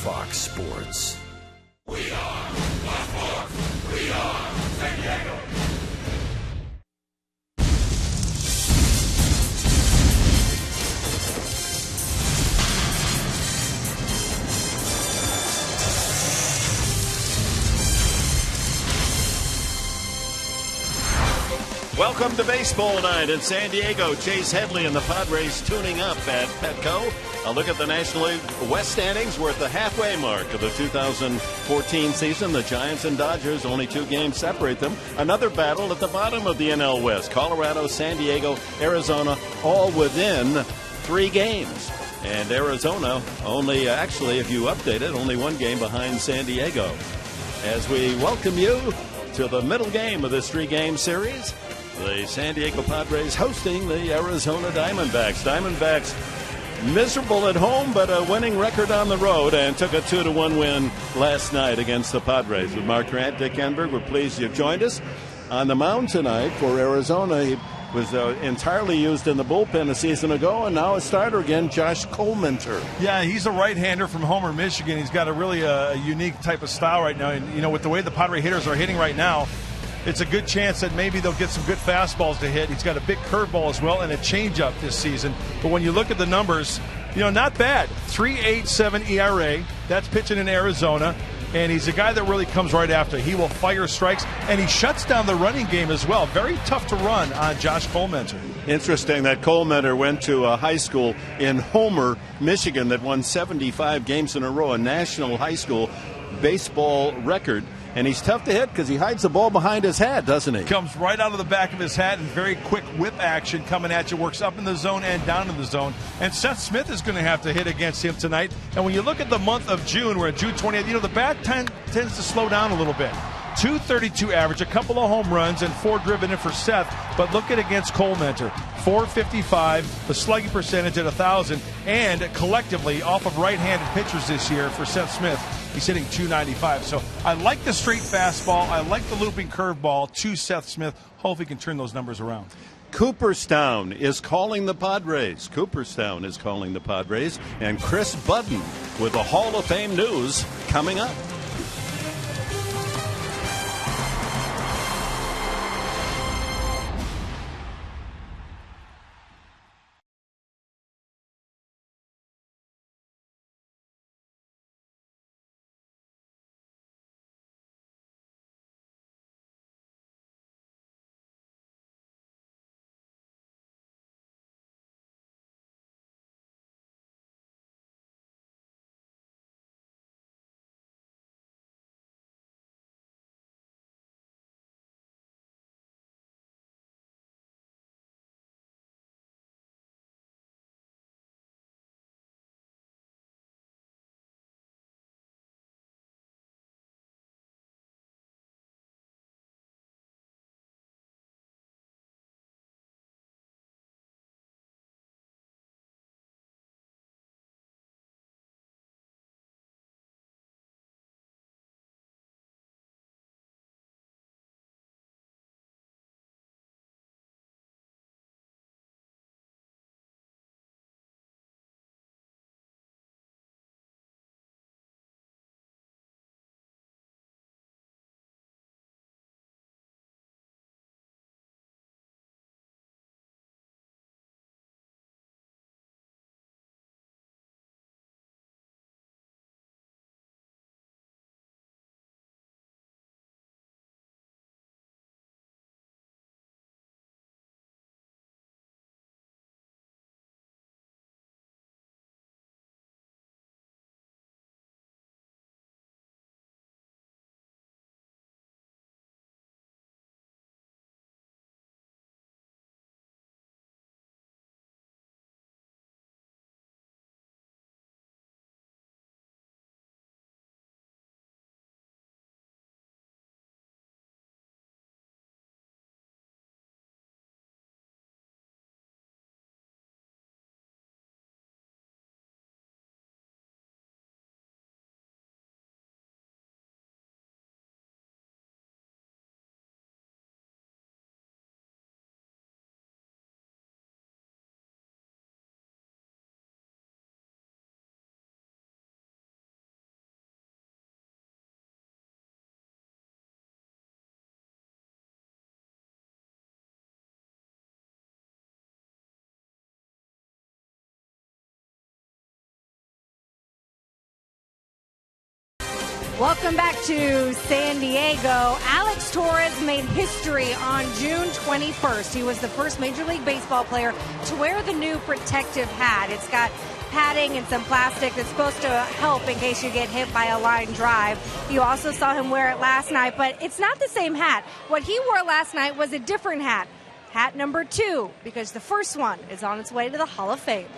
Fox Sports. We are Fox Sports. We are San Diego. Welcome to Baseball Night in San Diego. Chase Headley and the Padres tuning up at Petco. A look at the National League West standings. We're at the halfway mark of the 2014 season. The Giants and Dodgers, only 2 games separate them. Another battle at the bottom of the NL West. Colorado, San Diego, Arizona, all within 3 games. And Arizona only, actually, if you update it, only 1 game behind San Diego. As we welcome you to the middle game of this 3-game series, the San Diego Padres hosting the Arizona Diamondbacks. Diamondbacks miserable at home, but a winning record on the road, and took a 2-1 win last night against the Padres. With Mark Grant, Dick Enberg, we're pleased you've joined us. On the mound tonight for Arizona, he was entirely used in the bullpen a season ago, and now a starter again, Josh Colemanter. Yeah, he's a right-hander from Homer, Michigan. He's got a really unique type of style right now, and you know, with the way the Padre hitters are hitting right now, it's a good chance that maybe they'll get some good fastballs to hit. He's got a big curveball as well and a changeup this season. But when you look at the numbers, you know, not bad. 3.87 ERA. That's pitching in Arizona. And he's a guy that really comes right after. He will fire strikes, and he shuts down the running game as well. Very tough to run on Josh Colemanter. Interesting that Colemanter went to a high school in Homer, Michigan, that won 75 games in a row, a national high school baseball record. And he's tough to hit because he hides the ball behind his hat, doesn't he? Comes right out of the back of his hat, and very quick whip action coming at you. Works up in the zone and down in the zone. And Seth Smith is going to have to hit against him tonight. And when you look at the month of June, we're at June 20th, you know, the bat tends to slow down a little bit. 232 average, a couple of home runs, and 4 driven in for Seth. But look at against Colemanter. 455, the slugging percentage at 1,000, and collectively off of right-handed pitchers this year for Seth Smith, he's hitting 295. So I like the straight fastball. I like the looping curveball to Seth Smith. Hope he can turn those numbers around. Cooperstown is calling the Padres. Cooperstown is calling the Padres. And Chris Budden with the Hall of Fame news coming up. Welcome back to San Diego. Alex Torres made history on June 21st. He was the first Major League Baseball player to wear the new protective hat. It's got padding and some plastic that's supposed to help in case you get hit by a line drive. You also saw him wear it last night, but it's not the same hat. What he wore last night was a different hat. Hat number 2, because the first one is on its way to the Hall of Fame.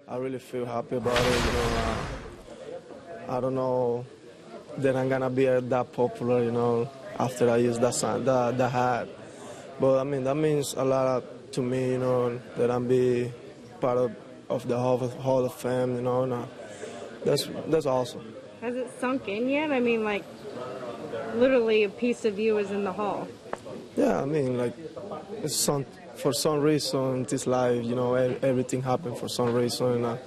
I really feel happy about it, I don't know that I'm gonna be that popular, after I use the hat. But I mean, that means a lot to me, that I'm be part of the Hall of Fame, and, that's awesome. Has it sunk in yet? I mean, like, literally a piece of you is in the Hall. Yeah, I mean, like, for some reason in this life, everything happened for some reason. And,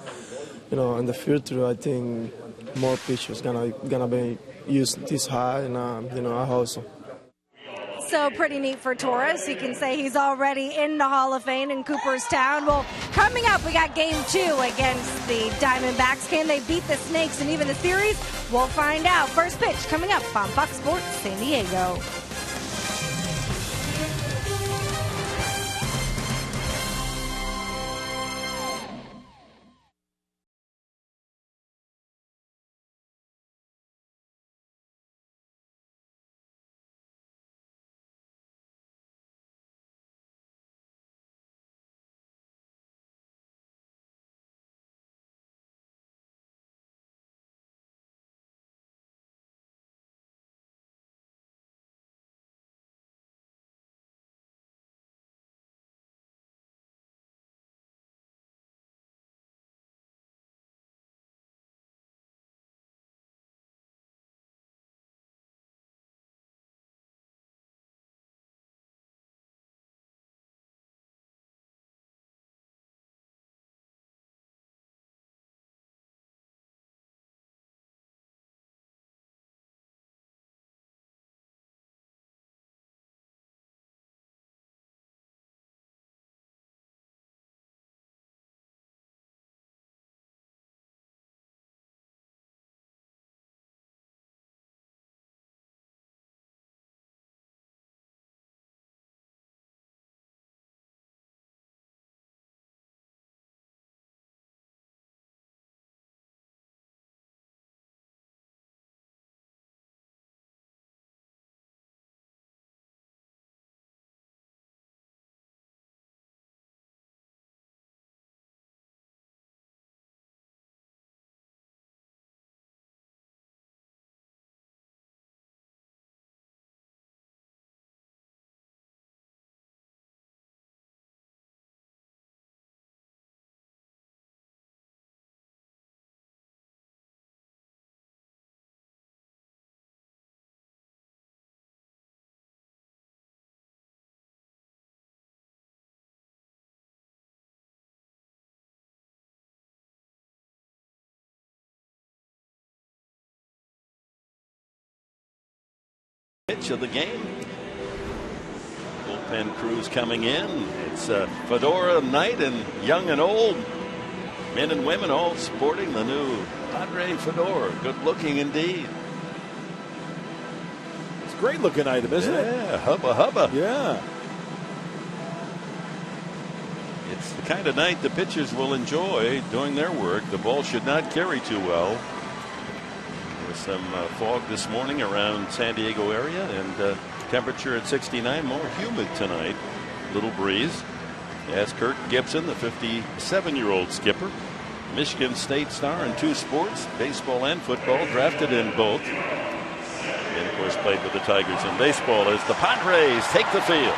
in the future, I think more pitchers gonna be used this high, and I hope so. So pretty neat for Torres. You can say he's already in the Hall of Fame in Cooperstown. Well, coming up, we got Game 2 against the Diamondbacks. Can they beat the Snakes and even the series? We'll find out. First pitch coming up on Fox Sports San Diego. Pitch of the game. Bullpen crews coming in. It's fedora night, and young and old, men and women all sporting the new Padre fedora. Good looking indeed. It's a great looking item, isn't it? Yeah, hubba hubba. Yeah. It's the kind of night the pitchers will enjoy doing their work. The ball should not carry too well. Some fog this morning around San Diego area, and temperature at 69, more humid tonight. Little breeze. As Kirk Gibson, the 57-year-old skipper, Michigan State star in 2 sports, baseball and football, drafted in both, and of course played with the Tigers in baseball, as the Padres take the field.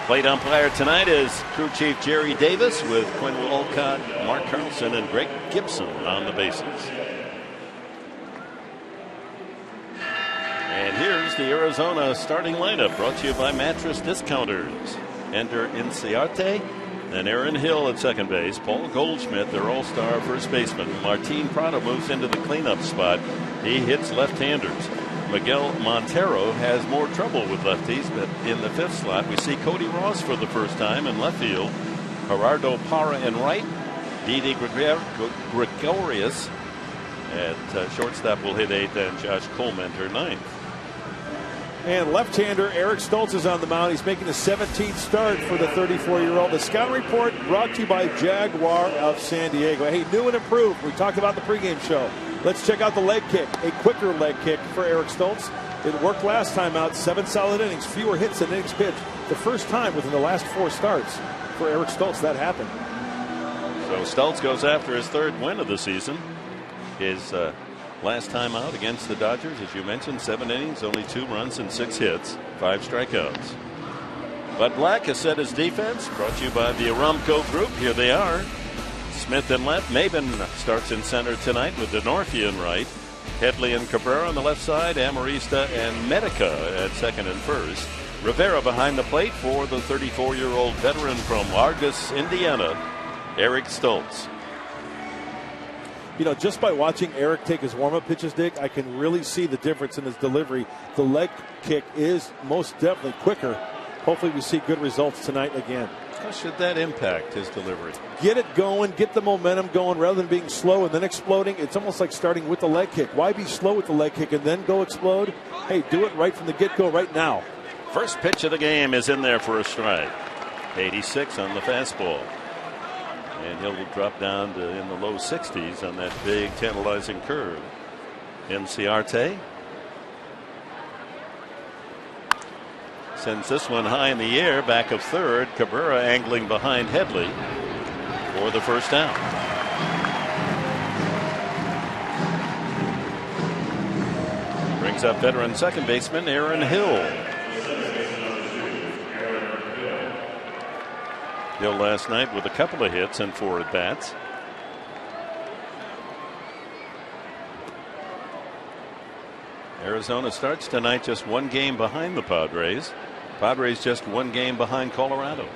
Plate umpire tonight is crew chief Jerry Davis, with Quinn Walcott, Mark Carlson, and Greg Gibson on the bases. And here's the Arizona starting lineup, brought to you by Mattress Discounters. Ender Inciarte, then Aaron Hill at second base, Paul Goldschmidt, their all-star first baseman. Martin Prado moves into the cleanup spot. He hits left-handers. Miguel Montero has more trouble with lefties, but in the 5th slot we see Cody Ross for the first time in left field. Gerardo Parra in right, Didi Gregorius at shortstop will hit 8th, and Josh Colmenter 9th. And left-hander Eric Stoltz is on the mound. He's making the 17th start for the 34-year-old. The Scout Report brought to you by Jaguar of San Diego. Hey, new and improved. We talked about the pregame show. Let's check out the leg kick. A quicker leg kick for Eric Stoltz. It worked last time out. 7 solid innings, fewer hits than innings pitched. The first time within the last 4 starts for Eric Stoltz that happened. So Stoltz goes after his 3rd win of the season. His last time out against the Dodgers, as you mentioned, 7 innings, only 2 runs and 6 hits, 5 strikeouts. Bud Black has set his defense. Brought to you by the Aramco Group. Here they are. Smith in left. Maben starts in center tonight with Denorfia in right. Headley and Cabrera on the left side. Amarista and Medica at second and first. Rivera behind the plate for the 34-year-old veteran from Argus, Indiana, Eric Stoltz. You know, just by watching Eric take his warm-up pitches, Dick, I can really see the difference in his delivery. The leg kick is most definitely quicker. Hopefully we see good results tonight again. How should that impact his delivery? Get it going, get the momentum going rather than being slow and then exploding. It's almost like starting with the leg kick. Why be slow with the leg kick and then go explode? Hey, do it right from the get-go right now. First pitch of the game is in there for a strike. 86 on the fastball. And he'll drop down to in the low 60s on that big tantalizing curve. Inciarte sends this one high in the air, back of third. Cabrera angling behind Headley for the first down. Brings up veteran second baseman Aaron Hill. Hill last night with a couple of hits and 4 at-bats. Arizona starts tonight just 1 game behind the Padres. Padres just 1 game behind Colorado.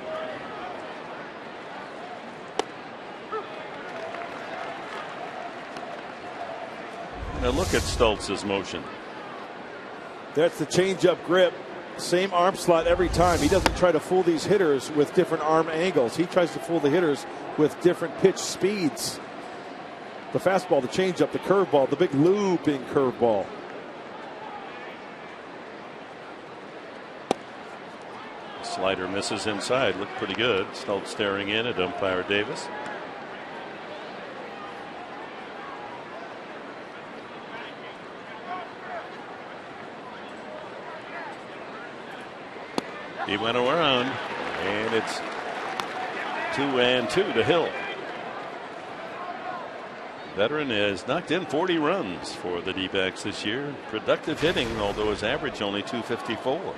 Now look at Stoltz's motion. That's the changeup grip. Same arm slot every time. He doesn't try to fool these hitters with different arm angles. He tries to fool the hitters with different pitch speeds. The fastball, the changeup, the curveball, the big looping curveball. Slider misses inside. Looked pretty good. Stoltz staring in at umpire Davis. He went around, and it's 2-2 to Hill. Veteran has knocked in 40 runs for the D-backs this year. Productive hitting, although his average only 254.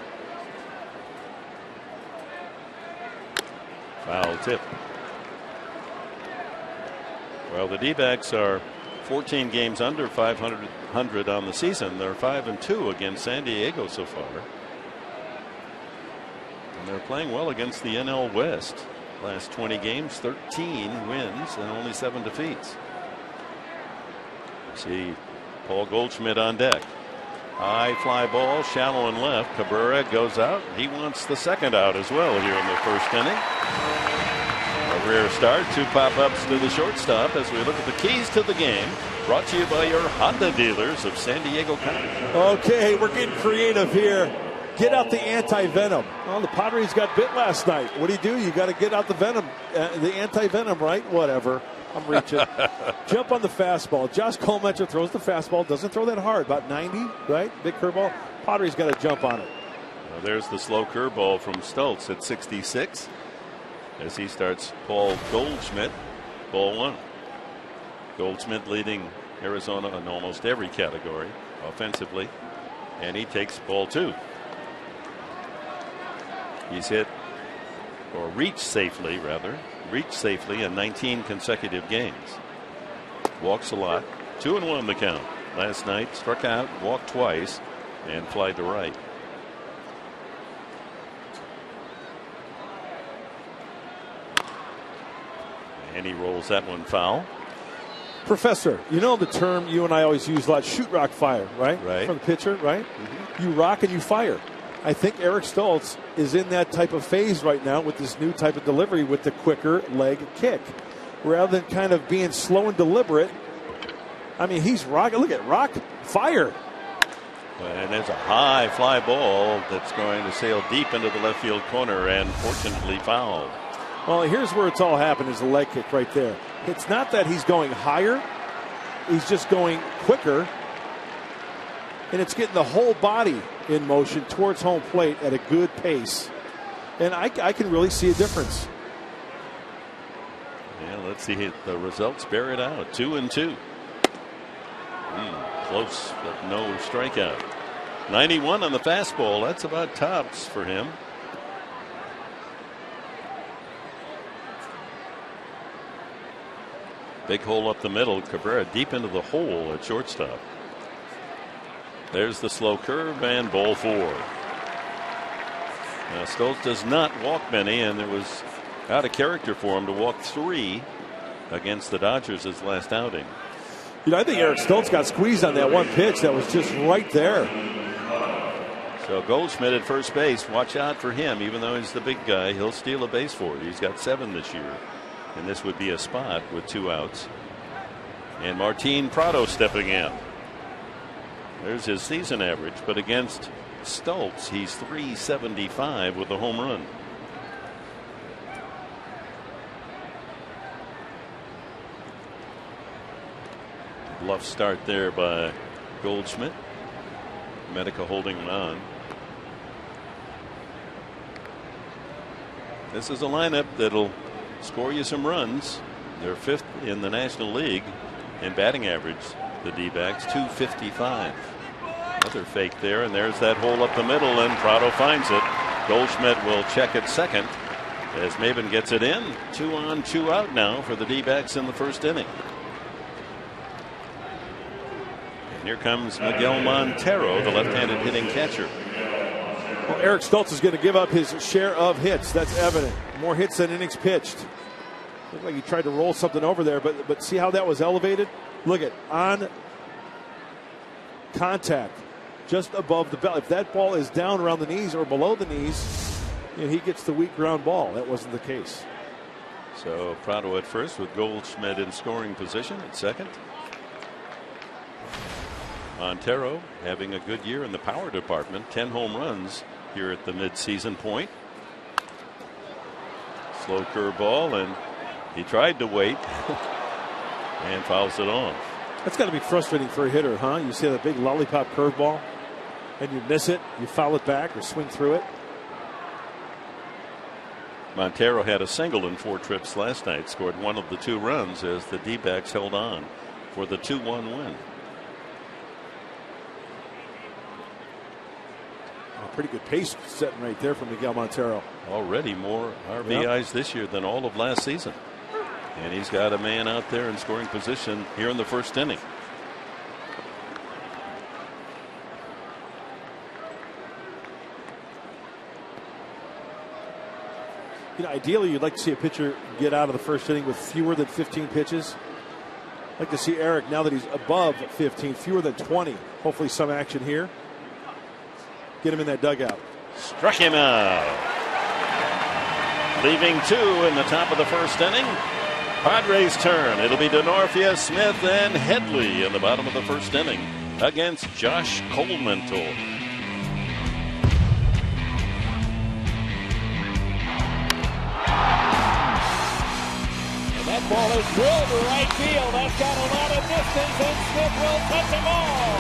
Foul tip. Well, the D-backs are 14 games under 500 on the season. They're 5-2 against San Diego so far. And they're playing well against the NL West. Last 20 games, 13 wins and only 7 defeats. See Paul Goldschmidt on deck. High fly ball, shallow and left. Cabrera goes out. He wants the second out as well here in the first inning. A rare start, 2 pop-ups to the shortstop as we look at the keys to the game. Brought to you by your Honda dealers of San Diego County. Okay, we're getting creative here. Get out the anti-venom. Well, the Padres got bit last night. What do? You got to get out the venom, the anti-venom, right? Whatever. I'm reaching. Jump on the fastball. Josh Colmenter throws the fastball. Doesn't throw that hard. About 90, right? Big curveball. Padres got to jump on it. Well, there's the slow curveball from Stoltz at 66 as he starts Paul Goldschmidt. Ball 1. Goldschmidt leading Arizona in almost every category offensively, and he takes ball 2. He's hit, or reached safely in 19 consecutive games. Walks a lot. 2-1 the count. Last night struck out, walked twice, and flied to right. And he rolls that one foul. Professor, you know the term you and I always use a lot, shoot, rock, fire, right? Right. From the pitcher, right? You rock and you fire. I think Eric Stoltz is in that type of phase right now with this new type of delivery with the quicker leg kick. rather than kind of being slow and deliberate. I mean, he's rocking. Look at Rock fire. And there's a high fly ball that's going to sail deep into the left field corner and fortunately fouled. Well, here's where it's all happened, is the leg kick right there. It's not that he's going higher. He's just going quicker. And it's getting the whole body in motion towards home plate at a good pace. And I can really see a difference. Yeah, let's see the results bear it out. 2-2. Close, but no strikeout. 91 on the fastball. That's about tops for him. Big hole up the middle. Cabrera deep into the hole at shortstop. There's the slow curve and ball 4. Now Stoltz does not walk many, and it was out of character for him to walk 3 against the Dodgers his last outing. You know, I think Eric Stoltz got squeezed on that one pitch that was just right there. So Goldschmidt at first base. Watch out for him. Even though he's the big guy, he'll steal a base for you. He's got 7 this year. And this would be a spot with 2 outs. And Martin Prado stepping in. There's his season average, but against Stoltz, he's .375 with a home run. Bluff start there by Goldschmidt. Medica holding him on. This is a lineup that'll score you some runs. They're 5th in the National League in batting average. The D-backs, .255. Another fake there, and there's that hole up the middle, and Prado finds it. Goldschmidt will check at second as Maben gets it in. 2 on, 2 out now for the D-backs in the first inning. And here comes Miguel Montero, the left-handed hitting catcher. Well, Eric Stoltz is going to give up his share of hits. That's evident. More hits than innings pitched. Looked like he tried to roll something over there, but see how that was elevated? Look at on contact just above the belt. If that ball is down around the knees or below the knees, and he gets the weak ground ball. That wasn't the case. So Prado at first with Goldschmidt in scoring position at second. Montero having a good year in the power department. 10 home runs here at the midseason point. Slow curveball, and he tried to wait and fouls it off. That's got to be frustrating for a hitter, huh? You see that big lollipop curveball and you miss it, you foul it back or swing through it. Montero had a single in 4 trips last night, scored 1 of the 2 runs as the D-backs held on for the 2-1 win. Pretty good pace setting right there from Miguel Montero. Already more RBIs this year than all of last season. And he's got a man out there in scoring position here in the first inning. You know, ideally, you'd like to see a pitcher get out of the first inning with fewer than 15 pitches. I'd like to see Eric, now that he's above 15, fewer than 20. Hopefully some action here. Get him in that dugout. Struck him out. Leaving 2 in the top of the first inning. Padres turn. It'll be Denorfia, Smith, and Headley in the bottom of the first inning against Josh Colemantle. And that ball is drilled to right field. That's got a lot of distance, and Smith will touch them all.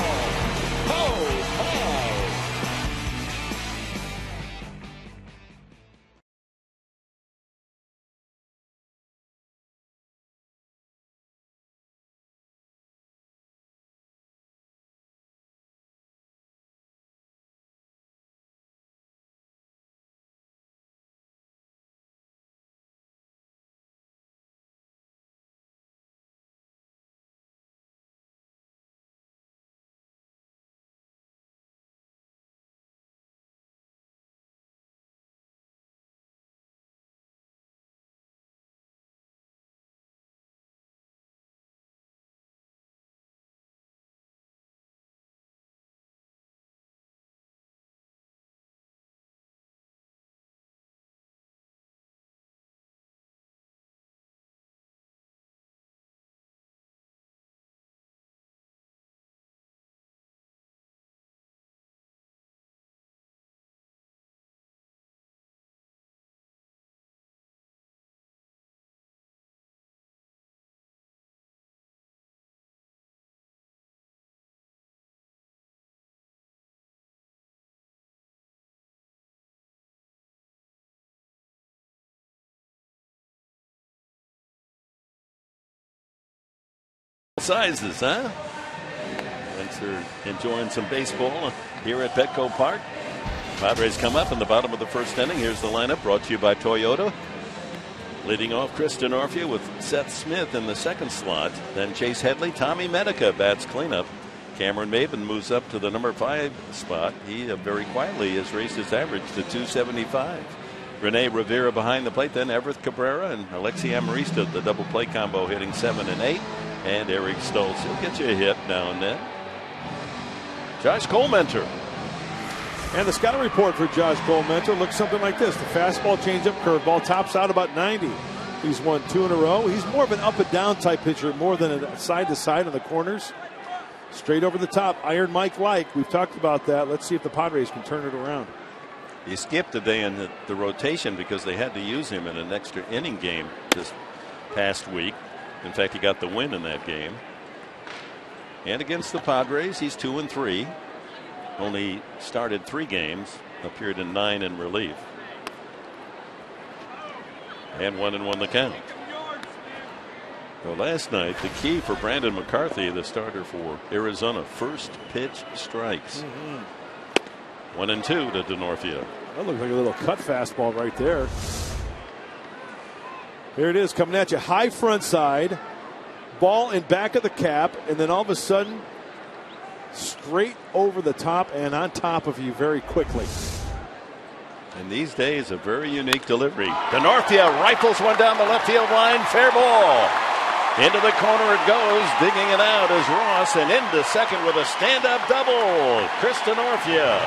Oh, my. sizes, huh? Thanks for enjoying some baseball here at Petco Park. Padres come up in the bottom of the first inning. Here's the lineup brought to you by Toyota. Leading off, Chris Denorfia with Seth Smith in the second slot. Then Chase Headley, Tommy Medica bats cleanup. Cameron Maben moves up to the number 5 spot. He very quietly has raised his average to 275. Rene Rivera behind the plate. Then Everett Cabrera and Alexi Amarista, the double play combo, hitting 7 and 8. And Eric Stoltz, he'll get you a hit now and then. Josh Colmentor. And the scouting report for Josh Colmentor looks something like this. The fastball, changeup, curveball tops out about 90. He's won 2 in a row. He's more of an up and down type pitcher, more than a side to side on the corners. Straight over the top, Iron Mike like. We've talked about that. Let's see if the Padres can turn it around. He skipped a day in the rotation because they had to use him in an extra inning game this past week. In fact, he got the win in that game. And against the Padres, he's 2 and 3. Only started 3 games, appeared in 9 in relief. And 1-1 the count. Well, last night, the key for Brandon McCarthy, the starter for Arizona, first pitch strikes. 1-2 to Denorfia. That looks like a little cut fastball right there. Here it is coming at you. High front side. Ball in back of the cap. And then all of a sudden, straight over the top and on top of you very quickly. And these days, a very unique delivery. Denorfia rifles one down the left field line. Fair ball. Into the corner it goes. Digging it out is Ross. And into second with a stand-up double. Chris Denorfia.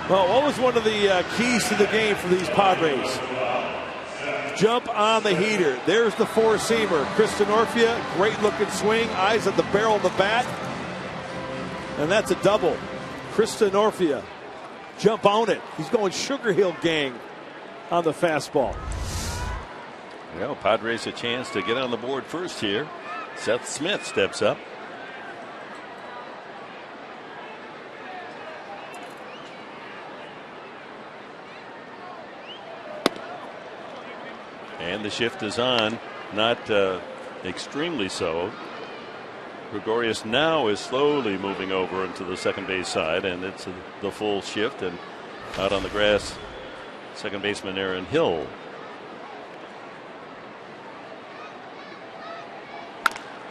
Well, what was one of the keys to the game for these Padres? Jump on the heater. There's the four-seamer. Chris Denorfia, great-looking swing. Eyes at the barrel of the bat. And that's a double. Chris Denorfia. Jump on it. He's going Sugar Hill gang on the fastball. Well, Padres a chance to get on the board first here. Seth Smith steps up. And the shift is on. Not extremely so. Gregorius now is slowly moving over into the second base side, and it's the full shift. And out on the grass, second baseman Aaron Hill.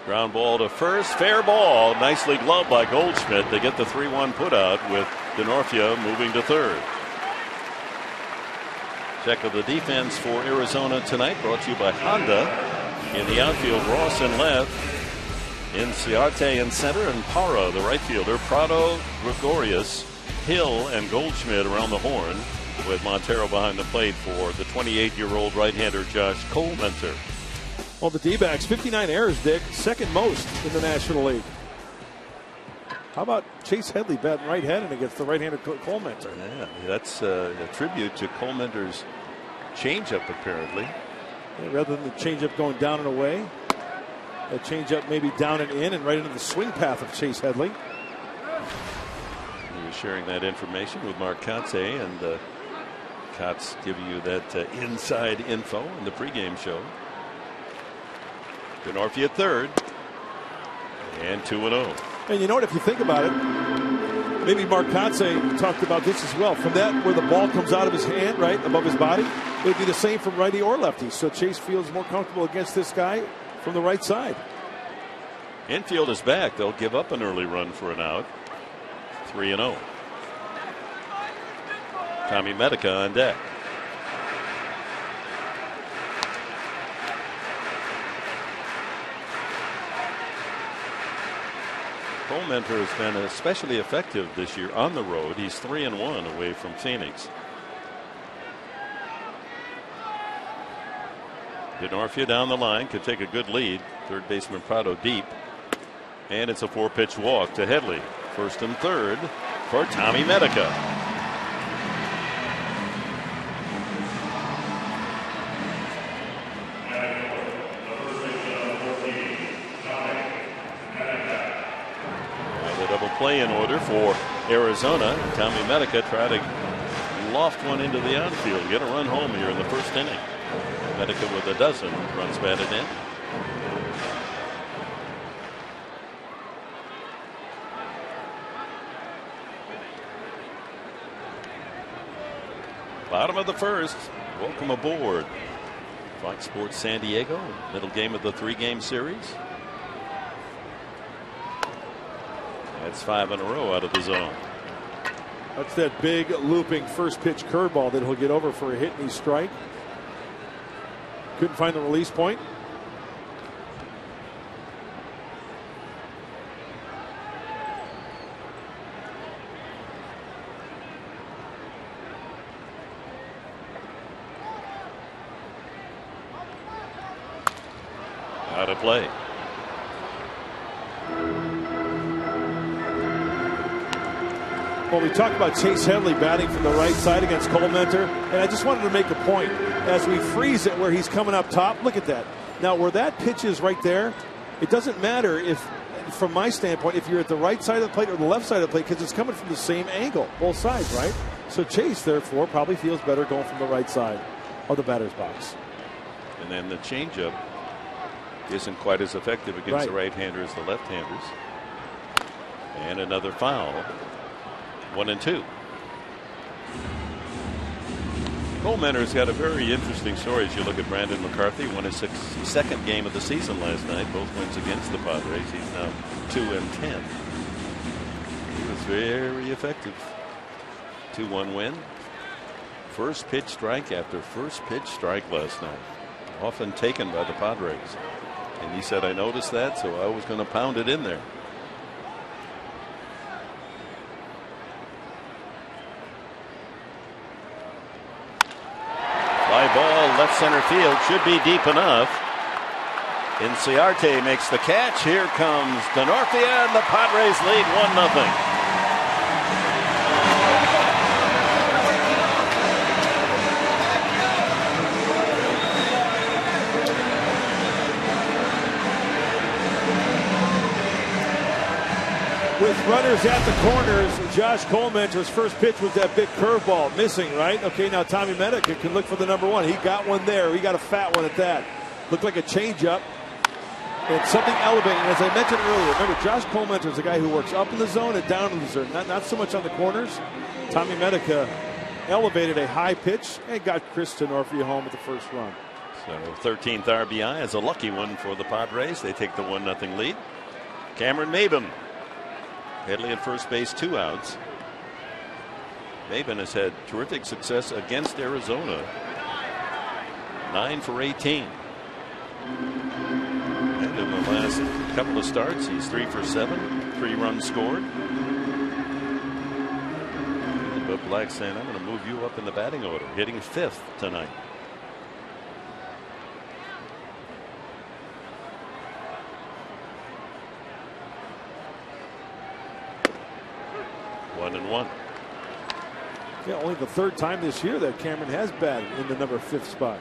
Ground ball to first, fair ball, nicely gloved by Goldschmidt. They get the 3-1 putout with Denorfia moving to third. Check of the defense for Arizona tonight, brought to you by Honda. In the outfield, Ross in left. In Ciarte in center, and Parra, the right fielder. Prado, Gregorius, Hill, and Goldschmidt around the horn, with Montero behind the plate for the 28-year-old right-hander Josh Colmentor. Well, the D-backs, 59 errors, Dick, second most in the National League. How about Chase Headley batting right-handed against the right-hander Colmentor? Yeah, that's a tribute to Colmentor's changeup, apparently. Yeah, rather than the changeup going down and away, a changeup maybe down and in and right into the swing path of Chase Headley. He was sharing that information with Mark Kotze, and Kotz giving you that inside info in the pregame show. Denorfia third, and 2-0. And you know what, if you think about it, maybe Mark Kotze talked about this as well. From that, where the ball comes out of his hand, right, above his body, it would be the same from righty or lefty. So Chase feels more comfortable against this guy from the right side. Infield is back. They'll give up an early run for an out. 3-0. Tommy Medica on deck. Colmentor has been especially effective this year on the road. He's 3-1 away from Phoenix. Denorfia down the line, could take a good lead. Third baseman Prado deep. And it's a 4-pitch walk to Headley. First and third for Tommy Medica. Play in order for Arizona. Tommy Medica try to loft one into the outfield. Get a run home here in the first inning. Medica with a dozen runs batted in. Bottom of the first. Welcome aboard. Fox Sports San Diego. Middle game of the 3-game series. That's 5 in a row out of the zone. That's that big looping first pitch curveball that he'll get over for a hit and he strike. Couldn't find the release point. Out of play. Well, we talked about Chase Headley batting from the right side against Cole Mentor, and I just wanted to make a point. As we freeze it where he's coming up top, look at that. Now, where that pitch is right there, it doesn't matter if, from my standpoint, if you're at the right side of the plate or the left side of the plate, because it's coming from the same angle, both sides, right? So Chase, therefore, probably feels better going from the right side of the batter's box. And then the changeup isn't quite as effective against the right-hander as the left-handers. And another foul. 1-2. Cole Mentor's got a very interesting story as you look at Brandon McCarthy. Won his second game of the season last night. Both wins against the Padres. He's now 2-10. He was very effective. 2-1 win. First pitch strike after first pitch strike last night. Often taken by the Padres. And he said, I noticed that, so I was going to pound it in there. Fly ball, left center field, should be deep enough. Inciarte makes the catch. Here comes Denorfia, and the Padres lead 1-0. With runners at the corners, Josh Cole Mentor's first pitch was that big curveball, missing, right? Okay, now Tommy Medica can look for the number one. He got one there. He got a fat one at that. Looked like a changeup and something elevating. As I mentioned earlier, remember, Josh Cole Mentor is a guy who works up in the zone and down in the zone, not so much on the corners. Tommy Medica elevated a high pitch and got Chris Denorfia home with the first run. So 13th RBI is a lucky one for the Padres. They take the 1-0 lead. Cameron Maben. Headley at first base, 2 outs. Maben has had terrific success against Arizona. 9 for 18. And in the last couple of starts, he's 3 for 7. 3 runs scored. But Black saying, I'm going to move you up in the batting order. Hitting 5th tonight. One. Yeah, only the 3rd time this year that Cameron has batted in the number 5 spot.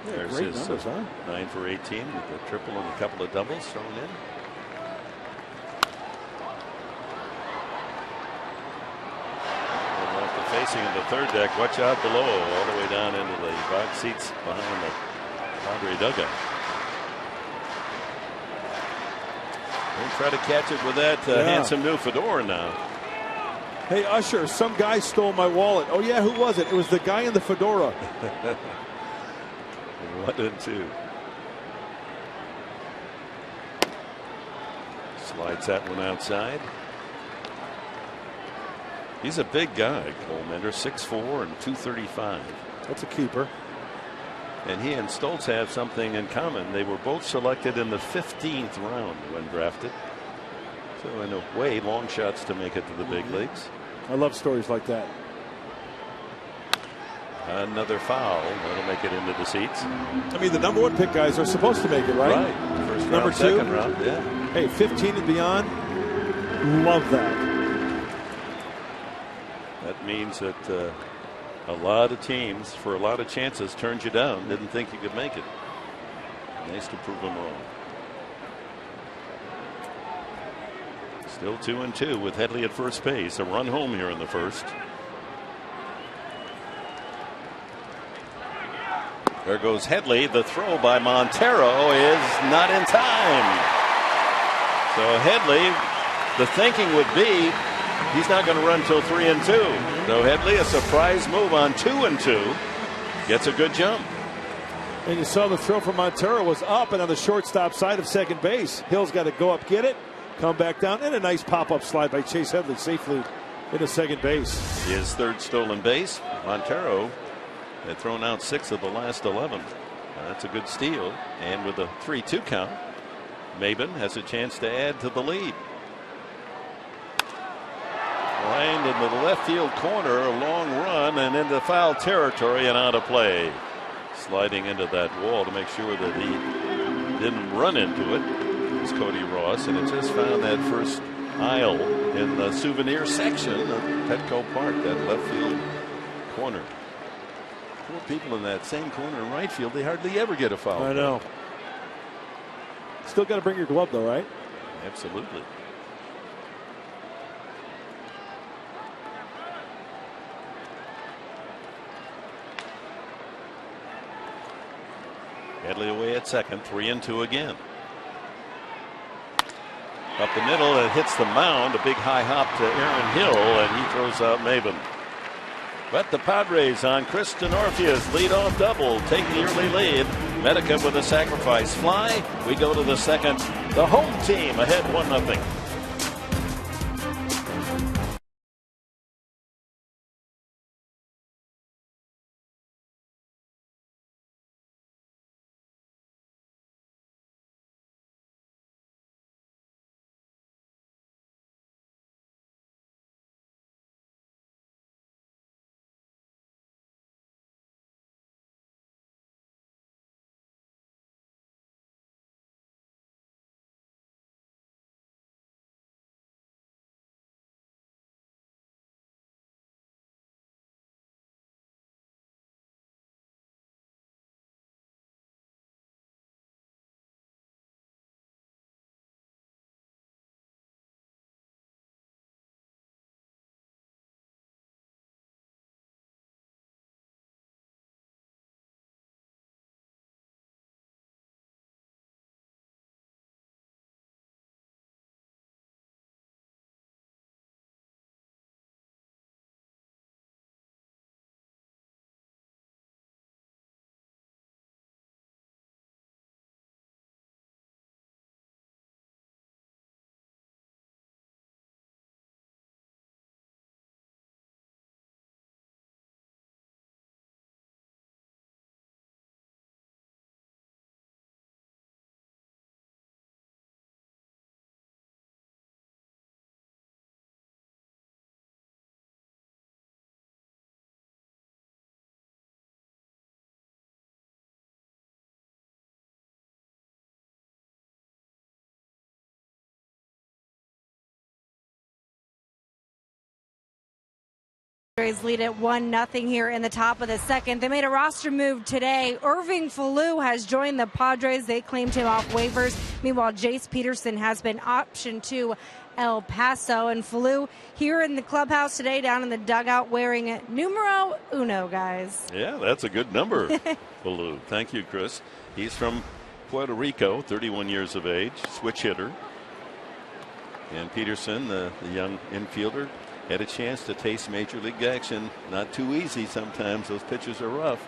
Yeah, there's great his numbers, huh? 9 for 18 with a triple and a couple of doubles thrown in. And off the facing of the 3rd deck, watch out below, all the way down into the box seats behind the Padre dugout. We'll try to catch it with that handsome new fedora now. Hey, Usher, some guy stole my wallet. Oh, yeah, who was it? It was the guy in the fedora. 1-2. Slides that one outside. He's a big guy, Cole Mentor, 6'4" and 235. That's a keeper. And he and Stoltz have something in common. They were both selected in the 15th round when drafted. So in a way, long shots to make it to the big leagues. I love stories like that. Another foul. That'll make it into the seats. I mean, the number 1 pick guys are supposed to make it, right? Right. First round, number 2. Second round, yeah. Hey, 15 and beyond. Love that. That means that a lot of teams, for a lot of chances, turned you down. Didn't think you could make it. Nice to prove them wrong. Still 2-2 with Headley at first base. A run home here in the first. There goes Headley. The throw by Montero is not in time. So Headley, the thinking would be he's not going to run till 3-2. So Headley, a surprise move on 2-2, gets a good jump. And you saw the throw from Montero was up and on the shortstop side of second base. Hill's got to go up, get it, come back down, and a nice pop-up slide by Chase Headley safely into second base. His third stolen base. Montero had thrown out 6 of the last 11. That's a good steal. And with a 3-2 count, Maben has a chance to add to the lead. Lined into the left field corner, a long run and into foul territory and out of play. Sliding into that wall to make sure that he didn't run into it. It's Cody Ross, and it just found that first aisle in the souvenir section of Petco Park, that left field corner. 4 people in that same corner in right field, they hardly ever get a foul. I know. Still got to bring your glove though, right? Absolutely. Headley away at second, 3-2 again. Up the middle, it hits the mound. A big high hop to Aaron Hill, and he throws out Maben. But the Padres on Chris Denorfia's leadoff double take the early lead. Medica with a sacrifice fly. We go to the second. The home team ahead 1-0. Padres lead at 1-0 here in the top of the second. They made a roster move today. Irving Falou has joined the Padres. They claimed him off waivers. Meanwhile, Jace Peterson has been optioned to El Paso. And Falou here in the clubhouse today, down in the dugout, wearing numero uno, guys. Yeah, that's a good number, Falou. Thank you, Chris. He's from Puerto Rico, 31 years of age, switch hitter. And Peterson, the young infielder, had a chance to taste major league action. Not too easy sometimes. Those pitches are rough.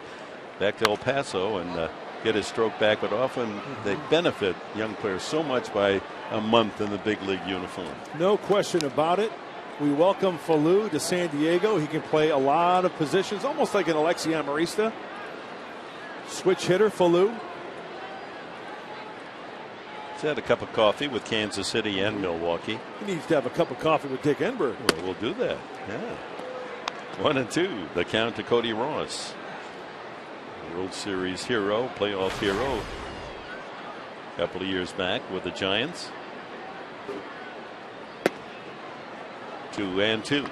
Back to El Paso and get his stroke back. But often they benefit young players so much by a month in the big league uniform. No question about it. We welcome Falou to San Diego. He can play a lot of positions, almost like an Alexi Amarista. Switch hitter, Falou. He's had a cup of coffee with Kansas City and Milwaukee. He needs to have a cup of coffee with Dick Enberg. Well, we'll do that. Yeah. 1-2. The count to Cody Ross. World Series hero, playoff hero. A couple of years back with the Giants. 2-2.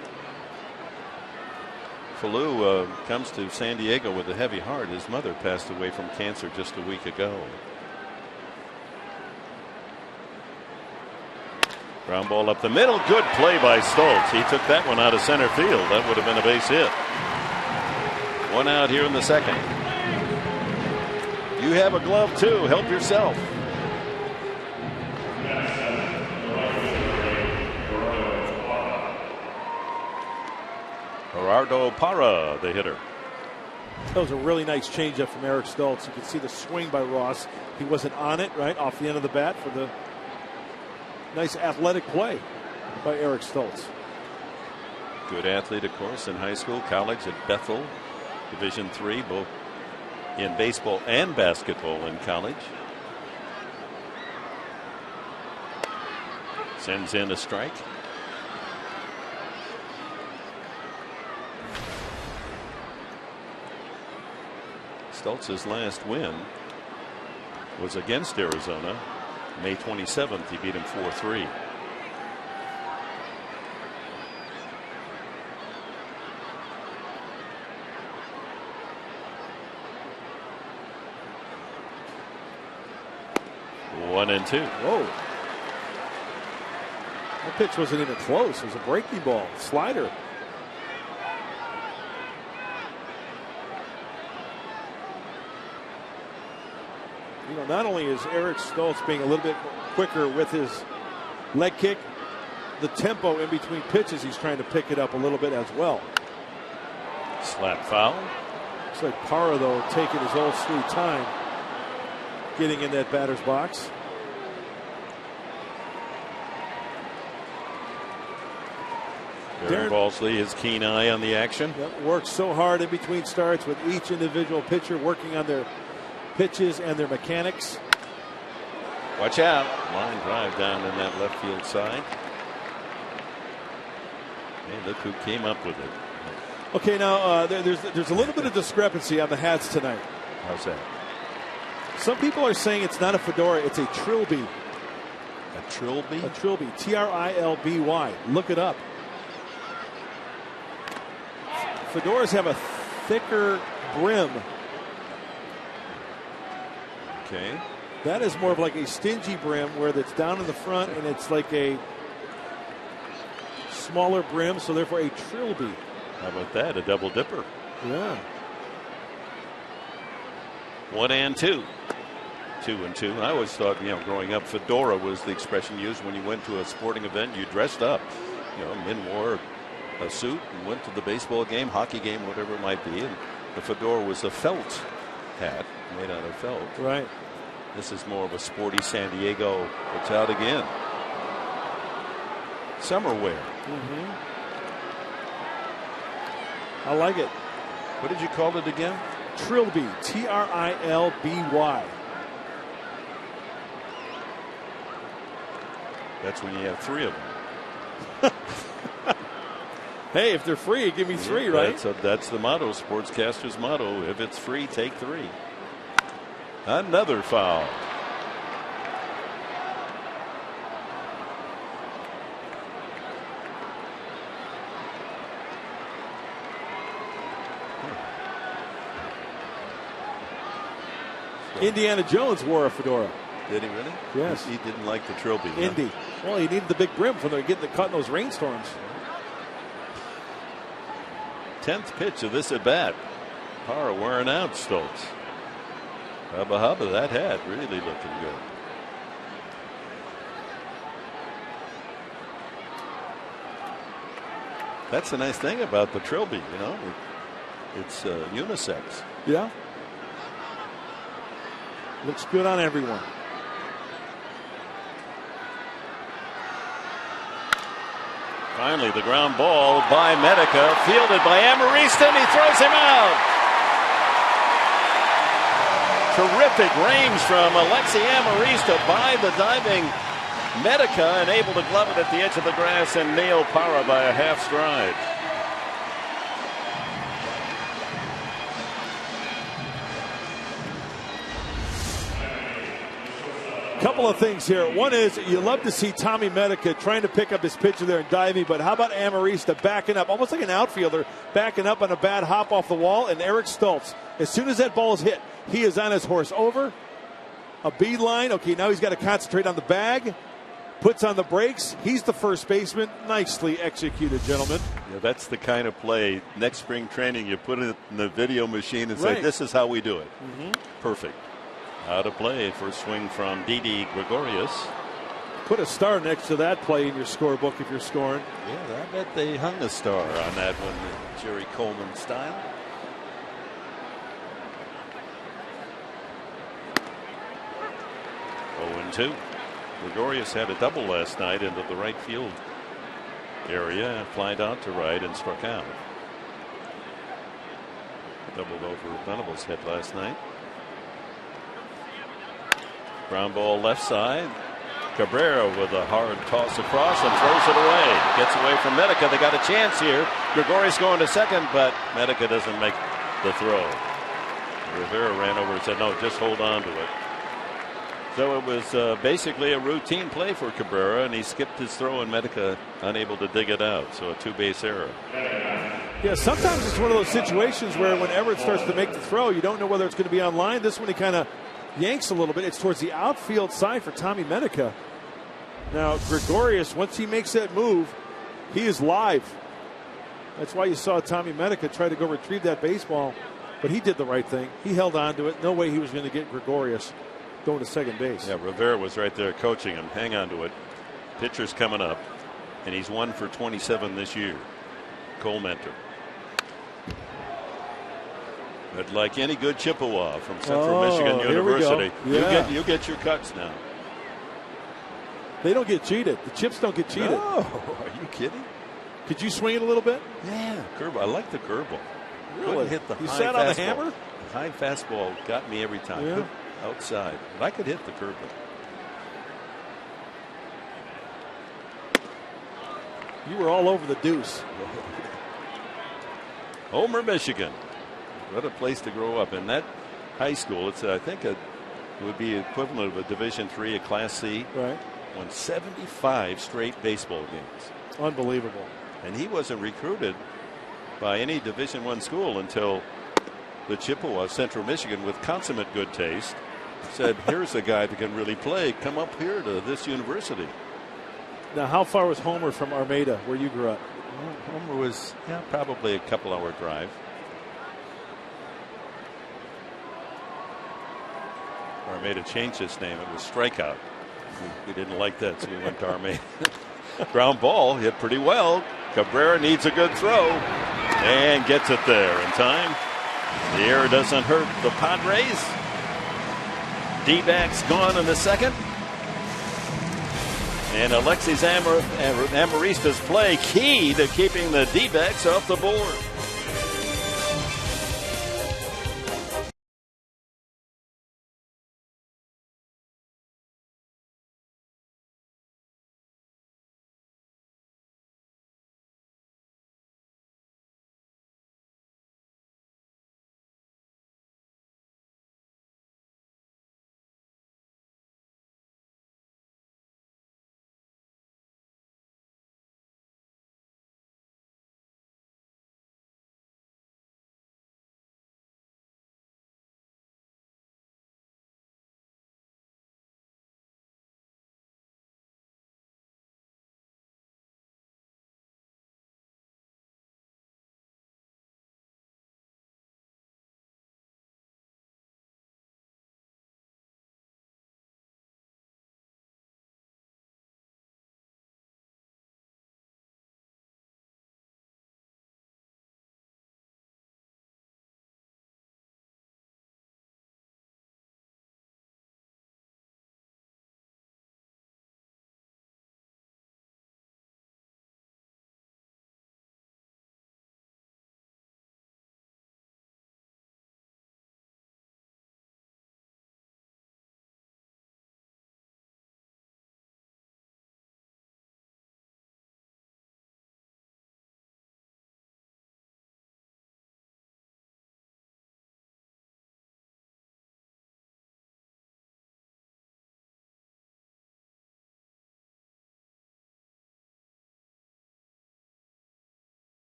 Falou comes to San Diego with a heavy heart. His mother passed away from cancer just a week ago. Ground ball up the middle. Good play by Stoltz. He took that one out of center field. That would have been a base hit. One out here in the second. You have a glove too. Help yourself. Gerardo Parra, the hitter. That was a really nice changeup from Eric Stoltz. You can see the swing by Ross. He wasn't on it, right, off the end of the bat for the nice athletic play by Eric Stoltz. Good athlete, of course, in high school, college at Bethel, Division III, both in baseball and basketball in college. Sends in a strike. Stoltz's last win was against Arizona. May 27th, he beat him 4-3. One and two. Whoa. That pitch wasn't even close. It was a breaking ball. Slider. You know, not only is Eric Stoltz being a little bit quicker with his leg kick, the tempo in between pitches, he's trying to pick it up a little bit as well. Slap foul. Looks like Parra, though, taking his old sweet time getting in that batter's box. Darren Balsley, his keen eye on the action. Yep, works so hard in between starts with each individual pitcher working on their pitches and their mechanics. Watch out. Line drive down in that left field side. Hey, look who came up with it. Okay, now there's a little bit of discrepancy on the hats tonight. How's that? Some people are saying it's not a fedora, it's a trilby. A trilby? A trilby. Trilby. Look it up. Fedoras have a thicker brim. Okay. That is more of like a stingy brim where it's down in the front and it's like a smaller brim, so therefore a trilby. How about that? A double dipper. Yeah. 1 and 2. 2 and 2. I always thought, growing up, fedora was the expression used when you went to a sporting event. You dressed up. Men wore a suit and went to the baseball game, hockey game, whatever it might be. And the fedora was a felt hat made out of felt. Right. This is more of a sporty San Diego. It's out again. Summer wear. Mm-hmm. I like it. What did you call it again? Trilby. Trilby. That's when you have 3 of them. Hey, if they're free, give me 3, right? That's the motto, sportscaster's motto. If it's free, take 3. Another foul. Indiana Jones wore a fedora. Did he really? Yes. He didn't like the trilby. Indy. Well, he needed the big brim for them getting caught in those rainstorms. 10th pitch of this at bat. Parra wearing out Stoltz. Hubba, that hat really looking good. That's the nice thing about the trilby, It's unisex. Yeah. Looks good on everyone. Finally, the ground ball by Medica, fielded by Amarista, and he throws him out. Terrific range from Alexi Amarista by the diving Medica, and able to glove it at the edge of the grass and nail Parra by a half stride. Couple of things here. One is you love to see Tommy Medica trying to pick up his pitcher there and diving, but how about Amarista backing up, almost like an outfielder, backing up on a bad hop off the wall, and Eric Stoltz, as soon as that ball is hit, he is on his horse over, a beeline. Okay, now he's got to concentrate on the bag, puts on the brakes. He's the first baseman. Nicely executed, gentlemen. Yeah, that's the kind of play. Next spring training, you put it in the video machine and say, this is how we do it. Perfect. Out of play. First swing from Didi Gregorius. Put a star next to that play in your scorebook if you're scoring. Yeah, I bet they hung a star on that one, the Jerry Coleman style. Oh, 0-2. Gregorius had a double last night into the right field area and flied out to right and struck out. Doubled over Venable's head last night. Ground ball left side. Cabrera with a hard toss across and throws it away. Gets away from Medica. They got a chance here. Gregorius going to second, but Medica doesn't make the throw. Rivera ran over and said, no, just hold on to it. So it was basically a routine play for Cabrera, and he skipped his throw, and Medica unable to dig it out. So a two-base error. Yeah, sometimes it's one of those situations where when Everett starts to make the throw, you don't know whether it's going to be on line. This one he kind of yanks a little bit. It's towards the outfield side for Tommy Medica. Now, Gregorius, once he makes that move, he is live. That's why you saw Tommy Medica try to go retrieve that baseball, but he did the right thing. He held on to it. No way he was going to get Gregorius going to second base. Yeah, Rivera was right there coaching him. Hang on to it. Pitcher's coming up, and he's 1 for 27 this year. Cole Mentor. But like any good Chippewa from Central Michigan University, you get your cuts now. They don't get cheated. The Chips don't get cheated. No, are you kidding? Could you swing it a little bit? Yeah, curveball. I like the curveball. Really? Hit the you high sat fastball. on the hammer? The high fastball got me every time. Yeah. Outside, but I could hit the curveball. You were all over the deuce. Homer, Michigan. What a place to grow up. In that high school, it's I think it would be equivalent of a Division III, a Class C. Right. Won 75 straight baseball games. Unbelievable. And he wasn't recruited by any Division I school until the Chippewa, Central Michigan, with consummate good taste, said, here's a guy that can really play. Come up here to this university. Now, how far was Homer from Armada, where you grew up? Well, Homer was probably a couple-hour drive. Armada changed its name. It was Strikeout. We didn't like that, so we went to Armada. Ground ball hit pretty well. Cabrera needs a good throw and gets it there in time. The error doesn't hurt the Padres. D-backs gone in the second. And Alexis Amarista's play key to keeping the D-backs off the board.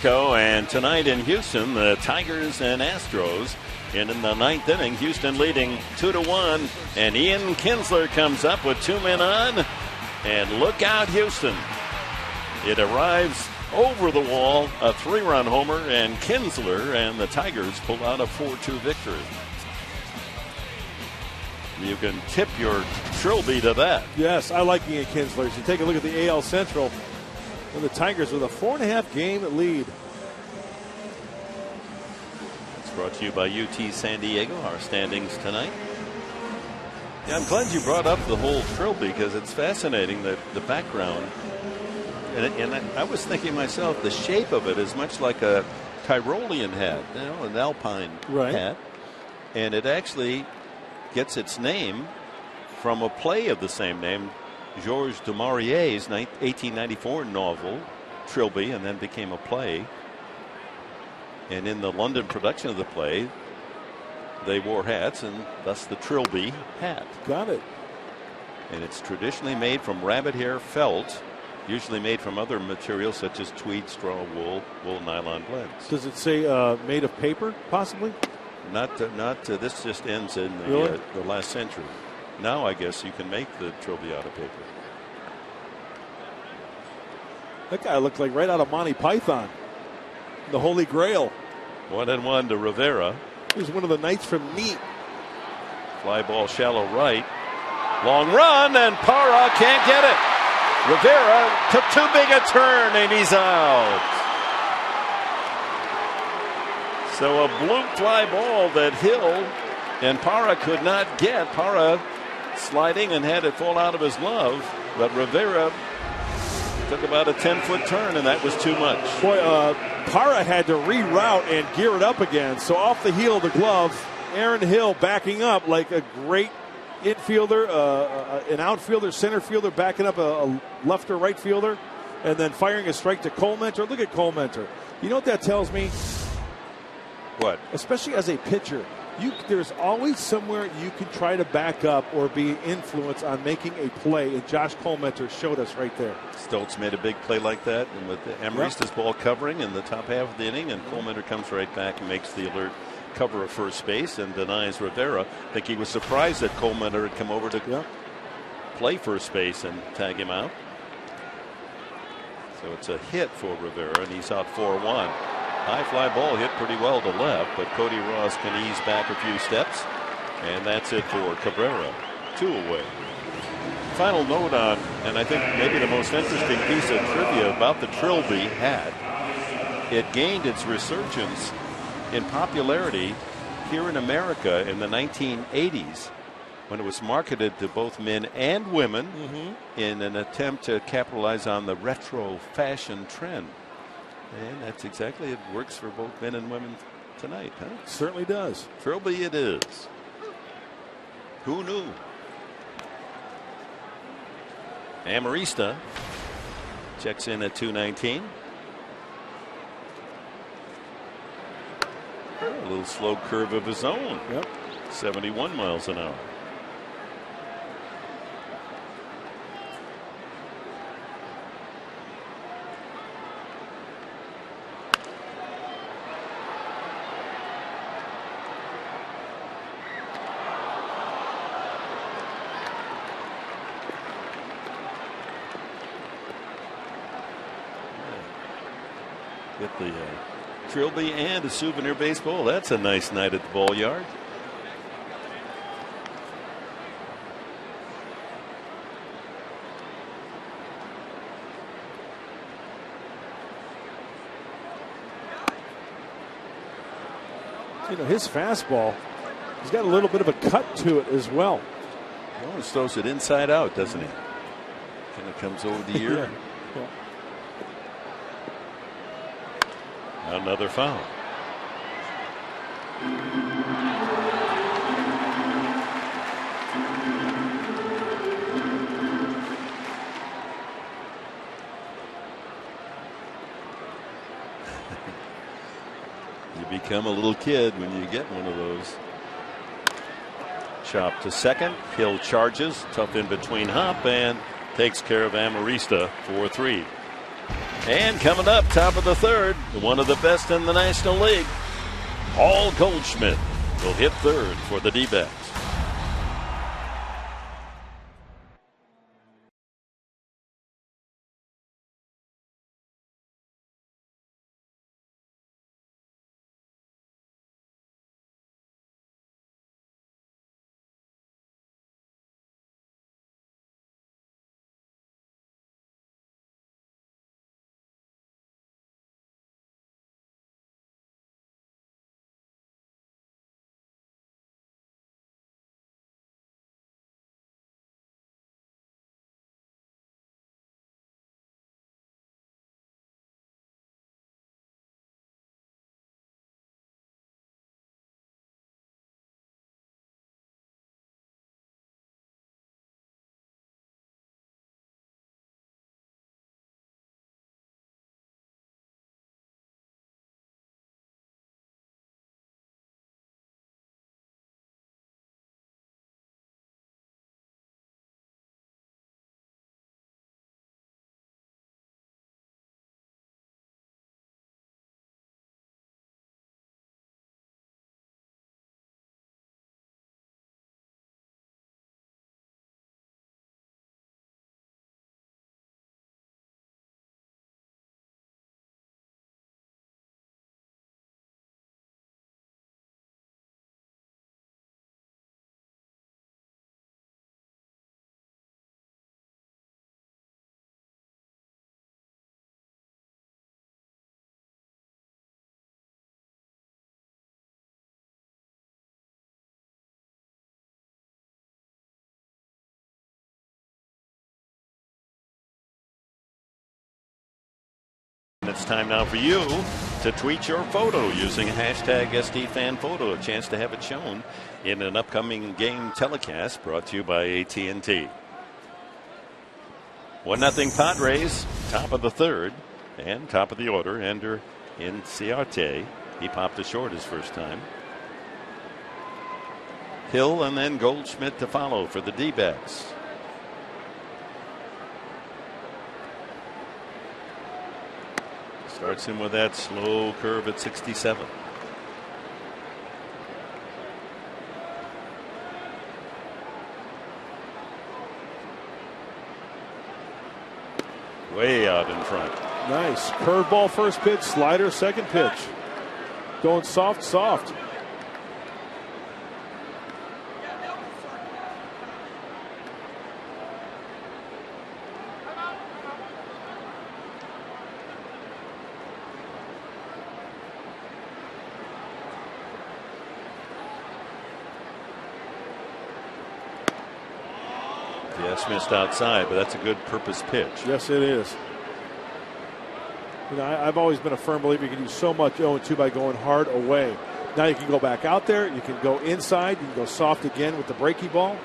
And tonight in Houston, the Tigers and Astros And in the 9th inning, Houston leading 2-1. And Ian Kinsler comes up with 2 men on. And look out, Houston. It arrives over the wall, a 3-run homer, and Kinsler and the Tigers pull out a 4-2 victory. You can tip your Trilby to that. Yes, I like Ian Kinsler. As you take a look at the AL Central, and the Tigers with a 4.5 game lead. It's brought to you by UT San Diego, our standings tonight. Yeah, I'm glad you brought up the whole Trilby because it's fascinating that the background. And I was thinking myself, the shape of it is much like a Tyrolean hat, an alpine hat. And it actually gets its name from a play of the same name, Georges du Maurier's 1894 novel, Trilby, and then became a play. And in the London production of the play, they wore hats, and thus the Trilby hat. Got it. And it's traditionally made from rabbit hair felt, usually made from other materials such as tweed, straw, wool, nylon blends. Does it say made of paper, possibly? Not this just ends in the last century. Now I guess you can make the Trilby out of paper. That guy looked like right out of Monty Python. The Holy Grail. 1-1 to Rivera. He was one of the knights from Neat. Fly ball shallow right. Long run, and Parra can't get it. Rivera took too big a turn, and he's out. So a blue fly ball that Hill and Parra could not get. Parra sliding and had it fall out of his glove, but Rivera took about a 10-foot turn, and that was too much. Boy, Parra had to reroute and gear it up again. So off the heel of the glove, Aaron Hill backing up like a great infielder, an outfielder, center fielder backing up a left or right fielder, and then firing a strike to Cole Mentor. Look at Cole Mentor. You know what that tells me? What? Especially as a pitcher, there's always somewhere you can try to back up or be influenced on making a play, and Josh Cole Mentor showed us right there. Stoltz made a big play like that, and with Amarista's ball covering in the top half of the inning, and Cole Mentor comes right back and makes the alert cover of first base and denies Rivera. I think he was surprised that Cole Mentor had come over to play first base and tag him out. So it's a hit for Rivera, and he's out 4-1. High fly ball hit pretty well to left, but Cody Ross can ease back a few steps, and that's it for Cabrera. 2 away. Final note on, and I think maybe the most interesting piece of trivia about the Trilby hat, it gained its resurgence in popularity here in America in the 1980s when it was marketed to both men and women in an attempt to capitalize on the retro fashion trend. And that's exactly, it works for both men and women tonight, huh? Certainly does. Trilby it is. Who knew? Amarista checks in at 219. A little slow curve of his own. 71 miles an hour. Get the Trilby and a souvenir baseball. That's a nice night at the ball yard. You know, his fastball, he's got a little bit of a cut to it as well. He always throws it inside out, doesn't he? Kind of comes over the ear. Another foul. You become a little kid when you get one of those. Chop to second. Hill charges. Tough in between hop and takes care of Amarista 4-3. And coming up, top of the third, one of the best in the National League, Paul Goldschmidt. will hit third for the D-backs. It's time now for you to tweet your photo using hashtag SDFanPhoto. A chance to have it shown in an upcoming game telecast brought to you by AT&T. 1-0 Padres, top of the third and top of the order. Ender Inciarte. He popped a short his first time. Hill and then Goldschmidt to follow for the D-backs. Starts him with that slow curve at 67. Way out in front. Nice. Curveball first pitch, slider second pitch. Going soft, soft. Yes, missed outside, but that's a good purpose pitch. Yes, it is. You know, I've always been a firm believer you can do so much 0-2 by going hard away. Now you can go back out there, you can go inside, you can go soft again with the breaky ball.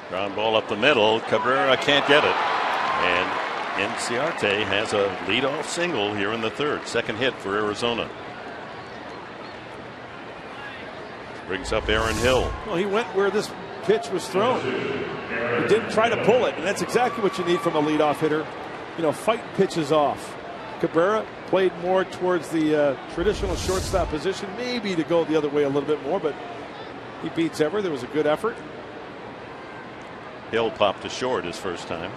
Ground ball up the middle. Cabrera can't get it. And Inciarte has a leadoff single here in the third. Second hit for Arizona. Brings up Aaron Hill. Well, he went where this pitch was thrown. He didn't try to pull it, and that's exactly what you need from a leadoff hitter. You know, fight pitches off. Cabrera played more towards the traditional shortstop position, maybe to go the other way a little bit more, but he beats ever. There was a good effort. Hill popped a short his first time.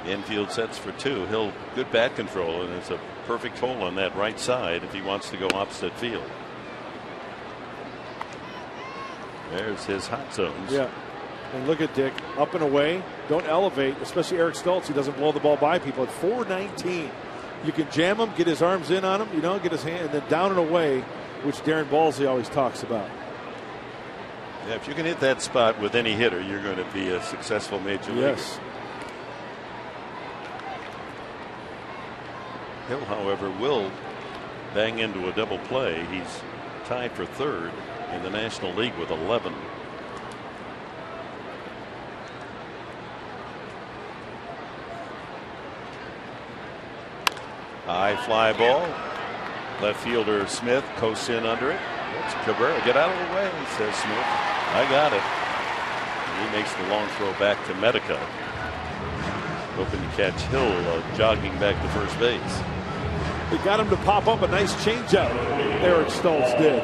Infield sets for two. Hill, good bat control, and it's a perfect hole on that right side if he wants to go opposite field. There's his hot zones. Yeah. And look at Dick, up and away. Don't elevate, especially Eric Stoltz. He doesn't blow the ball by people. At 419, you can jam him, get his arms in on him, you know, get his hand, and then down and away, which Darren Balsley always talks about. Yeah, if you can hit that spot with any hitter, you're going to be a successful major leaguer. Yes. Hill, however, will bang into a double play. He's tied for third in the National League with 11. High fly ball. Left fielder Smith coasts in under it. That's Cabrera. Get out of the way, says Smith. I got it. He makes the long throw back to Medica. Hoping to catch Hill jogging back to first base. It got him to pop up a nice changeup. Eric Stoltz did.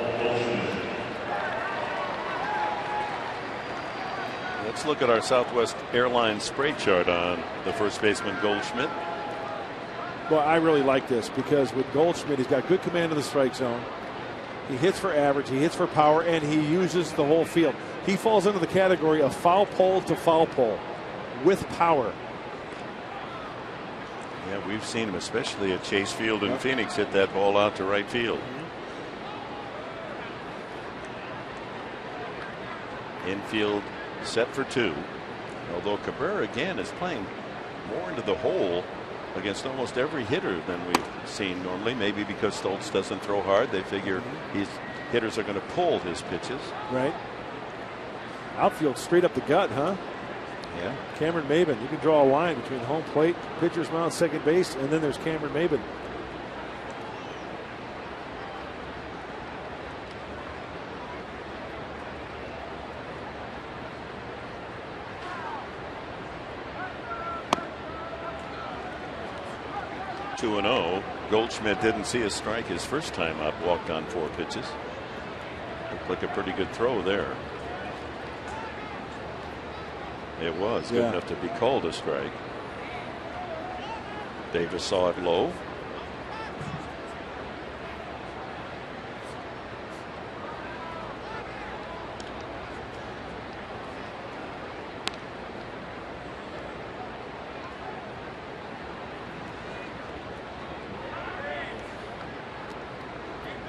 Let's look at our Southwest Airlines spray chart on the first baseman Goldschmidt. Well, I really like this because with Goldschmidt, he's got good command of the strike zone. He hits for average, he hits for power, and he uses the whole field. He falls into the category of foul pole to foul pole with power. Yeah, we've seen him, especially at Chase Field in Phoenix, hit that ball out to right field. Infield set for 2. Although Cabrera again is playing more into the hole against almost every hitter than we've seen normally. Maybe because Stoltz doesn't throw hard, they figure hitters are going to pull his pitches. Right. Outfield straight up the gut, huh? Yeah. Cameron Maybin. You can draw a line between home plate, pitcher's mound, second base, and then there's Cameron Maybin. Two and 0. Goldschmidt didn't see a strike his first time up, walked on 4 pitches. Looked like a pretty good throw there. It was good enough to be called a strike. Davis saw it low.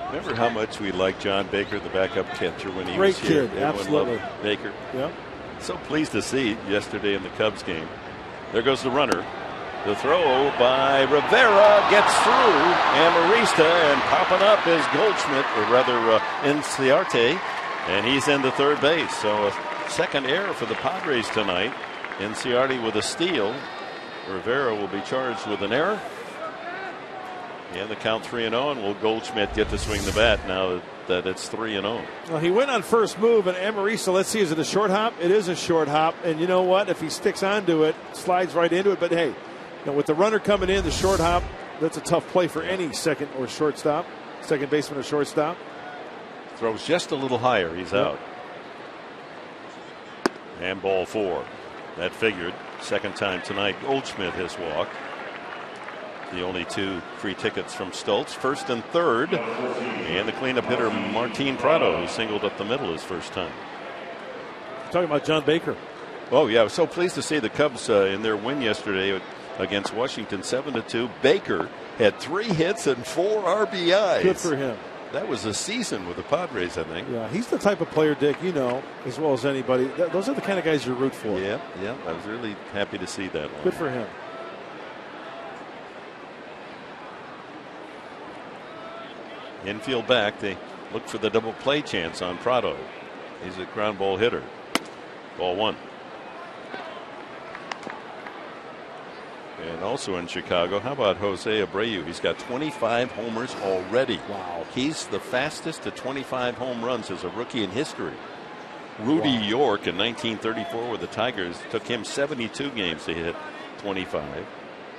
Remember how much we liked John Baker, the backup catcher, when he was here? Great kid, absolutely. Baker. Yeah. So pleased to see yesterday in the Cubs game. There goes the runner. The throw by Rivera gets through Amarista, and popping up is Goldschmidt, or rather Inciarte, and he's into third base. So a second error for the Padres tonight. Inciarte with a steal. Rivera will be charged with an error. And the count 3-0, and will Goldschmidt get to swing the bat now that it's 3-0? Well, he went on first move, and Amarista, let's see, is it a short hop? It is a short hop, and you know what? If he sticks onto it, slides right into it. But hey, with the runner coming in, the short hop, that's a tough play for any second or shortstop, second baseman or shortstop. Throws just a little higher. He's out. And ball 4. That figured. Second time tonight, Goldschmidt has walked. The only 2 free tickets from Stoltz, first and third, and the cleanup hitter Martin Prado, who singled up the middle his first time. Talking about John Baker. Oh yeah, I was so pleased to see the Cubs in their win yesterday against Washington, 7-2. Baker had 3 hits and 4 RBIs. Good for him. That was a season with the Padres, I think. Yeah, he's the type of player, Dick, you know as well as anybody. Those are the kind of guys you root for. Yeah, I was really happy to see that one. Good for him. Infield back, they look for the double play chance on Prado. He's a ground ball hitter. Ball 1. And also in Chicago, how about Jose Abreu? He's got 25 homers already. Wow. He's the fastest to 25 home runs as a rookie in history. Rudy York in 1934 with the Tigers took him 72 games to hit 25.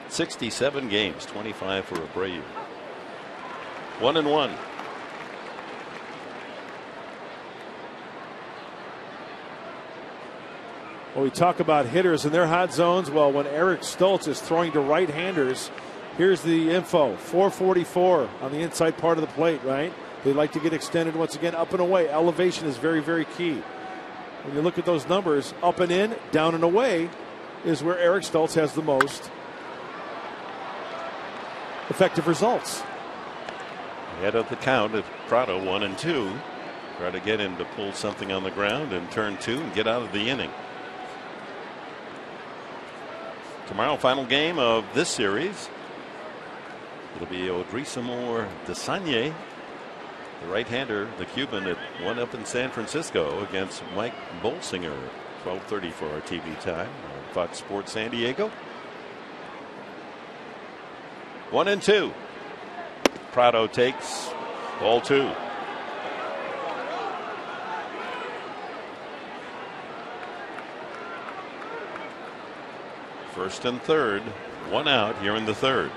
67 games, 25 for Abreu. 1-1. Well, we talk about hitters and their hot zones. Well, when Eric Stoltz is throwing to right-handers, here's the info. 444 on the inside part of the plate, right? They like to get extended once again up and away. Elevation is very, very key. When you look at those numbers, up and in, down and away is where Eric Stoltz has the most effective results. Head of the count at Prado, 1-2. Try to get him to pull something on the ground and turn 2 and get out of the inning. Tomorrow, final game of this series. It'll be Odrisamer Desagne, the right-hander, the Cuban, at 1-up in San Francisco against Mike Bolsinger. 12:30 for our TV time on Fox Sports San Diego. 1-2. Prado takes ball 2. First and third, 1 out here in the third.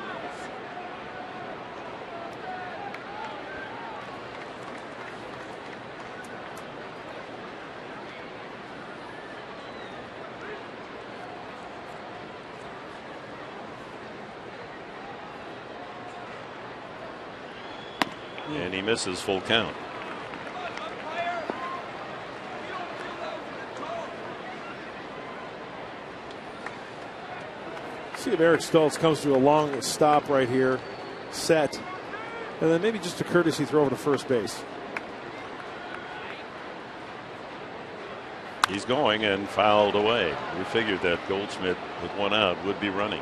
and he misses full count. See if Eric Stoltz comes to a long stop right here, set, and then maybe just a courtesy throw over to first base. He's going and fouled away. We figured that Goldschmidt with one out would be running.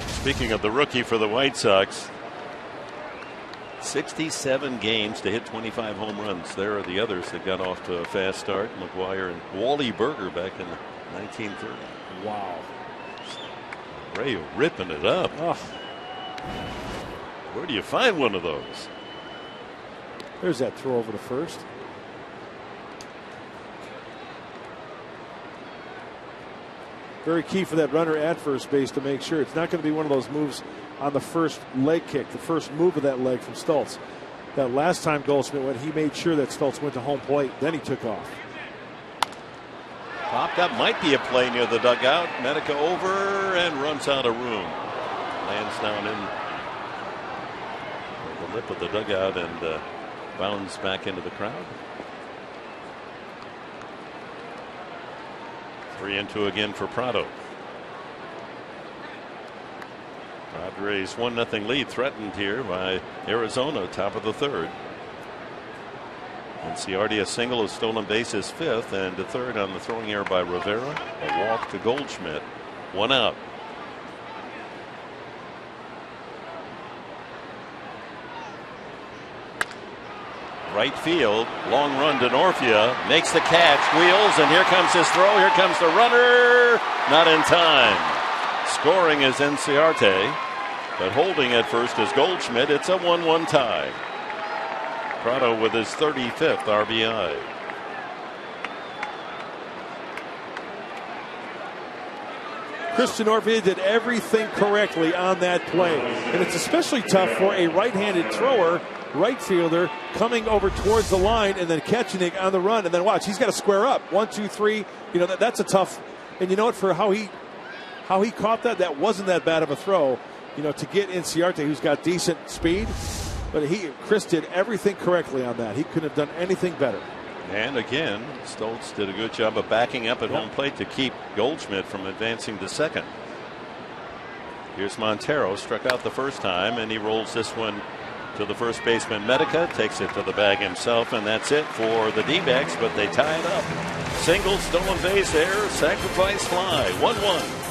Speaking of the rookie for the White Sox, 67 games to hit 25 home runs. There are the others that got off to a fast start. McGuire and Wally Berger back in 1930. Wow. Ray ripping it up. Oh. Where do you find one of those? There's that throw over to first. Very key for that runner at first base to make sure it's not going to be one of those moves on the first leg kick, the first move of that leg from Stoltz. That last time Goldschmidt went, he made sure that Stoltz went to home plate, then he took off. Popped up, might be a play near the dugout. Medica over and runs out of room. Lands down in the lip of the dugout and bounds back into the crowd. 3-2 again for Prado. Padres 1-0 lead threatened here by Arizona, top of the third. And Ciardia single, a stolen base is fifth, and the third on the throwing error by Rivera. A walk to Goldschmidt. One out. Right field, long run to Norfia, makes the catch, wheels, and here comes his throw. Here comes the runner, not in time. Scoring is Ciarte, but holding at first is Goldschmidt. It's a 1-1 tie. Prado with his 35th RBI. Christian Norfia did everything correctly on that play, and it's especially tough for a right-handed thrower, right fielder, coming over towards the line and then catching it on the run. And then watch, he's got to square up. 1, 2, 3. You know, that's a tough. And you know what? For how he caught that wasn't that bad of a throw. You know, to get in Ciarte, who's got decent speed, but Chris did everything correctly on that. He couldn't have done anything better. And again, Stoltz did a good job of backing up at home plate to keep Goldschmidt from advancing to second. Here's Montero, struck out the first time, and he rolls this one to the first baseman Medica, takes it to the bag himself, and that's it for the D-backs, but they tie it up. Single, stolen base error, sacrifice fly, 1-1.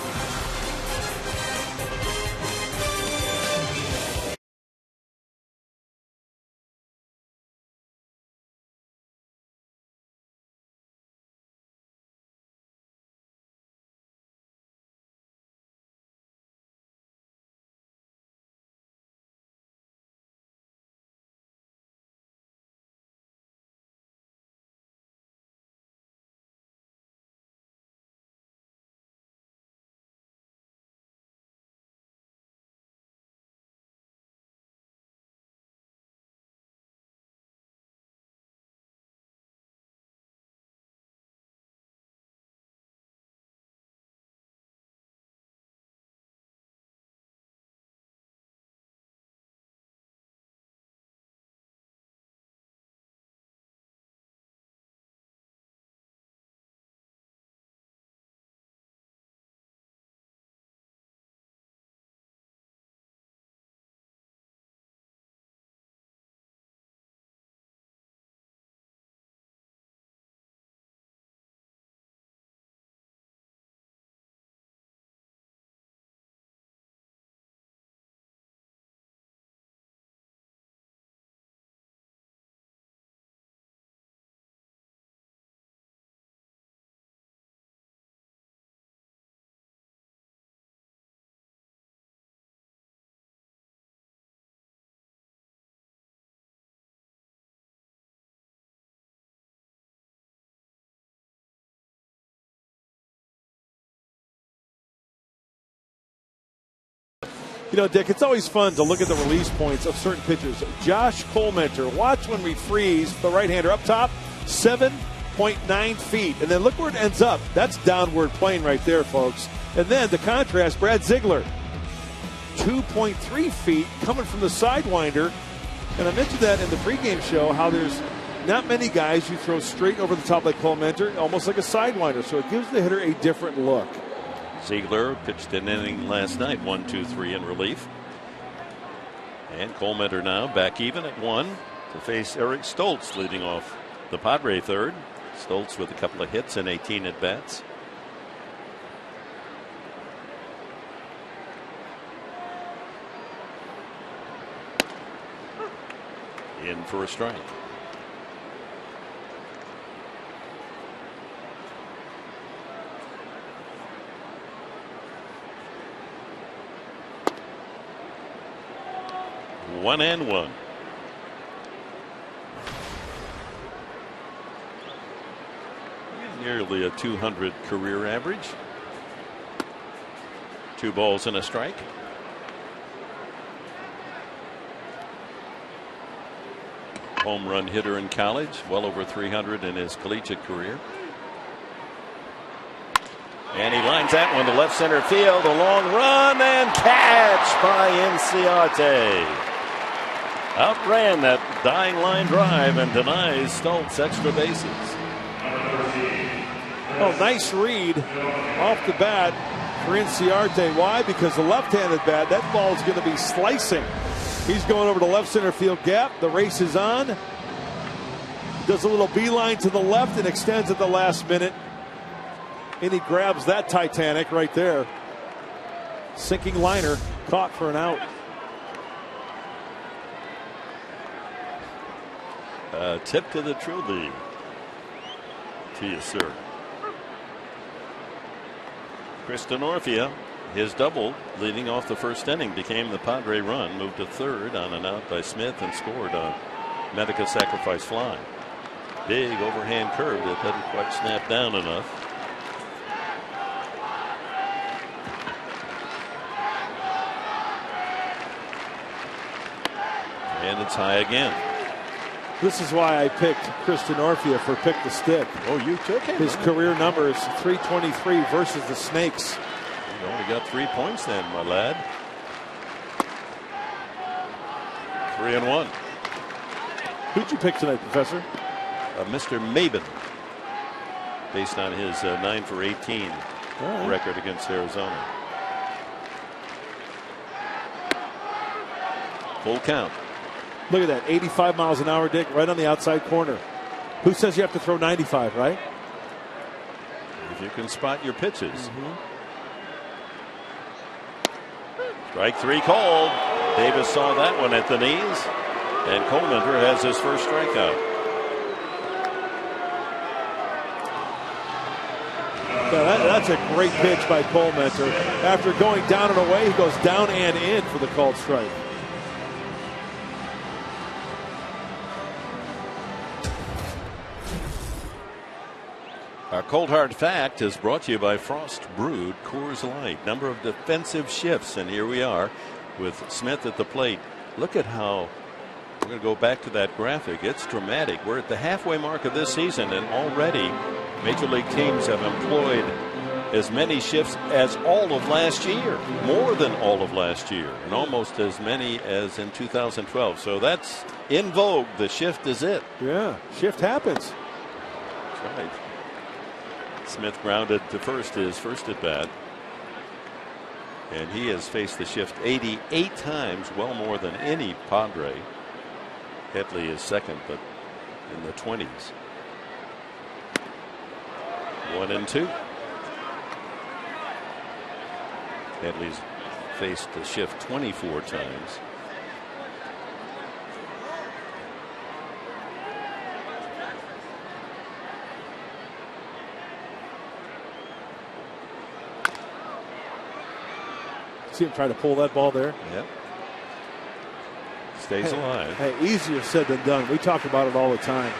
You know, Dick, it's always fun to look at the release points of certain pitchers. Josh Colementor, watch when we freeze the right-hander up top, 7.9 feet. And then look where it ends up. That's downward plane right there, folks. And then the contrast, Brad Ziegler, 2.3 feet coming from the sidewinder. And I mentioned that in the pregame show, how there's not many guys you throw straight over the top like Cole Mentor, almost like a sidewinder. So it gives the hitter a different look. Ziegler pitched an inning last night, 1-2-3 in relief. And Cole Mentor now back even at 1 to face Eric Stoltz leading off the Padre third. Stoltz with a couple of hits and 18 at bats. In for a strike. One and one. Nearly a 200 career average. 2 balls and a strike. Home run hitter in college, well over 300 in his collegiate career. And he lines that one to left center field. A long run and catch by Inciarte. Outran that dying line drive and denies Stoltz extra bases. Oh, nice read off the bat for Inciarte. Why? Because the left-handed bat, that ball is going to be slicing. He's going over the left center field gap. The race is on. Does a little beeline to the left and extends at the last minute. And he grabs that Titanic right there. Sinking liner caught for an out. Tip to the Truly. To you, sir. Chris Denorfia, his double leading off the first inning, became the Padre run. Moved to third on an out by Smith and scored a Medica sacrifice fly. Big overhand curve that didn't quite snap down enough. And it's high again. This is why I picked Chris Denorfia for Pick the Stick. Oh, you took him? His career number is 323 versus the Snakes. You only got 3 points then, my lad. 3-1. Who'd you pick tonight, Professor? Mr. Maben, based on his 9 for 18 record against Arizona. Full count. Look at that, 85 miles an hour, Dick, right on the outside corner. Who says you have to throw 95, right? If you can spot your pitches. Strike 3 called. Davis saw that one at the knees. And Cole Mentor has his first strikeout. Yeah, that's a great pitch by Cole Mentor. After going down and away, he goes down and in for the called strike. Our Cold Hard Fact is brought to you by Frost Brewed Coors Light. Number of defensive shifts, and here we are with Smith at the plate. Look at how we're going to go back to that graphic. It's dramatic. We're at the halfway mark of this season, and already Major League teams have employed as many shifts as all of last year, more than all of last year, and almost as many as in 2012. So that's in vogue. The shift is it. Yeah, shift happens. That's right. Smith grounded to first, his first at bat. And he has faced the shift 88 times, well more than any Padre. Headley is second, but in the 20s. 1-2. Headley's faced the shift 24 times. See him try to pull that ball there. Yep. Stays alive. Hey, easier said than done. We talk about it all the time.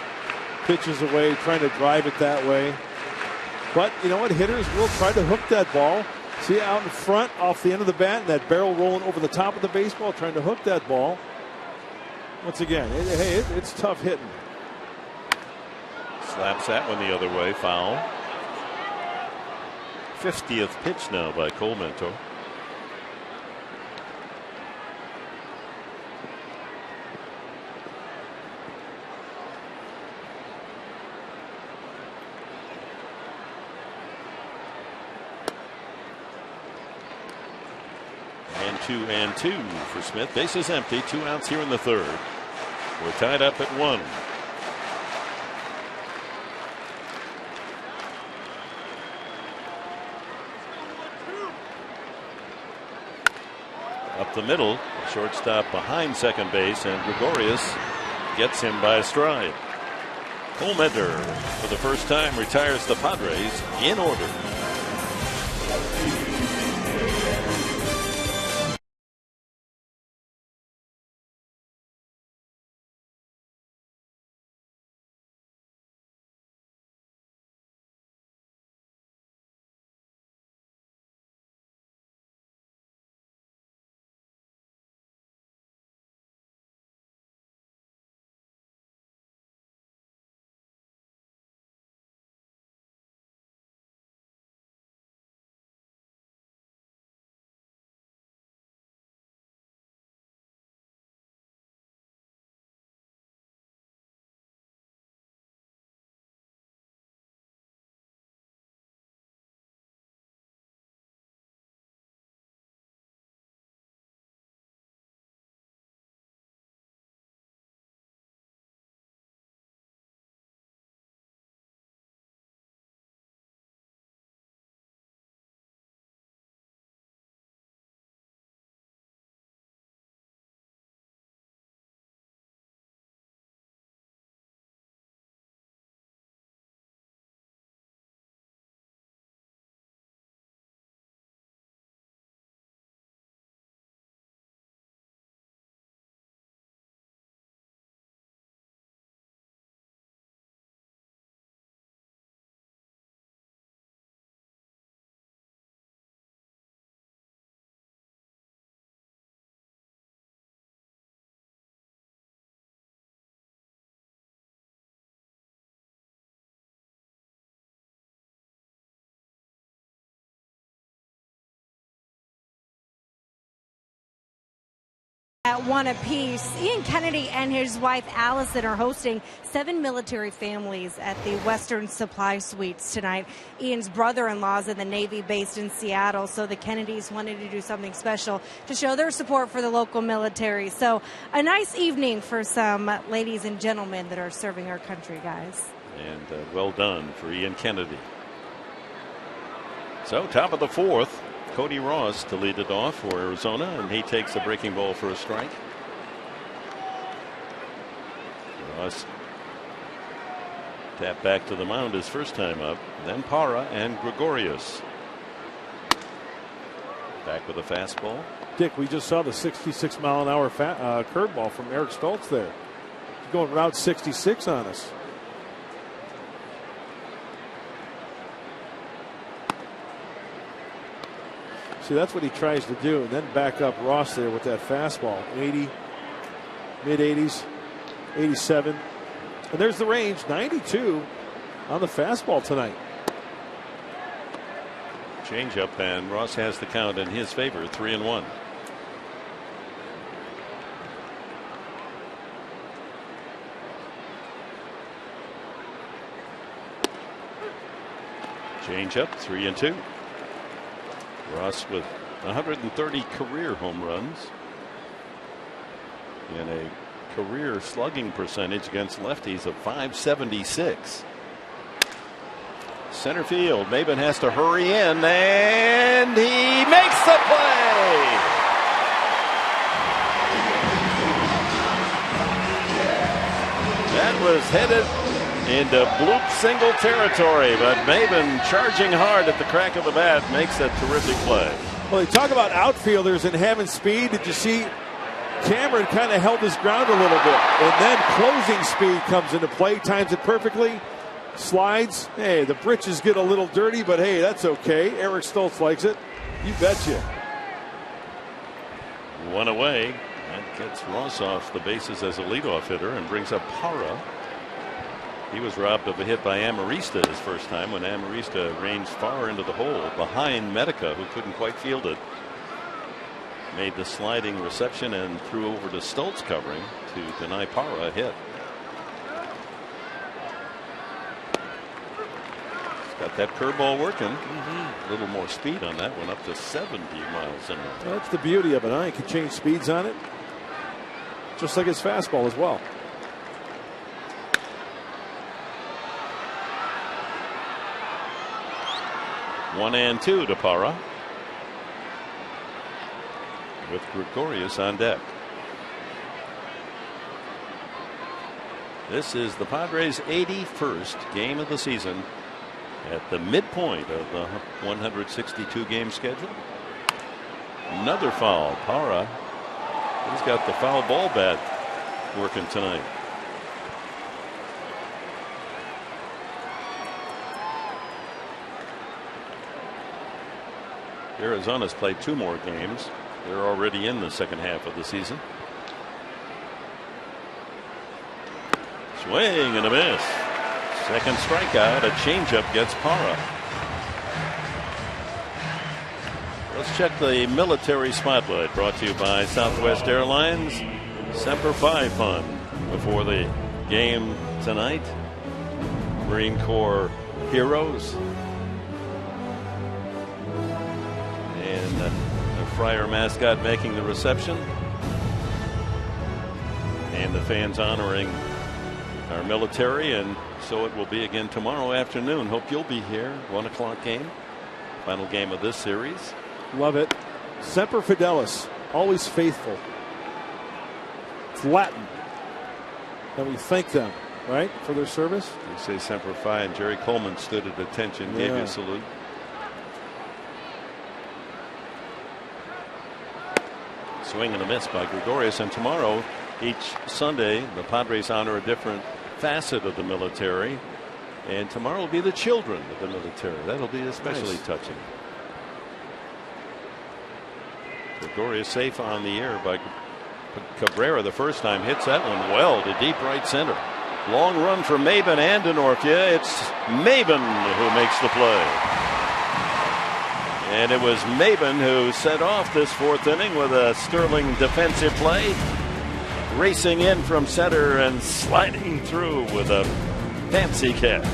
Pitches away, trying to drive it that way. But you know what? Hitters will try to hook that ball. See out in front, off the end of the bat, and that barrel rolling over the top of the baseball, trying to hook that ball. Once again, it's tough hitting. Slaps that one the other way, foul. 50th pitch now by Cole Mentor. 2-2 for Smith. Bases empty. 2 outs here in the third. We're tied up at 1. Up the middle, shortstop behind second base, and Gregorius gets him by a stride. Holmeder, for the first time, retires the Padres in order. At 1 apiece, Ian Kennedy and his wife Allison are hosting 7 military families at the Western Supply Suites tonight. Ian's brother-in-law is in the Navy based in Seattle, so the Kennedys wanted to do something special to show their support for the local military. So a nice evening for some ladies and gentlemen that are serving our country, guys. And well done for Ian Kennedy. So top of the 4th. Cody Ross to lead it off for Arizona, and he takes a breaking ball for a strike. Ross tapped back to the mound his first time up. Then Parra and Gregorius. Back with a fastball. Dick, we just saw the 66-mile-an-hour curveball from Eric Stoltz there. He's going Route 66 on us. See, that's what he tries to do, and then back up Ross there with that fastball. 80, mid-80s, 87. And there's the range, 92 on the fastball tonight. Changeup, and Ross has the count in his favor, 3-1. Changeup, 3-2. Ross with 130 career home runs and a career slugging percentage against lefties of .576. Center field. Maben has to hurry in, and he makes the play. That was headed into bloop single territory, but Maben, charging hard at the crack of the bat, makes a terrific play. Well, they talk about outfielders and having speed. Did you see Cameron kind of held his ground a little bit, and then closing speed comes into play, times it perfectly, slides. Hey, the britches get a little dirty, but hey, that's okay. Eric Stoltz likes it. You betcha. 1 away. That gets Ross off the bases as a leadoff hitter and brings up Parra. He was robbed of a hit by Amarista his first time when Amarista ranged far into the hole behind Medica, who couldn't quite field it. Made the sliding reception and threw over to Stoltz covering to deny Parra a hit. Got that curveball working. A little more speed on that one, up to 70 miles an hour. That's the beauty of it. He can change speeds on it, just like his fastball as well. One and two to Parra, with Gregorius on deck. This is the Padres' 81st game of the season, at the midpoint of the 162 game schedule. Another foul. Parra, he's got the foul ball bat working tonight. Arizona's played 2 more games. They're already in the second half of the season. Swing and a miss. Second strikeout. A changeup gets Parra. Let's check the military spotlight, brought to you by Southwest Airlines. Semper Fi Fund before the game tonight. Marine Corps heroes. And the Friar mascot making the reception. And the fans honoring our military, and so it will be again tomorrow afternoon. Hope you'll be here. 1 o'clock game. Final game of this series. Love it. Semper Fidelis, always faithful. It's Latin. And we thank them, right, for their service. You say Semper Fi, and Jerry Coleman stood at attention, gave you a salute. Swing and a miss by Gregorius. And tomorrow, each Sunday, the Padres honor a different facet of the military. And tomorrow will be the children of the military. That'll be especially touching. Gregorius safe on the air by Cabrera the first time. Hits that one well to deep right center. Long run for Maben and Denorfia. It's Maben who makes the play. And it was Maben who set off this 4th inning with a sterling defensive play. Racing in from center and sliding through with a fancy catch.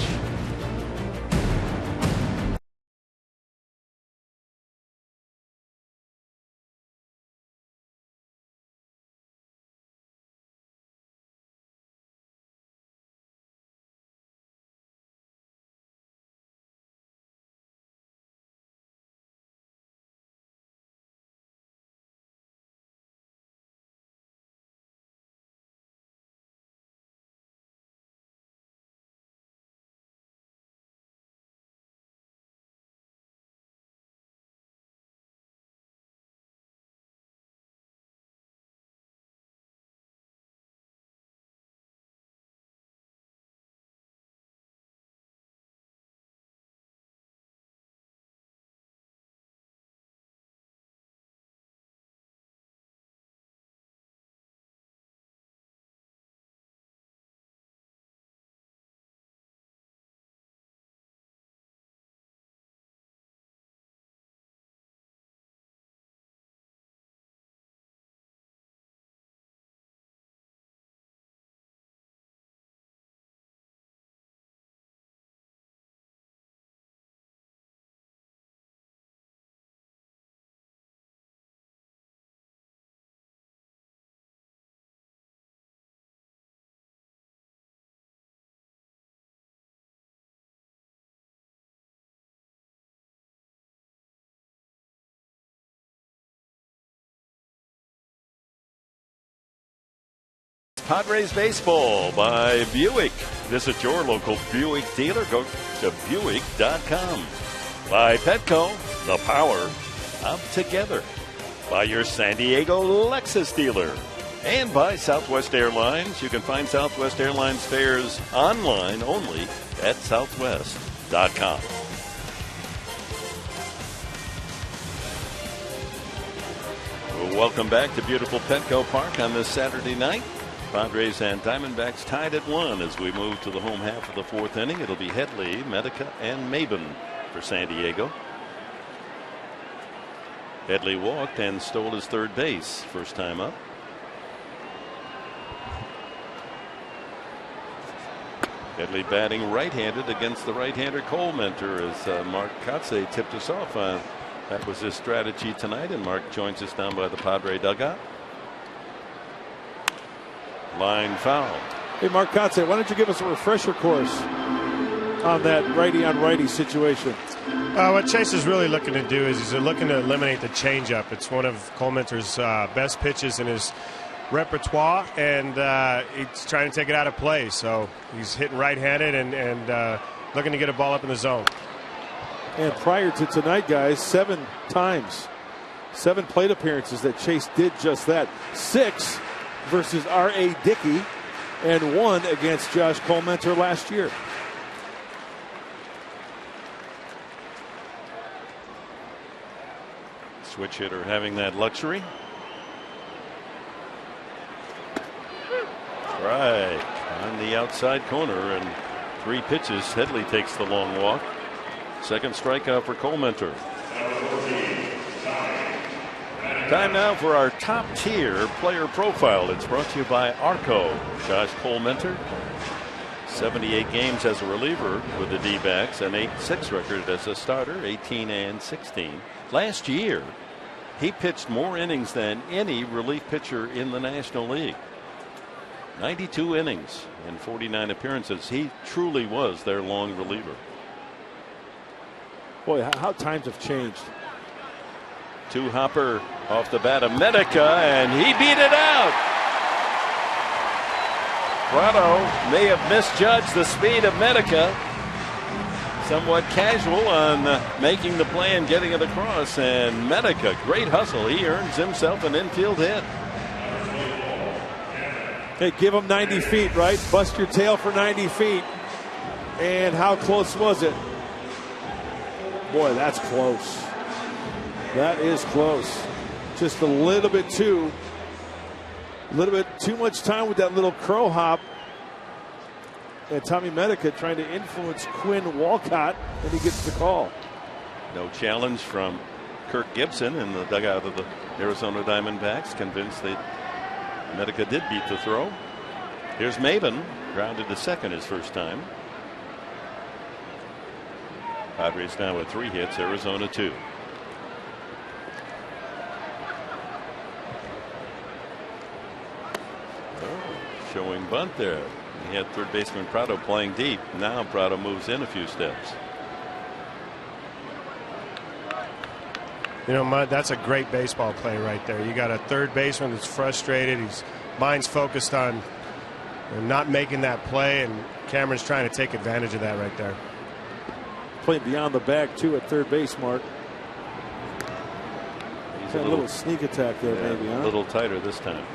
Padres baseball by Buick. Visit your local Buick dealer. Go to Buick.com. By Petco, the power of together. By your San Diego Lexus dealer. And by Southwest Airlines. You can find Southwest Airlines fares online only at Southwest.com. Welcome back to beautiful Petco Park on this Saturday night. Padres and Diamondbacks tied at 1 as we move to the home half of the 4th inning. It'll be Headley, Medica, and Maben for San Diego. Headley walked and stole his 3rd base first time up. Headley batting right-handed against the right-hander Cole Mentor, as Mark Kotze tipped us off. That was his strategy tonight, and Mark joins us down by the Padre dugout. Line foul. Hey, Mark Kotze, why don't you give us a refresher course on that righty-on-righty situation? What Chase is really looking to do is he's looking to eliminate the changeup. It's one of Cole Mentor's best pitches in his repertoire, and he's trying to take it out of play. So he's hitting right-handed and looking to get a ball up in the zone. And prior to tonight, guys, 7 times, 7 plate appearances that Chase did just that. 6 versus R.A. Dickey, and 1 against Josh Cole Mentor last year. Switch hitter having that luxury. Right on the outside corner, and 3 pitches. Headley takes the long walk. Second strikeout for Cole Mentor. Time now for our top tier player profile. It's brought to you by Arco. Josh Cole Mentor, 78 games as a reliever with the D-backs, an 8-6 record as a starter, 18-16. Last year, he pitched more innings than any relief pitcher in the National League. 92 innings and 49 appearances. He truly was their long reliever. Boy, how times have changed. 2 hopper off the bat of Medica, and he beat it out. Prado may have misjudged the speed of Medica. Somewhat casual on making the play and getting it across, and Medica, great hustle. He earns himself an infield hit. Hey, give him 90 feet, right? Bust your tail for 90 feet. And how close was it? Boy, that's close. That is close. Just a little bit too much time with that little crow hop. And Tommy Medica trying to influence Quinn Walcott, and he gets the call. No challenge from Kirk Gibson in the dugout of the Arizona Diamondbacks, convinced that Medica did beat the throw. Here's Maven, grounded to second his first time. Padres now with 3 hits, Arizona 2. Showing bunt there. He had third baseman Prado playing deep. Now Prado moves in a few steps. You know, that's a great baseball play right there. You got a third baseman that's frustrated. His mind's focused on not making that play, and Cameron's trying to take advantage of that right there. Playing beyond the bag too at third base, Mark. He's a little sneak attack there, maybe, huh? A little tighter this time.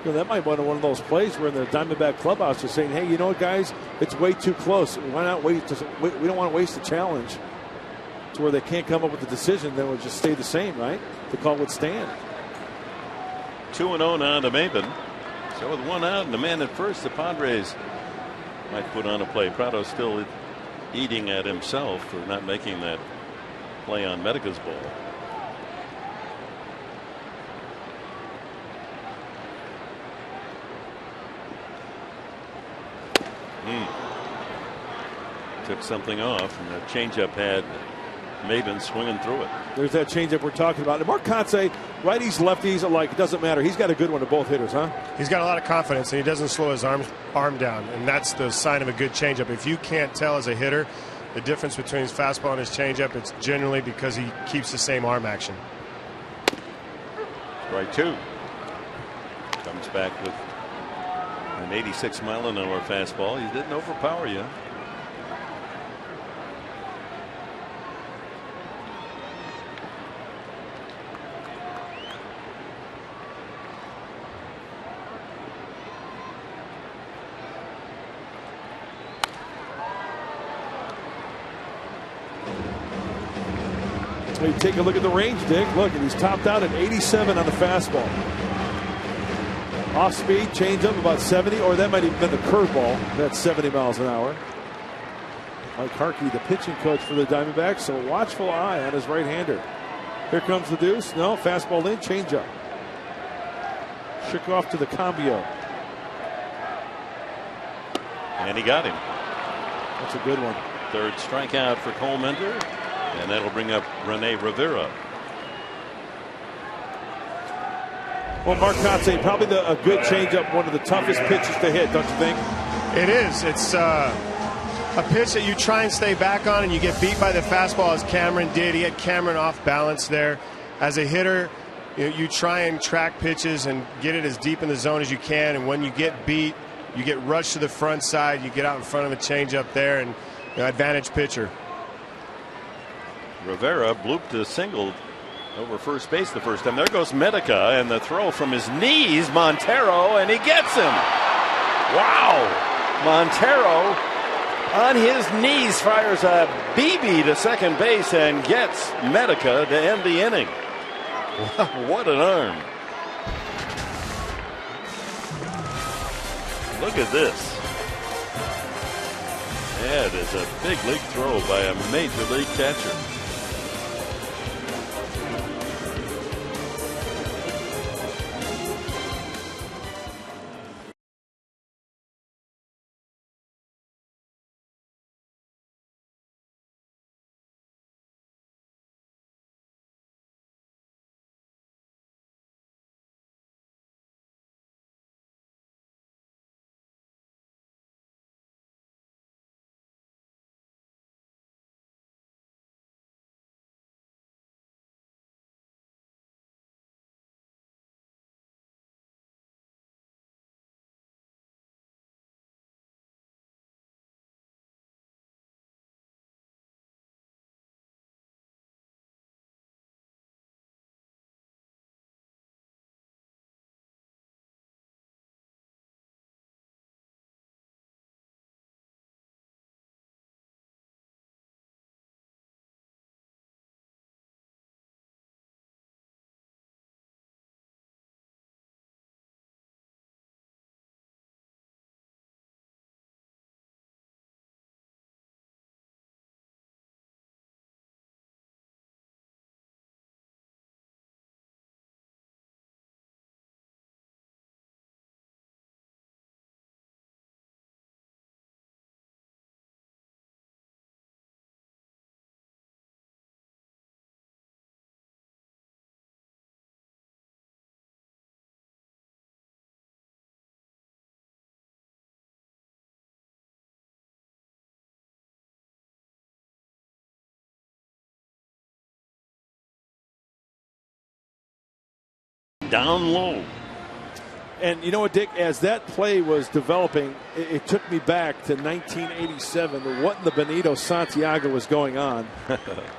You know, that might be one of those plays where in the Diamondback clubhouse are saying, hey, you know what, guys, it's way too close. Why not wait? We don't want to waste the challenge to where they can't come up with a decision. Then we'll just stay the same, right? The call would stand. 2-0 now to Maven. So with 1 out and a man at first, the Padres might put on a play. Prado still eating at himself for not making that play on Medica's ball. Took something off, and the changeup had Maven swinging through it. There's that changeup we're talking about. And Mark Kotze, righties, lefties alike, it doesn't matter. He's got a good one to both hitters, huh? He's got a lot of confidence, and he doesn't slow his arm down, and that's the sign of a good changeup. If you can't tell as a hitter the difference between his fastball and his changeup, it's generally because he keeps the same arm action. Strike 2. Comes back with an 86-mile-an-hour fastball. He didn't overpower you. Hey, take a look at the range, Dick. Look, and he's topped out at 87 on the fastball. Off speed, changeup about 70, or that might have been the curveball. That's 70 miles an hour. Mike Harkey, the pitching coach for the Diamondbacks, so a watchful eye on his right-hander. Here comes the deuce. No, fastball in, changeup. Shook off to the cambio. And he got him. That's a good one. Third strikeout for Coleman, and that'll bring up Rene Rivera. Well, Mark Kotsay, probably a good changeup, one of the toughest pitches to hit, don't you think? It is. It's a pitch that you try and stay back on, and you get beat by the fastball, as Cameron did. He had Cameron off balance there. As a hitter, you try and track pitches and get it as deep in the zone as you can, and when you get beat, you get rushed to the front side, you get out in front of a changeup there, and advantage pitcher. Rivera blooped a single over first base the first time. There goes Medica, and the throw from his knees, Montero, and he gets him. Wow. Montero on his knees fires a BB to second base and gets Medica to end the inning. What an arm. Look at this. That is a big league throw by a major league catcher. Down low. And you know what, Dick, as that play was developing, it took me back to 1987. What in the Benito Santiago was going on?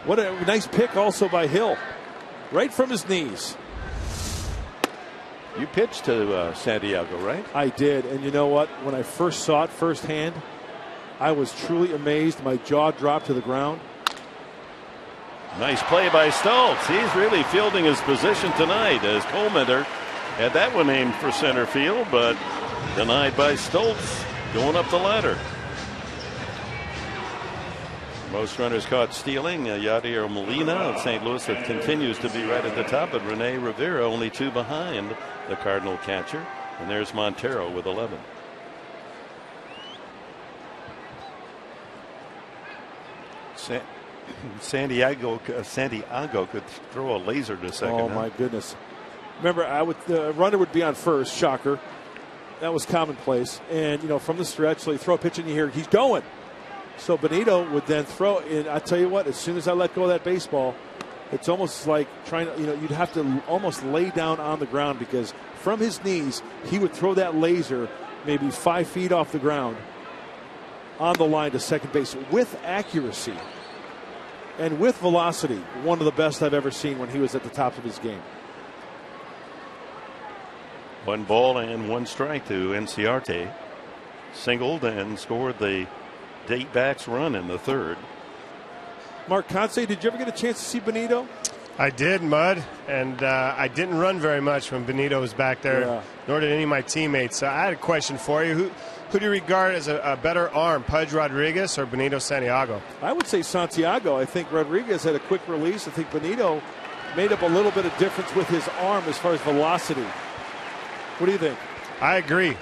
What a nice pick also by Hill. Right from his knees. You pitched to Santiago, right? I did. And you know what? When I first saw it firsthand, I was truly amazed. My jaw dropped to the ground. Nice play by Stoltz. He's really fielding his position tonight as Coleman had that one aimed for center field, but denied by Stoltz going up the ladder. Most runners caught stealing. Yadier Molina of St. Louis that continues to be right at the top, but Rene Rivera only 2 behind the Cardinal catcher. And there's Montero with 11. Santiago could throw a laser to second. Oh, my goodness. Remember, the runner would be on first, shocker. That was commonplace. And, from the stretch, so you throw a pitch and you hear he's going. So Benito would then throw, and I tell you what, as soon as I let go of that baseball, it's almost like trying to, you'd have to almost lay down on the ground, because from his knees, he would throw that laser maybe 5 feet off the ground on the line to second base with accuracy and with velocity. One of the best I've ever seen when he was at the top of his game. 1 ball and 1 strike to Inciarte. Singled and scored the Diamondbacks run in the third. Mark Kotsay, did you ever get a chance to see Benito? I did, Mud, and I didn't run very much when Benito was back there, nor did any of my teammates. So I had a question for you. Who do you regard as a better arm, Pudge Rodriguez or Benito Santiago? I would say Santiago. I think Rodriguez had a quick release. I think Benito made up a little bit of difference with his arm as far as velocity. What do you think? I agree.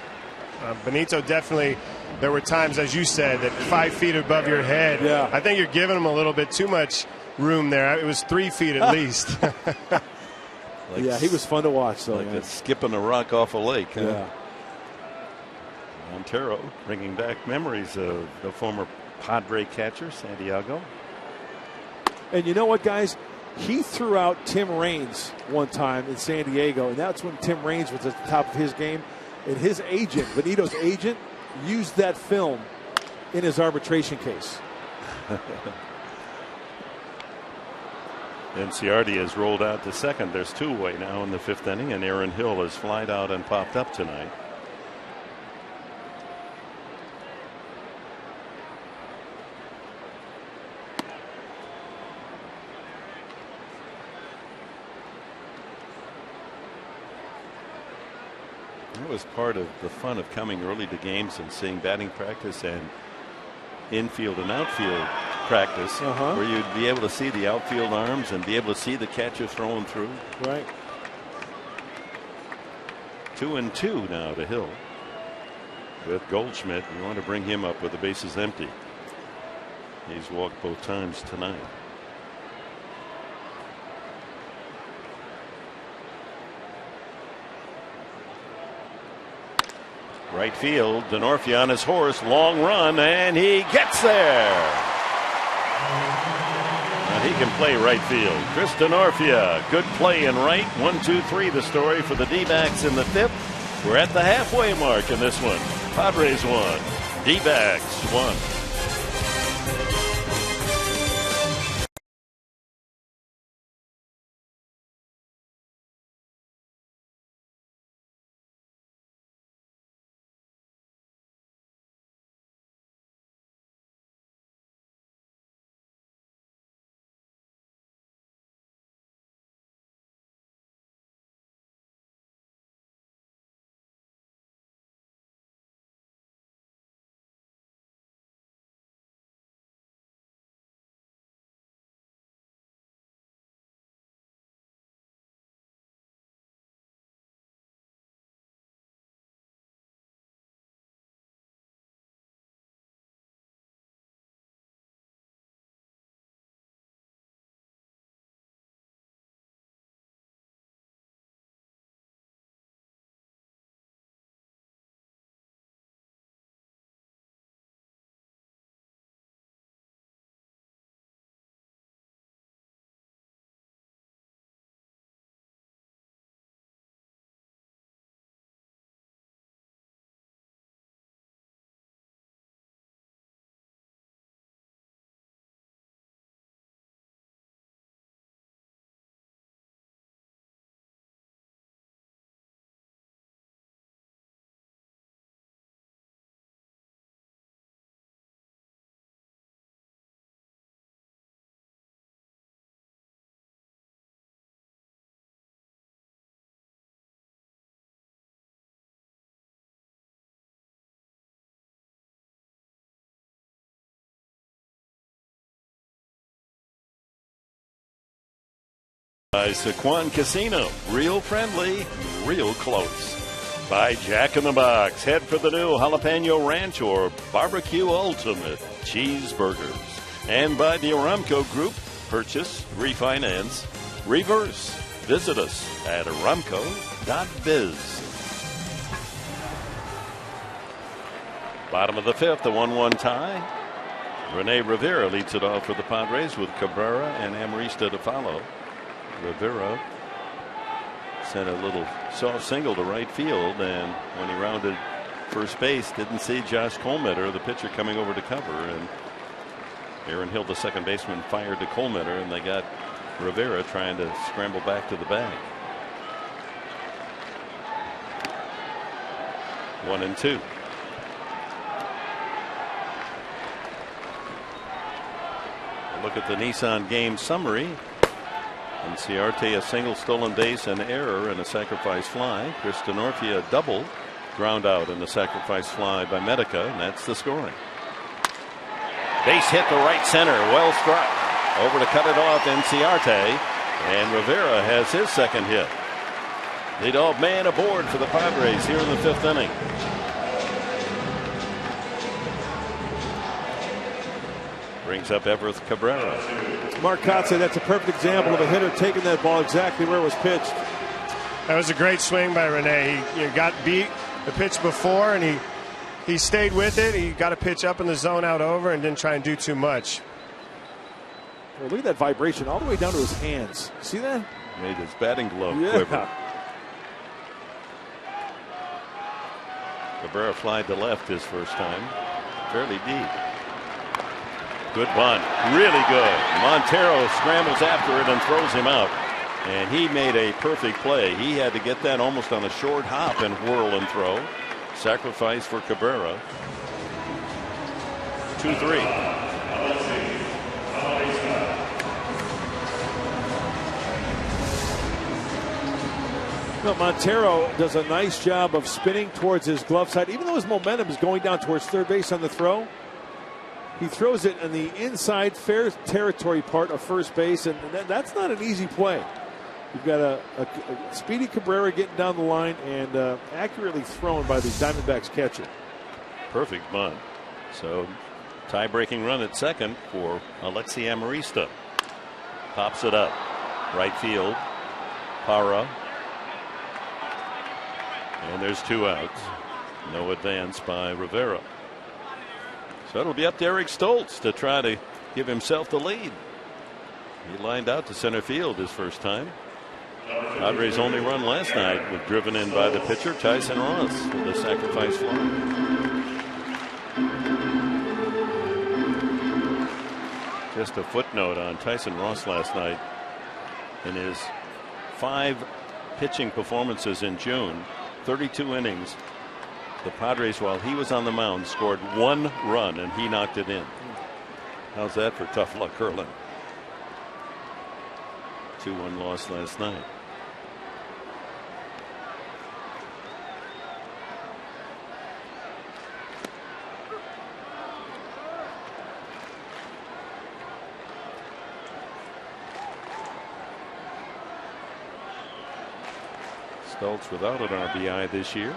Benito definitely, there were times, as you said, that 5 feet above your head. Yeah. I think you're giving him a little bit too much room there. It was 3 feet at least. Yeah, he was fun to watch, though. Like skipping a rock off a lake. Huh? Yeah. Montero bringing back memories of the former Padre catcher, Santiago. And you know what, guys? He threw out Tim Raines one time in San Diego, and that's when Tim Raines was at the top of his game. And his agent, Benito's agent, used that film in his arbitration case. Cincinnati has rolled out to second. There's 2 away now in the 5th inning, and Aaron Hill has flied out and popped up tonight. That was part of the fun of coming early to games and seeing batting practice and infield and outfield practice, where you'd be able to see the outfield arms and be able to see the catcher throwing through. Right. 2-2 now to Hill. With Goldschmidt, you want to bring him up with the bases empty. He's walked both times tonight. Right field, Denorfia on his horse, long run, and he gets there. Now he can play right field. Chris Denorfia, good play in right. 1-2-3 the story for the D-backs in the 5th. We're at the halfway mark in this one. Padres 1, D-backs 1. By Sequan Casino, real friendly, real close. By Jack in the Box, head for the new Jalapeno Ranch or Barbecue Ultimate Cheeseburgers. And by the Aramco Group, purchase, refinance, reverse. Visit us at aramco.biz. Bottom of the 5th, a 1-1 tie. Rene Rivera leads it off for the Padres with Cabrera and Amarista to follow. Rivera sent a little soft single to right field, and when he rounded first base, didn't see Josh Colmetter, the pitcher, coming over to cover, and Aaron Hill, the second baseman, fired to Colmetter, and they got Rivera trying to scramble back to the bag. 1-2. Look at the Nissan game summary. And Ciarte, a single, stolen base, an error, and a sacrifice fly. Chris Denorfia, a double, ground out, and a sacrifice fly by Medica, and that's the scoring. Base hit to right center, well struck. Over to cut it off, and Ciarte, and Rivera has his second hit. Leadoff man aboard for the Padres here in the 5th inning. Brings up Everett Cabrera. Mark Cott said that's a perfect example of a hitter taking that ball exactly where it was pitched. That was a great swing by Rene. He got beat the pitch before, and he stayed with it. He got a pitch up in the zone out over and didn't try and do too much. Well, look at that vibration all the way down to his hands. See that? Made his batting glove quiver. Cabrera flied to left his first time. Fairly deep. Good bunt. Really good. Montero scrambles after it and throws him out. And he made a perfect play. He had to get that almost on a short hop and whirl and throw. Sacrifice for Cabrera. 2-3. No, Montero does a nice job of spinning towards his glove side. Even though his momentum is going down towards third base on the throw, he throws it in the inside fair territory part of first base, and that's not an easy play. You've got a speedy Cabrera getting down the line and accurately thrown by the Diamondbacks catcher. Perfect bunt. So tie-breaking run at second for Alexi Amarista. Pops it up. Right field. Parra. And there's 2 outs. No advance by Rivera. So it'll be up to Eric Stoltz to try to give himself the lead. He lined out to center field his first time. Padres' only run last night was driven in by the pitcher Tyson Ross with a sacrifice fly. Just a footnote on Tyson Ross last night. In his 5 pitching performances in June, 32 innings, the Padres, while he was on the mound, scored 1 run and he knocked it in. How's that for tough luck hurling? 2-1 loss last night. Stoltz without an RBI this year.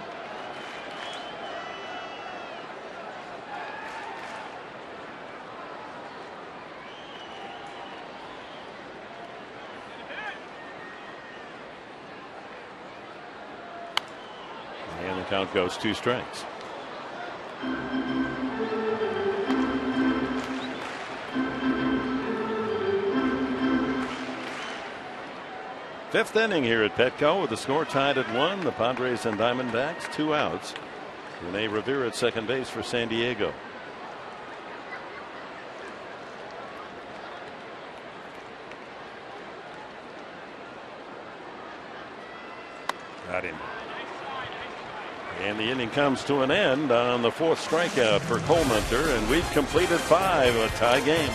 And the count goes 2 strikes. Fifth inning here at Petco with the score tied at 1. The Padres and Diamondbacks, 2 outs. Rene Rivera at second base for San Diego. Got him. And the inning comes to an end on the 4th strikeout for Colemanter, and we've completed 5, a tie game.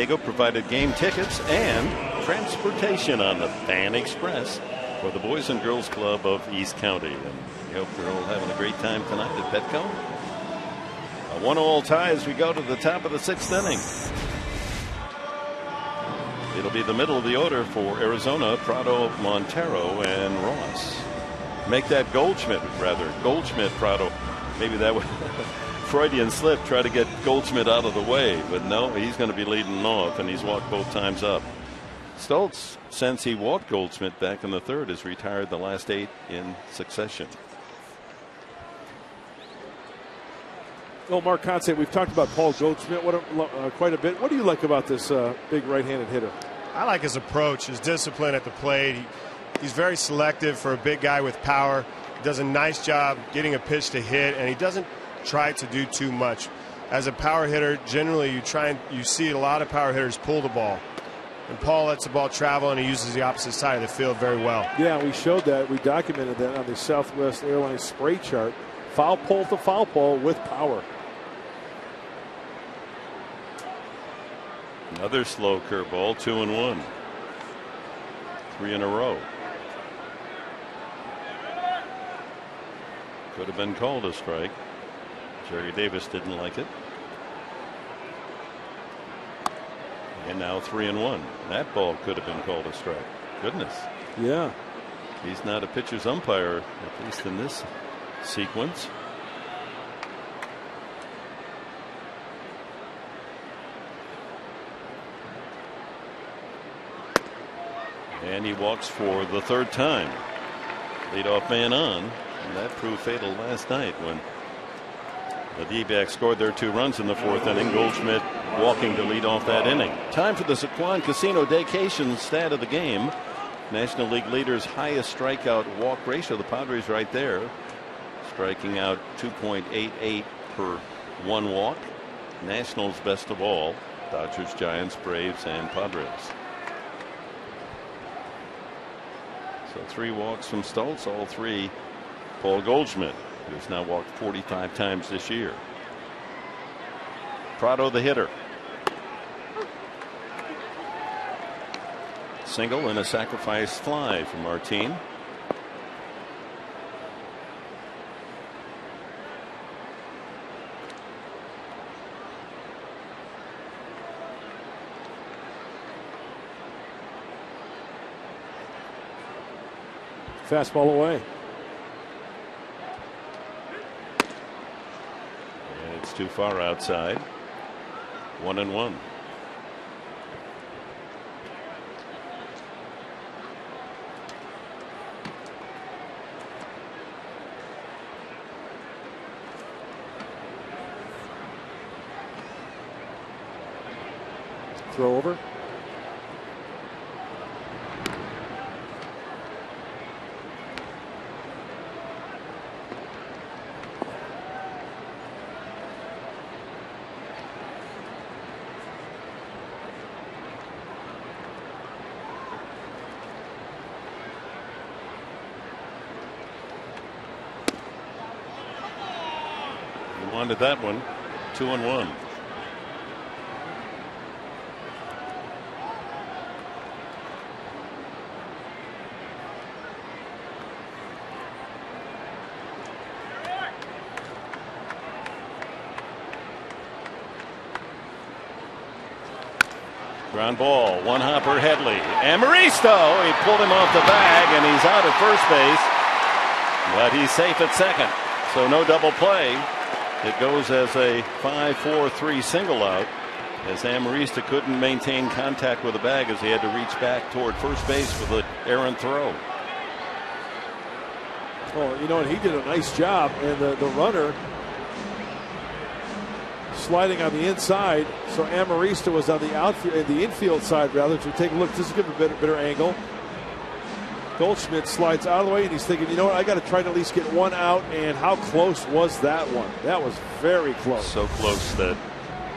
Diego provided game tickets and transportation on the Fan Express for the Boys and Girls Club of East County. And we hope you're all having a great time tonight at Petco. A 1-1 tie as we go to the top of the 6th inning. It'll be the middle of the order for Arizona, Prado, Montero, and Ross. Make that Goldschmidt, Prado. Maybe that would Freudian slip, try to get Goldschmidt out of the way. But no, he's going to be leading off, and he's walked both times up. Stoltz, since he walked Goldschmidt back in the 3rd, has retired the last 8 in succession. Well, Mark Conte, we've talked about Paul Goldschmidt quite a bit. What do you like about this big right-handed hitter? I like his approach, his discipline at the plate. He's very selective for a big guy with power. He does a nice job getting a pitch to hit, and he doesn't try to do too much. As a power hitter, generally you see a lot of power hitters pull the ball. And Paul lets the ball travel, and he uses the opposite side of the field very well. Yeah, we showed that. We documented that on the Southwest Airlines spray chart. Foul pole to foul pole with power. Another slow curveball, 2-1. 3 in a row. Could have been called a strike. Jerry Davis didn't like it. And now 3-1. That ball could have been called a strike. Goodness. Yeah. He's not a pitcher's umpire, at least in this sequence. And he walks for the 3rd time. Leadoff man on. And that proved fatal last night when the D-backs scored their 2 runs in the 4th inning. Goldschmidt walking to lead off that inning. Time for the Sequan Casino Daycation stat of the game. National League leaders highest strikeout walk ratio. The Padres right there. Striking out 2.88 per 1 walk. Nationals best of all. Dodgers, Giants, Braves, and Padres. So 3 walks from Stoltz, all 3 Paul Goldschmidt, who's now walked 45 times this year. Prado the hitter. Single and a sacrifice fly from Martin. Fastball away. And it's too far outside. 1-1. Throw over. Wanted that one. 2-1. Ground ball, one hopper Headley. Amaristo, he pulled him off the bag and he's out at first base, but he's safe at second. So no double play. It goes as a 5-4-3 single out as Amarista couldn't maintain contact with the bag as he had to reach back toward first base with an errant throw. Well, you know, and he did a nice job, and the runner sliding on the inside, so Amarista was on the outfield, the infield side rather. To take a look, just to give a better angle. Goldschmidt slides out of the way, and he's thinking, you know what, I got to try to at least get one out. And how close was that one? That was very close. So close that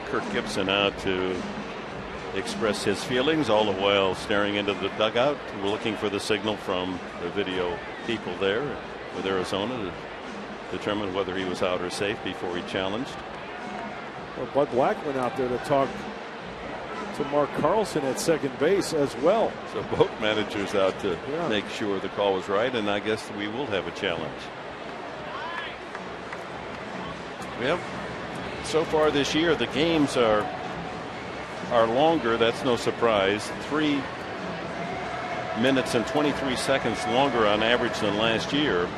Kirk Gibson out to express his feelings, all the while staring into the dugout, looking for the signal from the video people there with Arizona to determine whether he was out or safe before he challenged. Well, Bud Black went out there to talk to Mark Carlson at second base as well. So both managers out to make sure the call was right, and I guess we will have a challenge. Well, so far this year, the games are longer. That's no surprise. 3 minutes and 23 seconds longer on average than last year.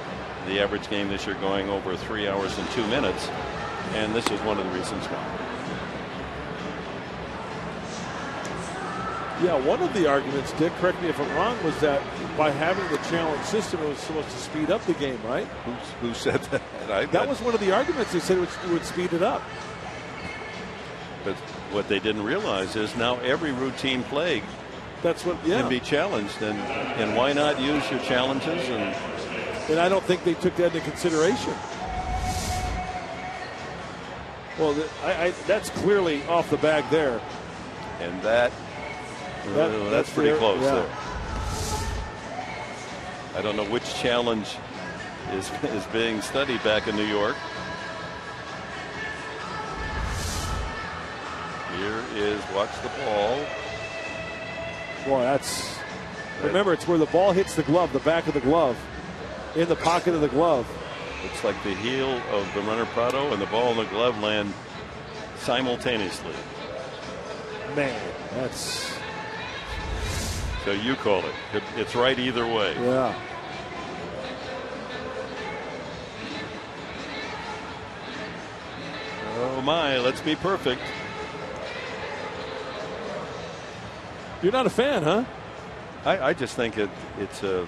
The average game this year going over 3 hours and 2 minutes, and this is one of the reasons why. Yeah, one of the arguments, Dick, correct me if I'm wrong, was that by having the challenge system, it was supposed to speed up the game, right? Who said that? That was one of the arguments. They said it would speed it up. But what they didn't realize is now every routine play can be challenged, and why not use your challenges? And I don't think they took that into consideration. Well, that's clearly off the bag there. And that's pretty close there. I don't know which challenge is being studied back in New York. Here is, watch the ball. Boy, remember, it's where the ball hits the glove, the back of the glove, in the pocket of the glove. Looks like the heel of the runner Prado and the ball in the glove land simultaneously. Man, that's... So you call it. It's right either way. Yeah. Oh my, let's be perfect. You're not a fan, huh? I just think it's a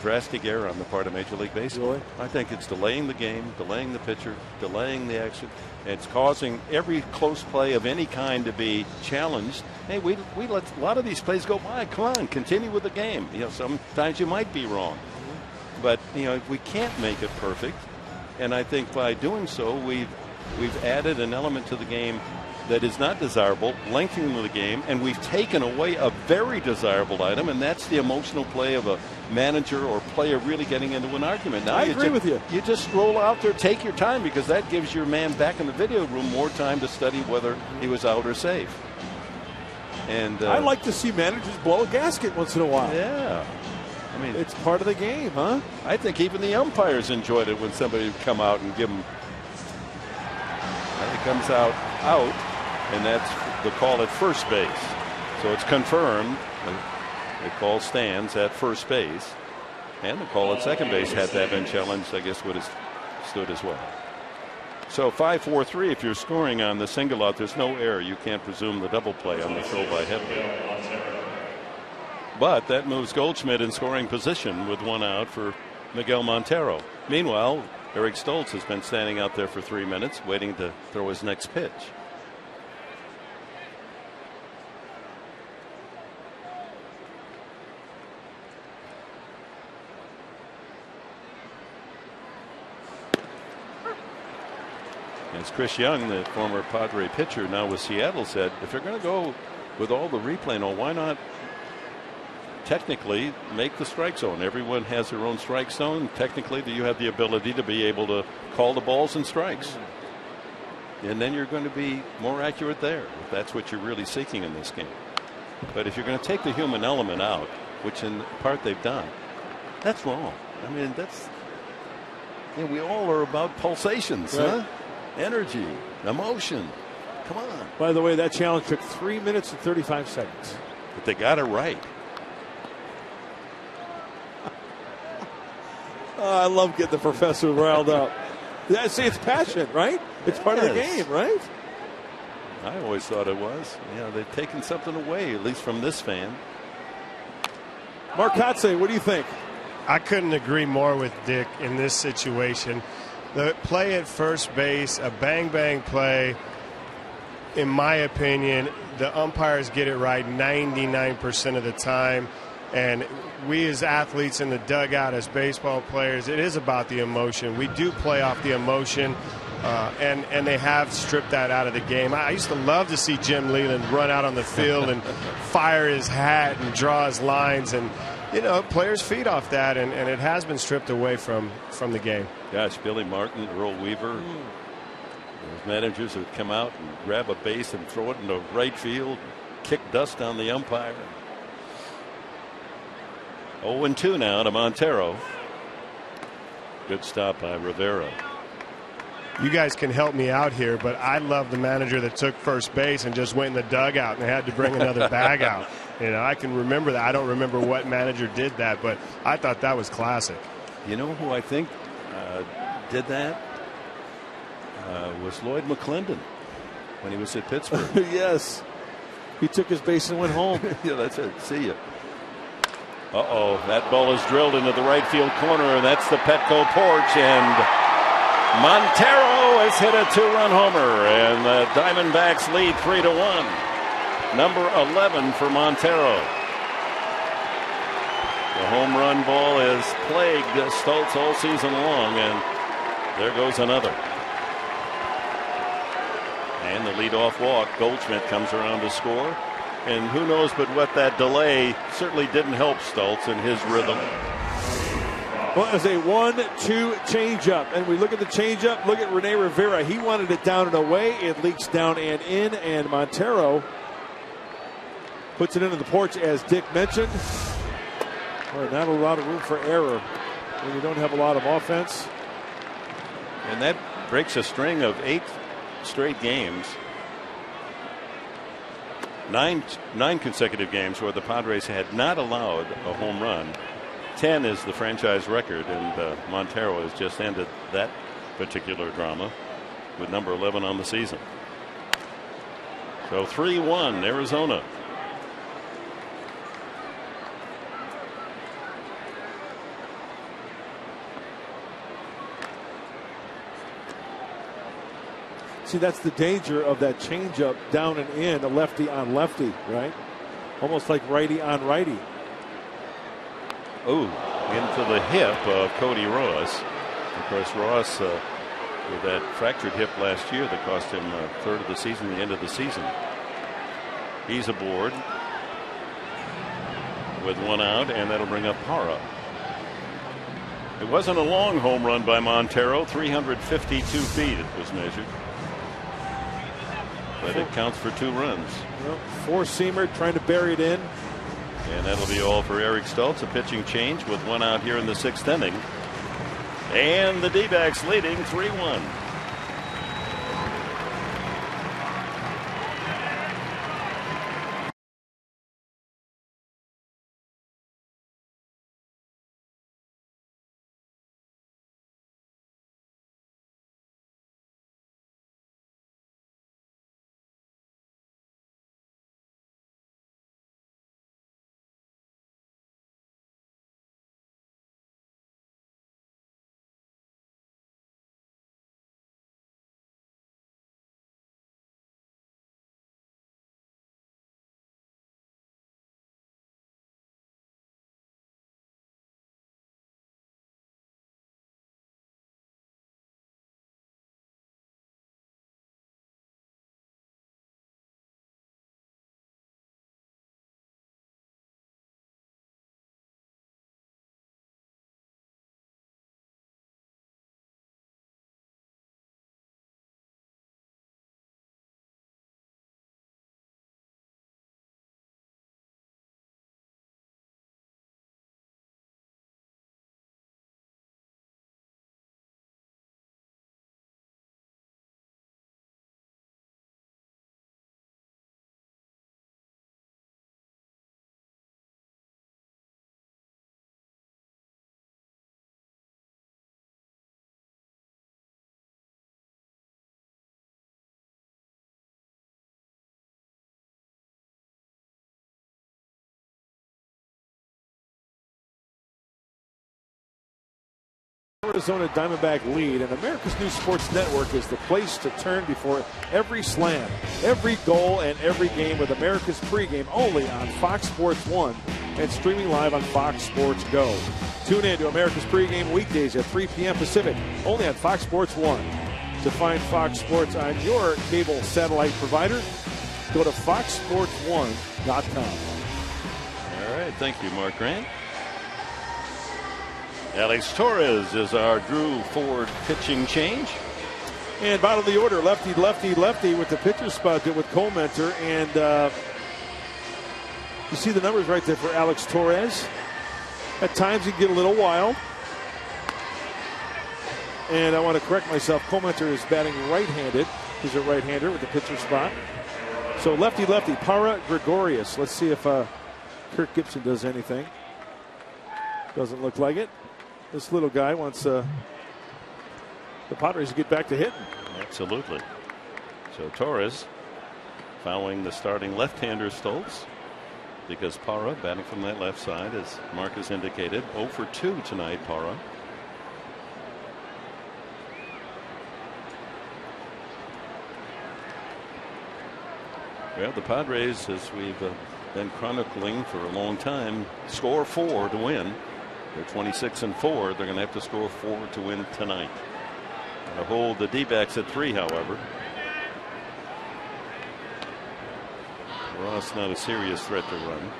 drastic error on the part of Major League Baseball. Really? I think it's delaying the game, delaying the pitcher, delaying the action. It's causing every close play of any kind to be challenged. Hey, we let a lot of these plays go by. Come on, continue with the game. Sometimes you might be wrong, but we can't make it perfect. And I think by doing so, we've added an element to the game that is not desirable, lengthening the game, and we've taken away a very desirable item, and that's the emotional play of a manager or player really getting into an argument. Now, I agree with you. You just roll out there, take your time, because that gives your man back in the video room more time to study whether he was out or safe. And I like to see managers blow a gasket once in a while. Yeah. I mean, it's part of the game, huh? I think even the umpires enjoyed it when somebody would come out and give them. It comes out, and that's the call at first base. So it's confirmed. The call stands at first base. And the call at second base, had that been challenged, I guess would have stood as well. So 5-4-3, if you're scoring on the single out, there's no error. You can't presume the double play on the throw by Headley. But that moves Goldschmidt in scoring position with one out for Miguel Montero. Meanwhile, Eric Stoltz has been standing out there for 3 minutes waiting to throw his next pitch. As Chris Young, the former Padre pitcher, now with Seattle, said, if they're going to go with all the replay and all, why not technically make the strike zone? Everyone has their own strike zone. Technically, you have the ability to be able to call the balls and strikes. And then you're going to be more accurate there, if that's what you're really seeking in this game. But if you're going to take the human element out, which in part they've done, that's wrong. I mean, we all are about pulsations, right? Huh? Energy, emotion. Come on. By the way, that challenge took 3 minutes and 35 seconds. But they got it right. I love getting the professor riled up. See, it's passion, right? It's part of the game, right? I always thought it was. They've taken something away, at least from this fan. Mark Kotze, what do you think? I couldn't agree more with Dick in this situation. The play at first base, a bang-bang play, in my opinion, the umpires get it right 99% of the time. And we as athletes in the dugout, as baseball players, it is about the emotion. We do play off the emotion, and they have stripped that out of the game. I used to love to see Jim Leland run out on the field and fire his hat and draw his lines. And, players feed off that, and it has been stripped away from the game. Gosh, Billy Martin, Earl Weaver, Those managers would come out and grab a base and throw it into right field, kick dust on the umpire. 0-2 now to Montero. Good stop by Rivera. You guys can help me out here, but I love the manager that took first base and just went in the dugout and had to bring another bag out. You know, I can remember that. I don't remember what manager did that, but I thought that was classic. You know who I think did that? Was Lloyd McClendon when he was at Pittsburgh. Yes. He took his base and went home. Yeah, that's it. See ya. That ball is drilled into the right field corner, and that's the Petco porch, and Montero has hit a 2-run homer, and the Diamondbacks lead 3-1. Number 11 for Montero. The home run ball has plagued Stoltz all season long, and there goes another. And the leadoff walk, Goldschmidt comes around to score. And who knows but what that delay certainly didn't help Stoltz in his rhythm. Well, it was a 1-2 changeup. And we look at the changeup, look at Rene Rivera. He wanted it down and away. It leaks down and in, and Montero puts it into the porch, as Dick mentioned. Well, not a lot of room for error when you don't have a lot of offense. And that breaks a string of 8 straight games. 9 consecutive games where the Padres had not allowed a home run. 10 is the franchise record, and Montero has just ended that particular drama with number 11 on the season. So 3-1 Arizona. See, that's the danger of that changeup down and in, a lefty on lefty, right? Almost like righty on righty. Ooh, into the hip of Cody Ross. Of course, Ross with that fractured hip last year that cost him a third of the season, the end of the season. He's aboard with 1 out, and that'll bring up Parra. It wasn't a long home run by Montero, 352 feet it was measured. But it counts for 2 runs. Well, 4-seamer trying to bury it in. And that'll be all for Eric Stoltz. A pitching change with 1 out here in the 6th inning. And the D-backs leading 3-1. Arizona Diamondback lead, and America's New Sports Network is the place to turn before every slam, every goal, and every game with America's pregame only on Fox Sports 1 and streaming live on Fox Sports Go. Tune in to America's pregame weekdays at 3 p.m. Pacific, only on Fox Sports 1. To find Fox Sports on your cable satellite provider, go to foxsports1.com. All right, thank you, Mark Grant. Alex Torres is our Drew Ford pitching change. And bottom of the order, lefty, lefty, lefty with the pitcher spot with Cole Mentor. And you see the numbers right there for Alex Torres. At times he can get a little wild. And I want to correct myself. Cole Mentor is batting right-handed. He's a right-hander with the pitcher spot. So lefty, lefty, Para Gregorius. Let's see if Kirk Gibson does anything. Doesn't look like it. This little guy wants the Padres to get back to hitting. Absolutely. So Torres following the starting left-hander Stoltz, because Para batting from that left side, as Marcus indicated, 0 for 2 tonight, Para. Well, the Padres, as we've been chronicling for a long time, score 4 to win. They're 26-4. They're going to have to score 4 to win tonight. To hold the D-backs at 3, however. Ross not a serious threat to run.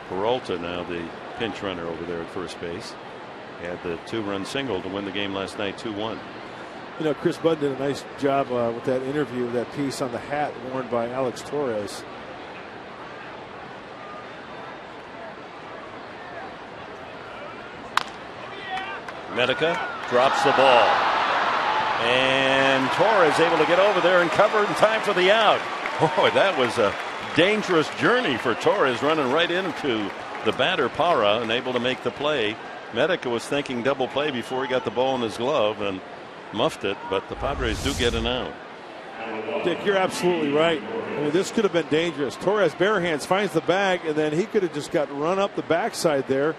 Peralta now the pinch runner over there at first base. Had the 2-run single to win the game last night, 2-1. You know, Chris Budd did a nice job with that interview, that piece on the hat worn by Alex Torres. Medica drops the ball. And Torres able to get over there and cover in time for the out. Boy, that was a dangerous journey for Torres, running right into the batter Para and able to make the play. Medica was thinking double play before he got the ball in his glove and muffed it, but the Padres do get an out. Dick, you're absolutely right. I mean, this could have been dangerous. Torres bare hands finds the bag, and then he could have just got run up the backside there.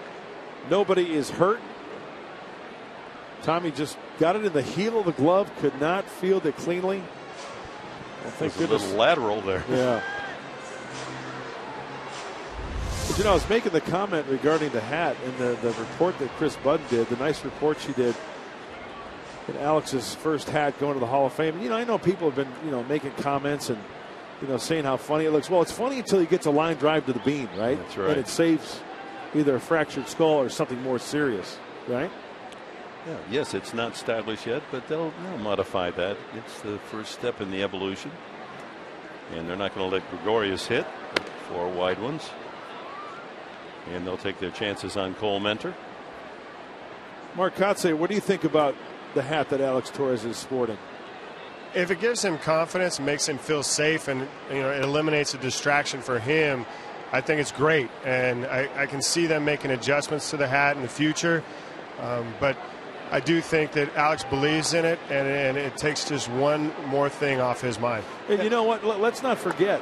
Nobody is hurt. Tommy just got it in the heel of the glove, could not field it cleanly. Well, thank goodness. A little lateral there. Yeah. But, you know, I was making the comment regarding the hat in the report that Chris Budd did, the nice report she did in Alex's first hat going to the Hall of Fame. You know, I know people have been, you know, making comments and, you know, saying how funny it looks. Well, it's funny until he gets a line drive to the bean, right? That's right. And it saves either a fractured skull or something more serious, right? Yeah, yes, it's not stylish yet, but they'll modify that. It's the first step in the evolution. And they're not going to let Gregorius hit. 4 wide ones. And they'll take their chances on Cole Mentor. Mark Kotze, what do you think about the hat that Alex Torres is sporting? If it gives him confidence and makes him feel safe, and you know, it eliminates a distraction for him, I think it's great. And I can see them making adjustments to the hat in the future. But I do think that Alex believes in it, and it takes just one more thing off his mind. And you know what? Let's not forget,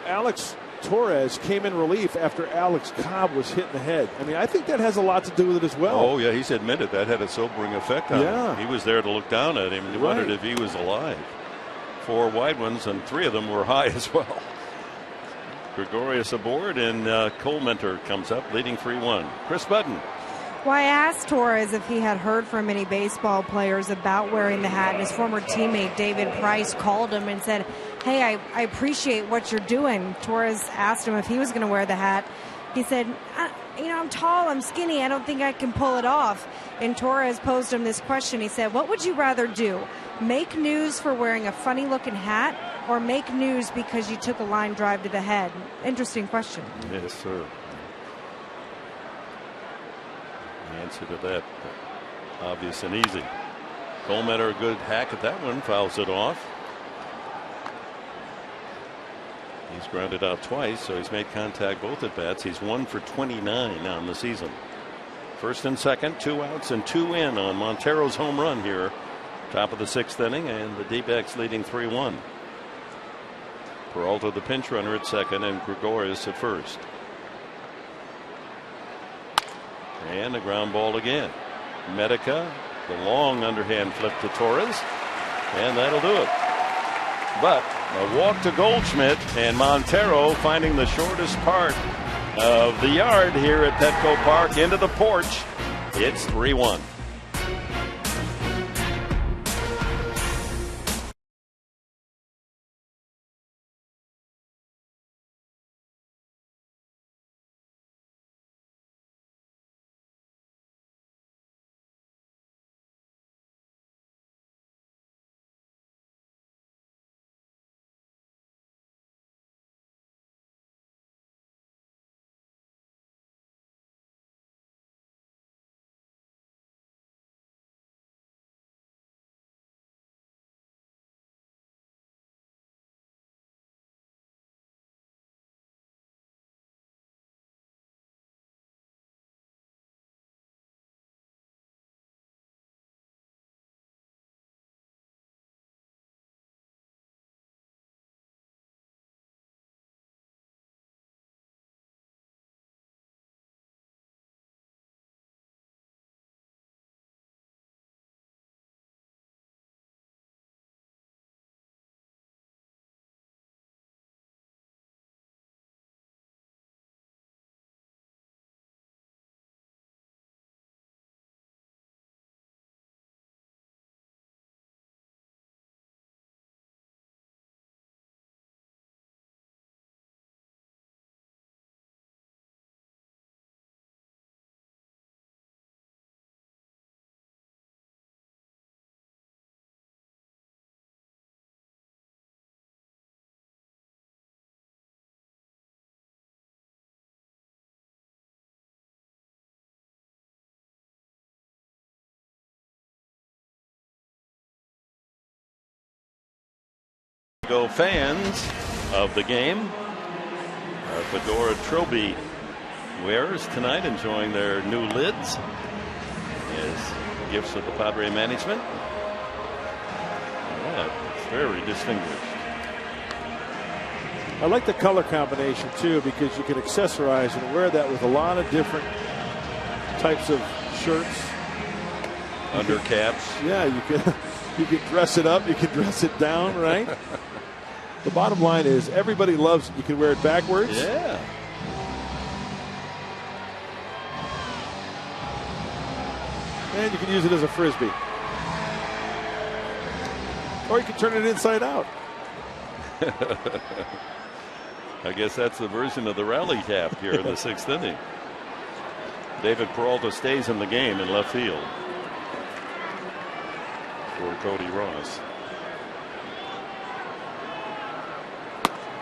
Alex Torres came in relief after Alex Cobb was hit in the head. I mean, I think that has a lot to do with it as well. Oh, yeah, he's admitted that had a sobering effect on him. He was there to look down at him and wondered if he was alive. 4 wide ones, and 3 of them were high as well. Gregorius aboard, and Cole Mentor comes up, leading 3-1. Chris Budden. Well, I asked Torres if he had heard from any baseball players about wearing the hat, and his former teammate David Price called him and said, hey, I appreciate what you're doing. Torres asked him if he was going to wear the hat. He said, you know, I'm tall, I'm skinny, I don't think I can pull it off. And Torres posed him this question. He said, what would you rather do? Make news for wearing a funny looking hat, or make news because you took a line drive to the head? Interesting question. Yes, sir. The answer to that, obvious and easy. Cole Mentor, a good hack at that one, fouls it off. He's grounded out twice, so he's made contact both at bats. He's 1 for 29 on the season. First and second, 2 outs and 2 in on Montero's home run here. Top of the 6th inning, and the D-backs leading 3-1. Peralta, the pinch runner, at second, and Gregorius at first. And a ground ball again. Medica, the long underhand flip to Torres, and that'll do it. But a walk to Goldschmidt, and Montero finding the shortest part of the yard here at Petco Park into the porch. It's 3-1. Diego fans of the game. Our Fedora Trophy wearers tonight enjoying their new lids as gifts of the Padre management. Yeah, it's very distinguished. I like the color combination too, because you can accessorize and wear that with a lot of different types of shirts. Undercaps. Yeah, you can dress it up, you can dress it down, right? The bottom line is everybody loves it. You can wear it backwards. Yeah. And you can use it as a frisbee. Or you can turn it inside out. I guess that's the version of the rally cap here in the 6th inning. David Peralta stays in the game in left field for Cody Ross.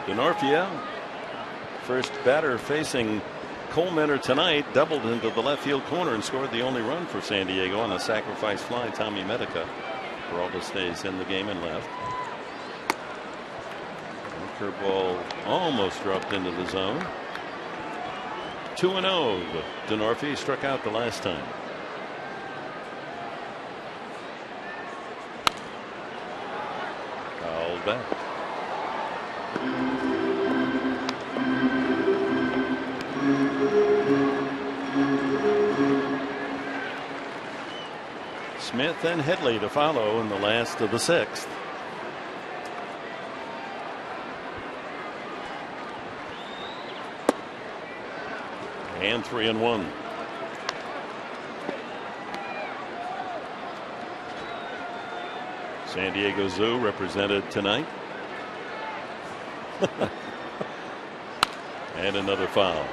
DeNorfia, first batter facing Coleman tonight, doubled into the left field corner and scored the only run for San Diego on a sacrifice fly. Tommy Medica. Peralta stays in the game and left. Curveball almost dropped into the zone. 2-0. DeNorfia struck out the last time. Fouled back. Smith and Headley to follow in the last of the 6th. And 3-1. San Diego Zoo represented tonight. And another foul.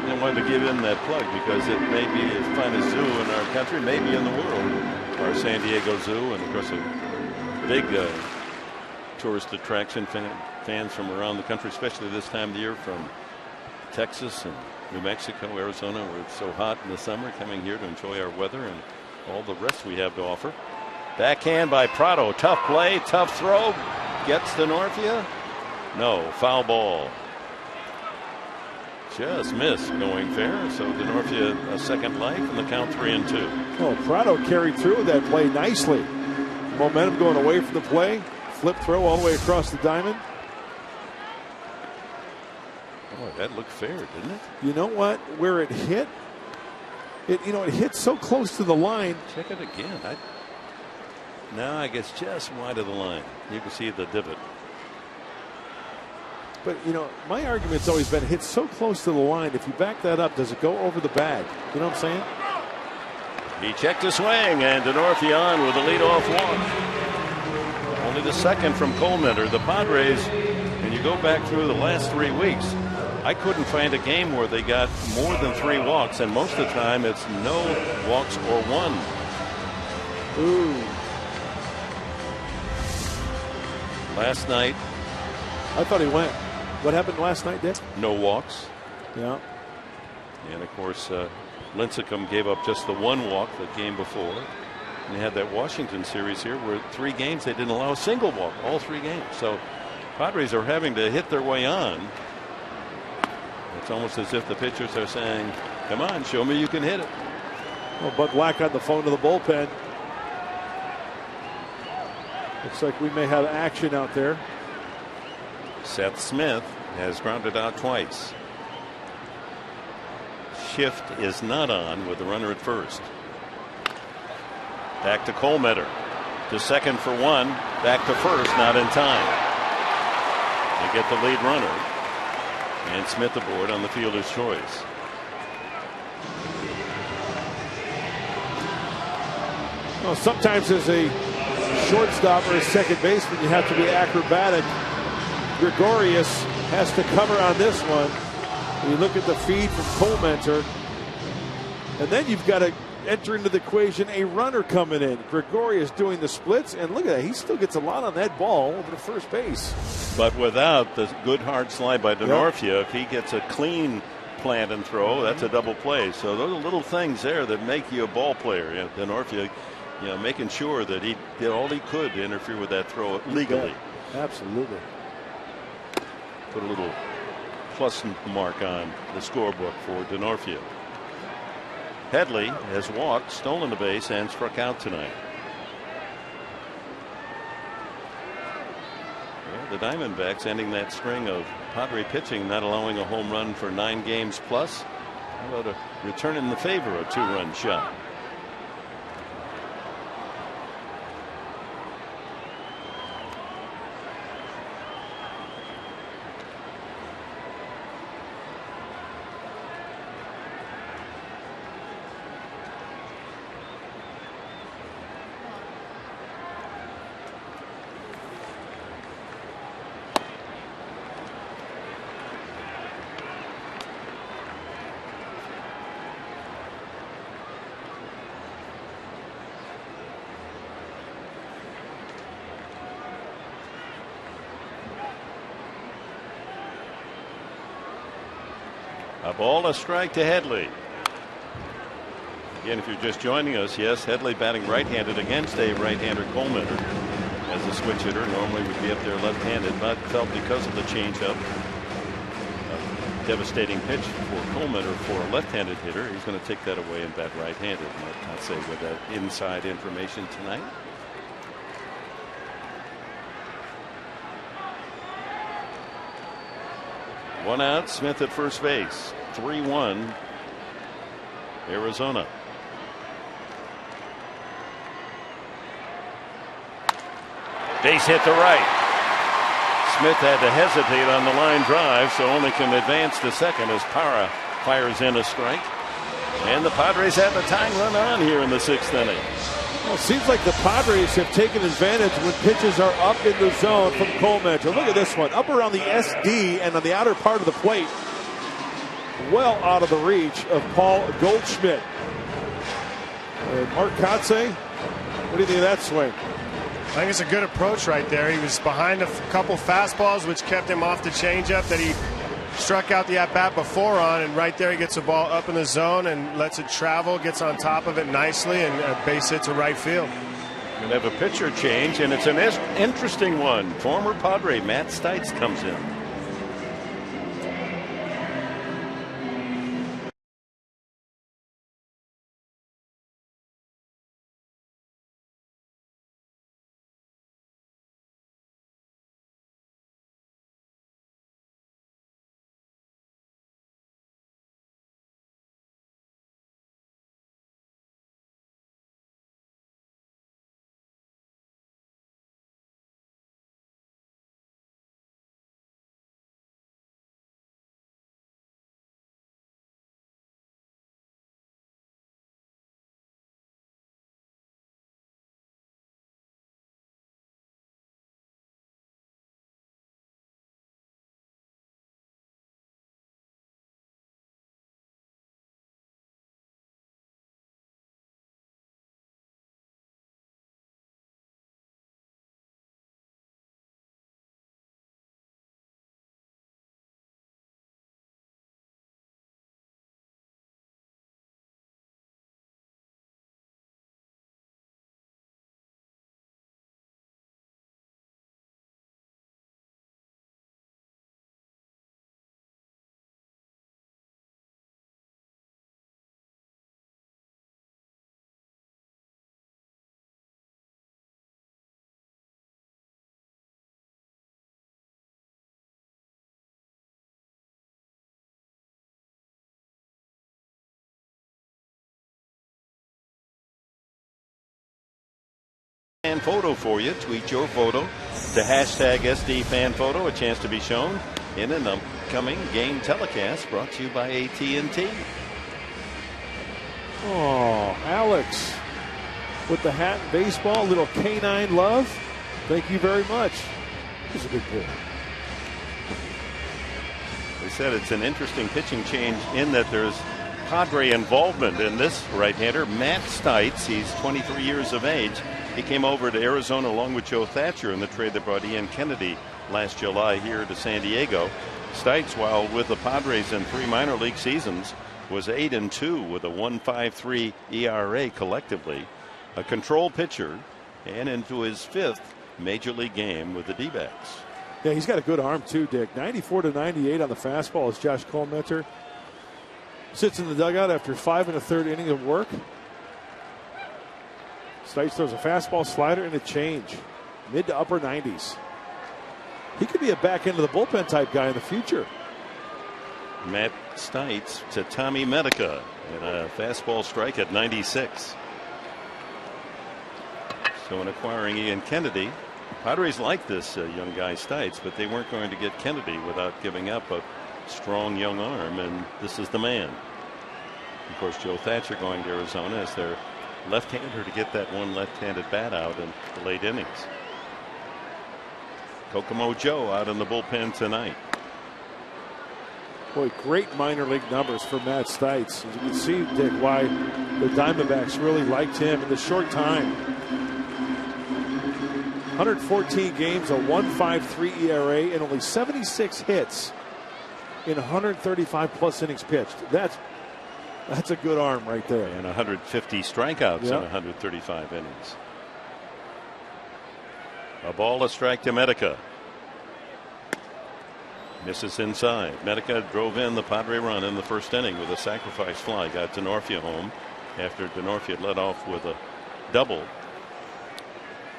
I wanted to give in that plug because it may be the finest zoo in our country, maybe in the world, our San Diego Zoo, and of course a big tourist attraction. Fans from around the country, especially this time of the year, from Texas and New Mexico, Arizona, where it's so hot in the summer, coming here to enjoy our weather and all the rest we have to offer. Backhand by Prado. Tough play, tough throw. Gets DeNorfia. No, foul ball. Just missed going fair. So DeNorfia a second life and the count 3-2. Oh, Prado carried through that play nicely. Momentum going away from the play. Flip throw all the way across the diamond. Oh, that looked fair, didn't it? You know what? Where it hit, it hit so close to the line. Check it again. No, I guess just wide of the line. You can see the divot. But, my argument's always been hit so close to the line. If you back that up, does it go over the bag? You know what I'm saying? He checked his swing, and DeNorfia on with a leadoff walk. Only the second from Coleman. The Padres, when you go back through the last 3 weeks, I couldn't find a game where they got more than 3 walks, and most of the time it's no walks or one. Ooh. Last night. I thought he went. What happened last night, Dick? No walks. Yeah. And of course, Lincecum gave up just the 1 walk the game before. And they had that Washington series here where 3 games they didn't allow a single walk, all 3 games. So Padres are having to hit their way on. It's almost as if the pitchers are saying, come on, show me you can hit it. Well, Bud Black on the phone to the bullpen. Looks like we may have action out there. Seth Smith has grounded out twice. Shift is not on with the runner at first. Back to Colemeter. To second for 1. Back to first, not in time. They get the lead runner. And Smith aboard on the fielder's choice. Well, sometimes as a shortstop or a second baseman, you have to be acrobatic. Gregorius has to cover on this one. You look at the feed from Colemeter, and then you've got to enter into the equation a runner coming in. Gregorius doing the splits, and look at that. He still gets a lot on that ball over to first base. But without the good hard slide by DeNorfia, if he gets a clean plant and throw, that's a double play. So those are little things there that make you a ball player. DeNorfia making sure that he did all he could to interfere with that throw legally. Yeah, absolutely. Put a little plus mark on the scorebook for Denorfia. Headley has walked, stolen a base, and struck out tonight. The Diamondbacks ending that string of Padre pitching, not allowing a home run for 9 games plus. How about a return in the favor, a 2-run shot? A ball, a strike to Headley. Again, if you're just joining us, yes, Headley batting right-handed against a right-hander Coleman as a switch hitter. Normally would be up there left-handed, but felt because of the changeup, a devastating pitch for Coleman or for a left-handed hitter, he's going to take that away and bat right-handed. I'd say with that inside information tonight. One out, Smith at first base. 3-1 Arizona. Base hit to right. Smith had to hesitate on the line drive, so only can advance to second as Parra fires in a strike. And the Padres have the tying run on here in the 6th inning. Well, it seems like the Padres have taken advantage when pitches are up in the zone from Coleman. Look at this one, up around the SD and on the outer part of the plate. Well out of the reach of Paul Goldschmidt. And Mark Kotze, what do you think of that swing? I think it's a good approach right there. He was behind a couple fastballs, which kept him off the changeup that he struck out the at-bat before on, and right there he gets the ball up in the zone and lets it travel, gets on top of it nicely, and a base hit to right field. We'll have a pitcher change, and it's an interesting one. Former Padre Matt Stites comes in. Fan photo for you. Tweet your photo to hashtag SD Fan Photo. A chance to be shown in an upcoming game telecast brought to you by AT&T. Oh, Alex with the hat and baseball, little canine love. Thank you very much. He's a good kid. They said it's an interesting pitching change in that there's Padre involvement in this right-hander, Matt Stites. He's 23 years of age. He came over to Arizona along with Joe Thatcher in the trade that brought Ian Kennedy last July here to San Diego. Stites, while with the Padres in 3 minor league seasons, was 8-2 with a 1.53 ERA collectively. a control pitcher and into his 5th major league game with the D-backs. Yeah, he's got a good arm too, Dick. 94-98 on the fastball as Josh Colmenter sits in the dugout after 5 1/3 inning of work. Stites throws a fastball, slider, and a change. Mid to upper 90s. He could be a back end of the bullpen type guy in the future. Matt Stites to Tommy Medica, and a fastball strike at 96. So in acquiring Ian Kennedy, Padres like this young guy Stites, but they weren't going to get Kennedy without giving up a strong young arm, and this is the man. Of course, Joe Thatcher going to Arizona as their left-hander to get that one left-handed bat out in the late innings. Kokomo Joe out in the bullpen tonight. Boy, great minor league numbers for Matt Stites. As you can see, Dick, why the Diamondbacks really liked him in the short time. 114 games, a 1.53 ERA, and only 76 hits in 135 plus innings pitched. That's a good arm right there. And 150 strikeouts in 135 innings. A ball, a strike to Medica. Misses inside. Medica drove in the Padre run in the first inning with a sacrifice fly. Got Denorfia home after Denorfia led off with a double.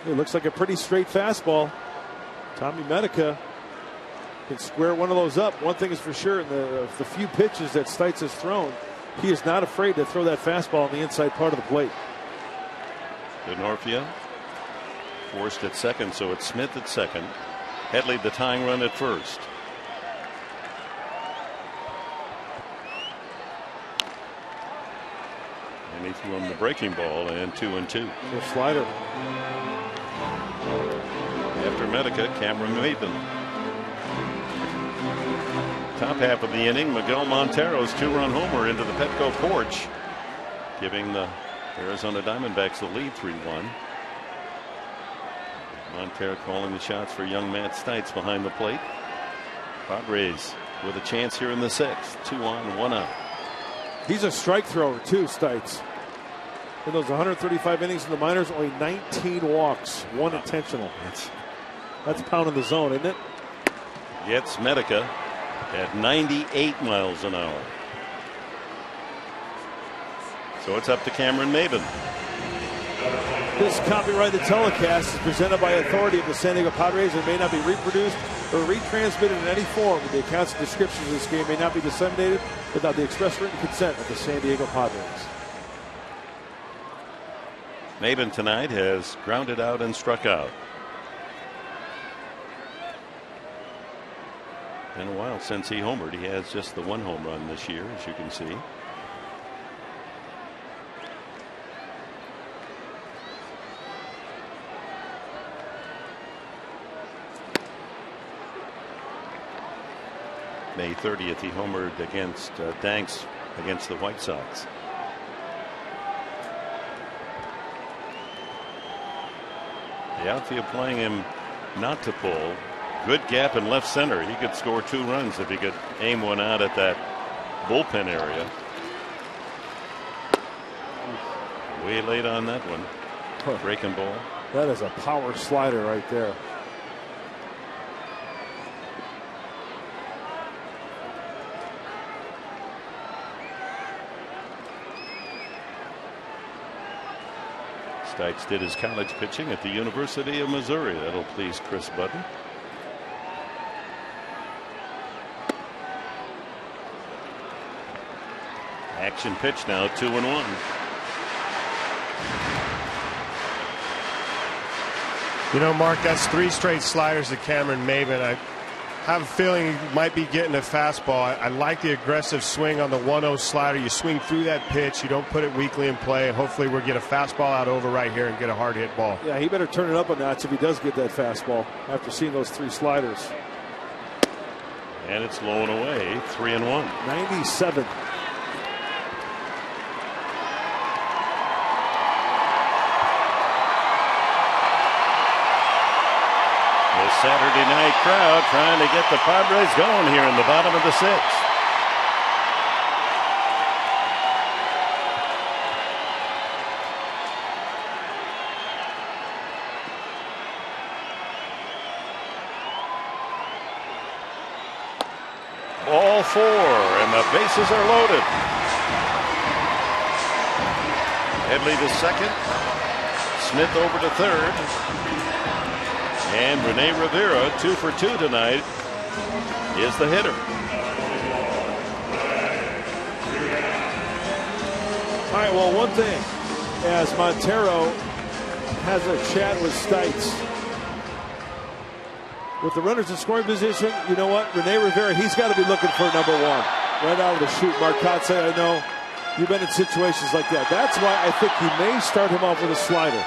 It looks like a pretty straight fastball. Tommy Medica can square one of those up. One thing is for sure, in the few pitches that Stites has thrown, he is not afraid to throw that fastball on the inside part of the plate. Denorfia forced at second, so it's Smith at second. Headley the tying run at first. And he threw him the breaking ball, and 2-2. The slider. After Medica, Cameron Maben. Top half of the inning, Miguel Montero's 2-run homer into the Petco porch, giving the Arizona Diamondbacks the lead 3-1. Montero calling the shots for young Matt Stites behind the plate. Padres with a chance here in the 6th. 2 on, 1 out. He's a strike thrower too, Stites. In those 135 innings in the minors, only 19 walks, 1 intentional. That's pounding the zone, isn't it? Gets Medica at 98 miles an hour. So it's up to Cameron Maben. This copyrighted telecast is presented by authority of the San Diego Padres and may not be reproduced or retransmitted in any form. The accounts and descriptions of this game may not be disseminated without the express written consent of the San Diego Padres. Maben tonight has grounded out and struck out. In a while since he homered. He has just the 1 home run this year, as you can see. May 30th, he homered against Danks against the White Sox. The outfield playing him not to pull. Good gap in left center. He could score 2 runs if he could aim one out at that bullpen area. Way late on that one. Breaking ball. That is a power slider right there. Stites did his college pitching at the University of Missouri. That'll please Chris Budden. Action pitch now, 2-1. You know, Mark, that's 3 straight sliders to Cameron Maben. I have a feeling he might be getting a fastball. I like the aggressive swing on the 1-0 slider. You swing through that pitch. You don't put it weakly in play. And hopefully we'll get a fastball out over right here and get a hard hit ball. Yeah, he better turn it up a notch if he does get that fastball after seeing those 3 sliders. And it's low and away, 3-1. 97. Saturday night crowd trying to get the Padres going here in the bottom of the 6th. 4, and the bases are loaded. Headley to second. Smith over to third. And Rene Rivera, 2 for 2 tonight, is the hitter. All right, well, one thing, as Montero has a chat with Stites, with the runners in scoring position, you know what? Rene Rivera, he's got to be looking for number 1 right out of the chute. Marcotte, I know you've been in situations like that. That's why I think he may start him off with a slider.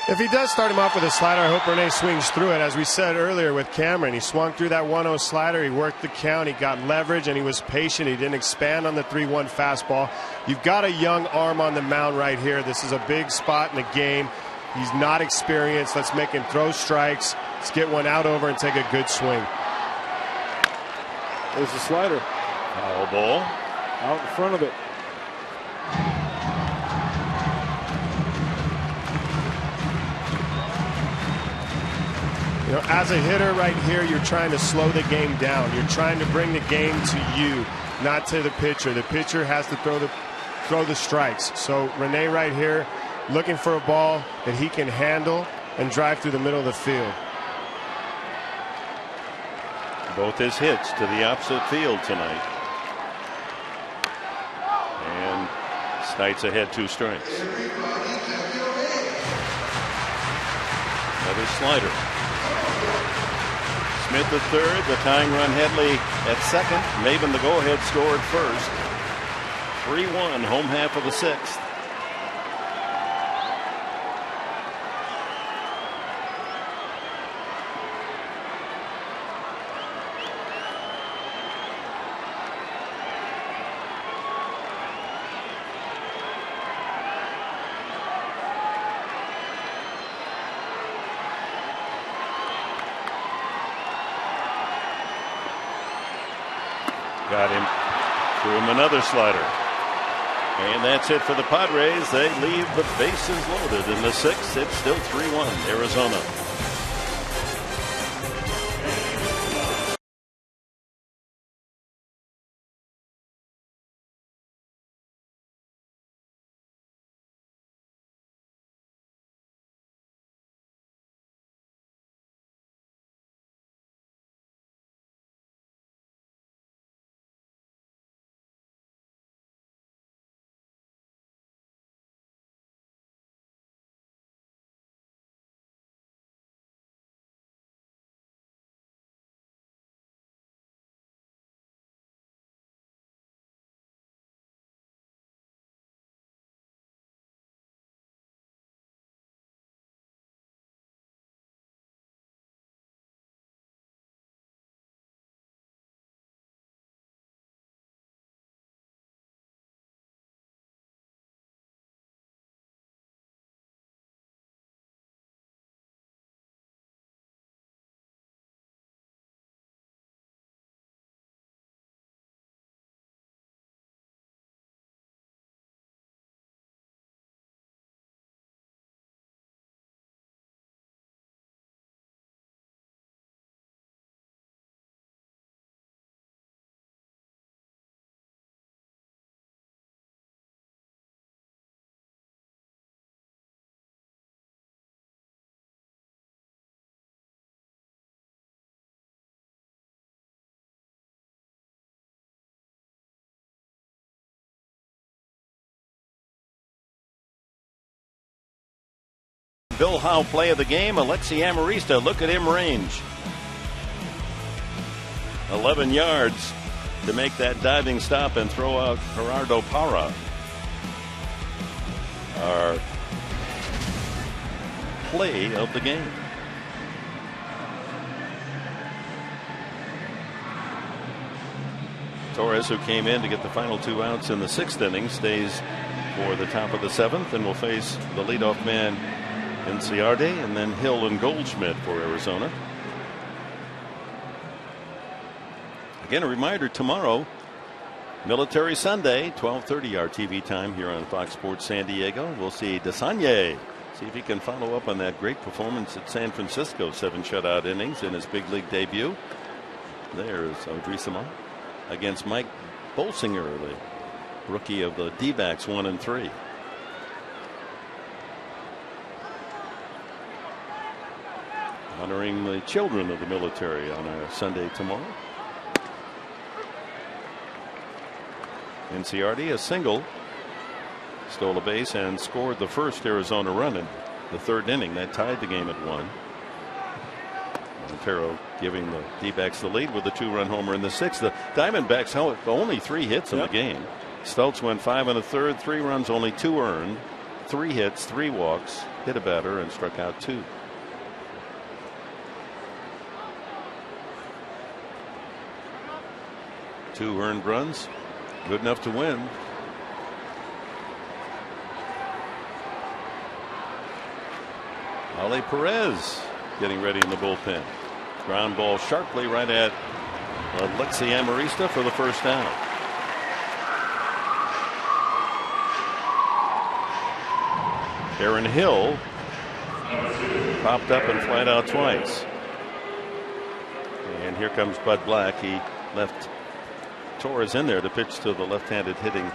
If he does start him off with a slider, I hope Rene swings through it. As we said earlier with Cameron, he swung through that 1-0 slider. He worked the count. He got leverage, and he was patient. He didn't expand on the 3-1 fastball. You've got a young arm on the mound right here. This is a big spot in the game. He's not experienced. Let's make him throw strikes. Let's get one out over and take a good swing. There's the slider. Foul ball. Out in front of it. You know, as a hitter right here, you're trying to slow the game down. You're trying to bring the game to you, not to the pitcher. The pitcher has to throw the strikes. So Rene right here looking for a ball that he can handle and drive through the middle of the field. Both his hits to the opposite field tonight. And Stites ahead 2 strikes. Another slider. Smith at third, the tying run Headley at second. Maven the go-ahead score at first. 3-1, home half of the 6th. Got him. Threw him another slider. And that's it for the Padres. They leave the bases loaded in the 6th. It's still 3-1 Arizona. Bill Howe play of the game. Alexi Amarista, look at him range. 11 yards to make that diving stop and throw out Gerardo Parra. Our play of the game. Torres, who came in to get the final 2 outs in the 6th inning, stays for the top of the 7th and will face the leadoff man Inciarte, and then Hill and Goldschmidt for Arizona. Again, a reminder, tomorrow, Military Sunday, 12:30 our TV time here on Fox Sports San Diego. We'll see Desagne, see if he can follow up on that great performance at San Francisco, 7 shutout innings in his big league debut. There's Audrey Samar. against Mike Bolsinger, the rookie of the D-backs, 1-3. Honoring the children of the military on a Sunday tomorrow. Inciardi, a single, stole a base and scored the first Arizona run in the third inning. That tied the game at 1. Montero giving the D-backs the lead with a 2-run homer in the 6th. The Diamondbacks held only 3 hits in the game. Stultz went 5 1/3, 3 runs, only 2 earned, 3 hits, 3 walks, hit a batter, and struck out 2. Two earned runs, good enough to win. Ale Perez getting ready in the bullpen. Ground ball sharply right at Alexi Amarista for the first down. Aaron Hill popped up and flied out twice. And here comes Bud Black. He left Torres in there to pitch to the left-handed hitting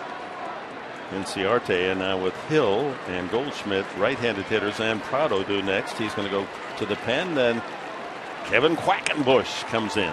Inciarte, and now with Hill and Goldschmidt, right-handed hitters, and Prado due next. He's going to go to the pen. Then Kevin Quackenbush comes in.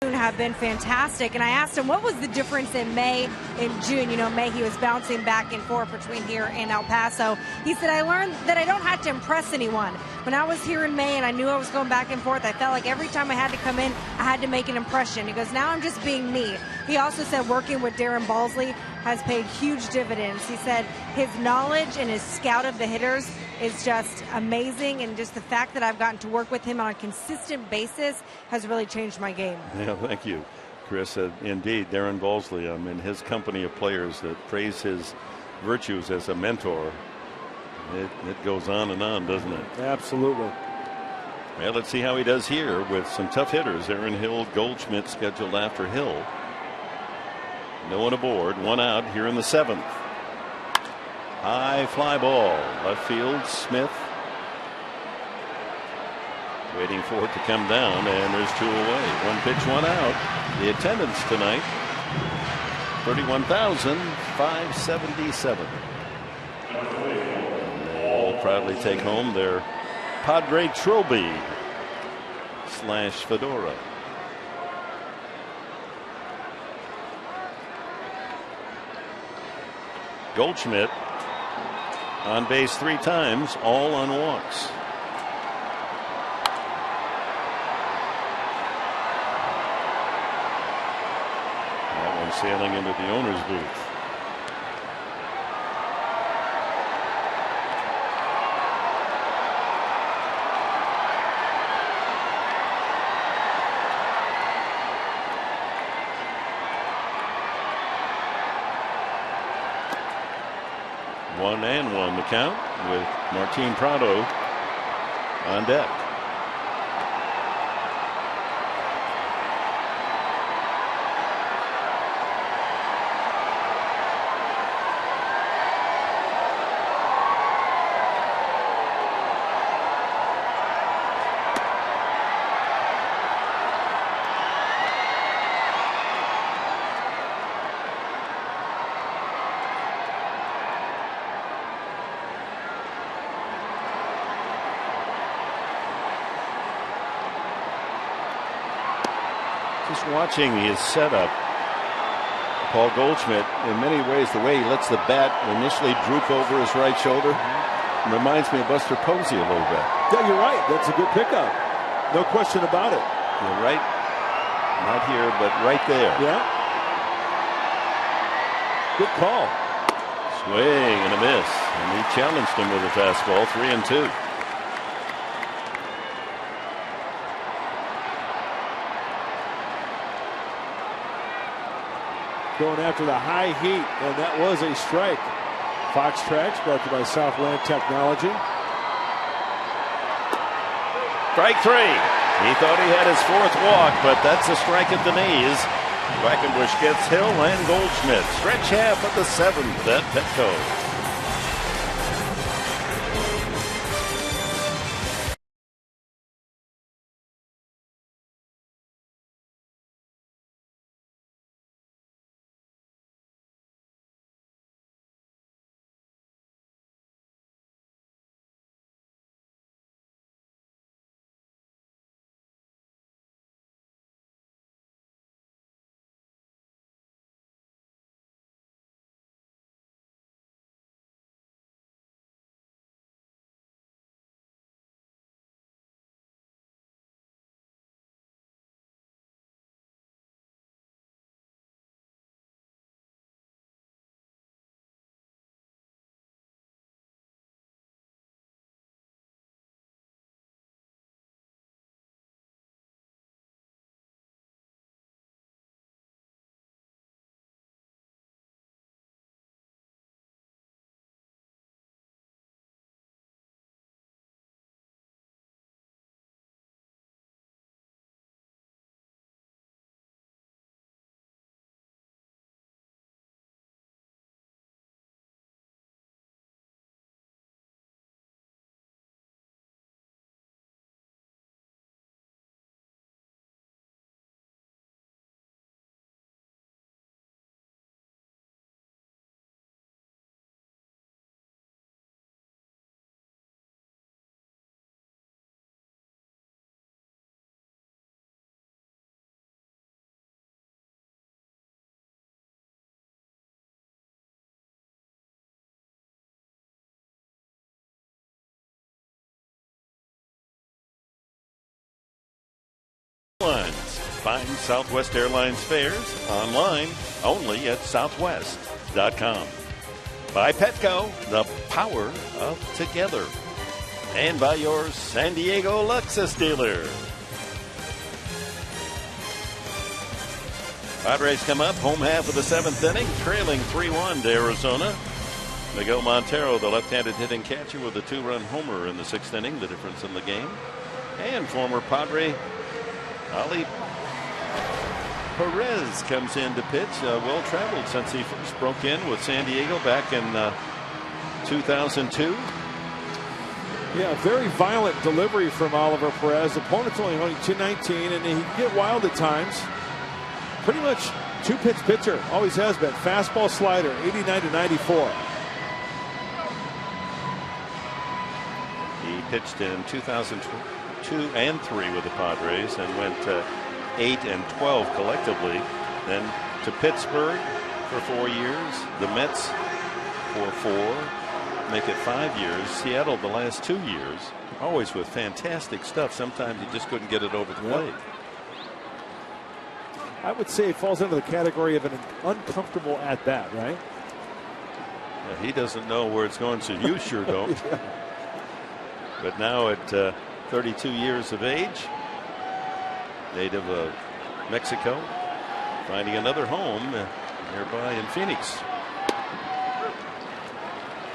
Have been fantastic, and I asked him what was the difference in May and June. You know, May he was bouncing back and forth between here and El Paso. He said, I learned that I don't have to impress anyone. When I was here in May and I knew I was going back and forth, I felt like every time I had to come in, I had to make an impression. He goes, now I'm just being me. He also said working with Darren Balsley has paid huge dividends. He said his knowledge and his scout of the hitters is just amazing, and just the fact that I've gotten to work with him on a consistent basis has really changed my game. Yeah, thank you, Chris. Indeed, Darren Balsley, I'm in his company of players that praise his virtues as a mentor. It goes on and on, doesn't it? Absolutely. Well, let's see how he does here with some tough hitters. Aaron Hill, Goldschmidt scheduled after Hill. No one aboard, 1 out here in the 7th. High fly ball, left field, Smith waiting for it to come down, and there's 2 away. 1 pitch, 1 out. The attendance tonight, 31,577. They all proudly take home their Padre Trophy / fedora. Goldschmidt on base 3 times, all on walks. That one sailing into the owner's booth. 1-1 the count with Martin Prado on deck. Just watching his setup, Paul Goldschmidt, in many ways, the way he lets the bat initially droop over his right shoulder reminds me of Buster Posey a little bit. Yeah, you're right. That's a good pickup. No question about it. You're right. Not here, but right there. Yeah. Good call. Swing and a miss. And he challenged him with a fastball, 3-2. Going after the high heat, and that was a strike. Fox Tracks brought to you by Southland Technology. Strike 3. He thought he had his 4th walk, but that's a strike at the knees. Quackenbush gets Hill and Goldschmidt. Stretch half of the 7th at Petco. Find Southwest Airlines fares online only at southwest.com. By Petco, the power of together. And by your San Diego Lexus dealer. Padres come up, home half of the 7th inning, trailing 3-1 to Arizona. Miguel Montero, the left-handed hitting catcher, with a 2-run homer in the 6th inning, the difference in the game. And former Padre Ali Perez comes in to pitch. Well-traveled since he first broke in with San Diego back in 2002. Yeah, very violent delivery from Oliver Perez. Opponent's only 219, and he can get wild at times. Pretty much two-pitch pitcher. Always has been. Fastball, slider, 89 to 94. He pitched in 2002 and 3 with the Padres and went 8 and 12 collectively. Then to Pittsburgh for 4 years, the Mets for 4, make it 5 years. Seattle the last 2 years, always with fantastic stuff. Sometimes you just couldn't get it over the plate. I would say it falls into the category of an uncomfortable at bat, right? Yeah, he doesn't know where it's going, so you sure don't. Yeah. But now at 32 years of age, native of Mexico, finding another home nearby in Phoenix.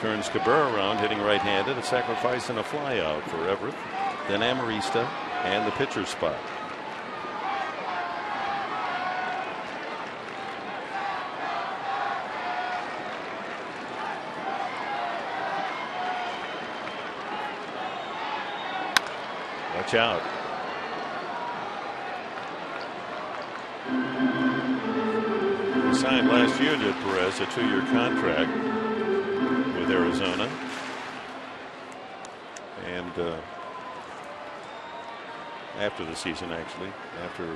Turns Cabrera around, hitting right-handed, a sacrifice and a flyout for Everett. Then Amarista and the pitcher's spot. Watch out. He signed last year, did Perez, a 2-year contract with Arizona. And after the season, actually, after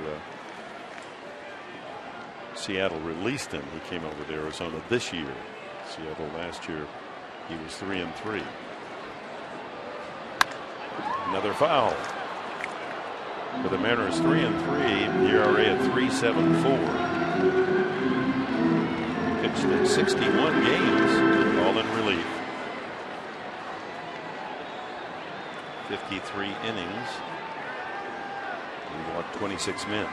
Seattle released him, he came over to Arizona this year. Seattle last year, he was 3-3. Another foul. For the Mariners, 3-3, ERA at 3.74. Pitched in 61 games, all in relief. 53 innings. He walked 26 men.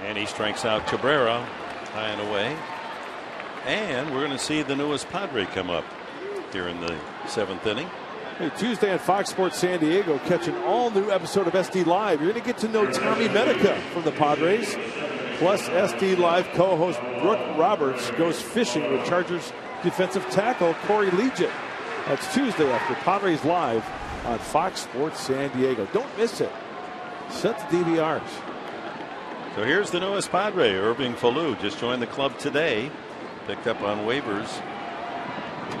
And he strikes out Cabrera high and away. And we're going to see the newest Padre come up here in the 7th inning. Hey, Tuesday on Fox Sports San Diego, catch an all-new episode of SD Live. You're going to get to know Tommy Medica from the Padres. Plus, SD Live co-host Brooke Roberts goes fishing with Chargers defensive tackle Corey Legion. That's Tuesday after Padres Live on Fox Sports San Diego. Don't miss it. Set the DVRs. So here's the newest Padre, Irving Falou, just joined the club today. Picked up on waivers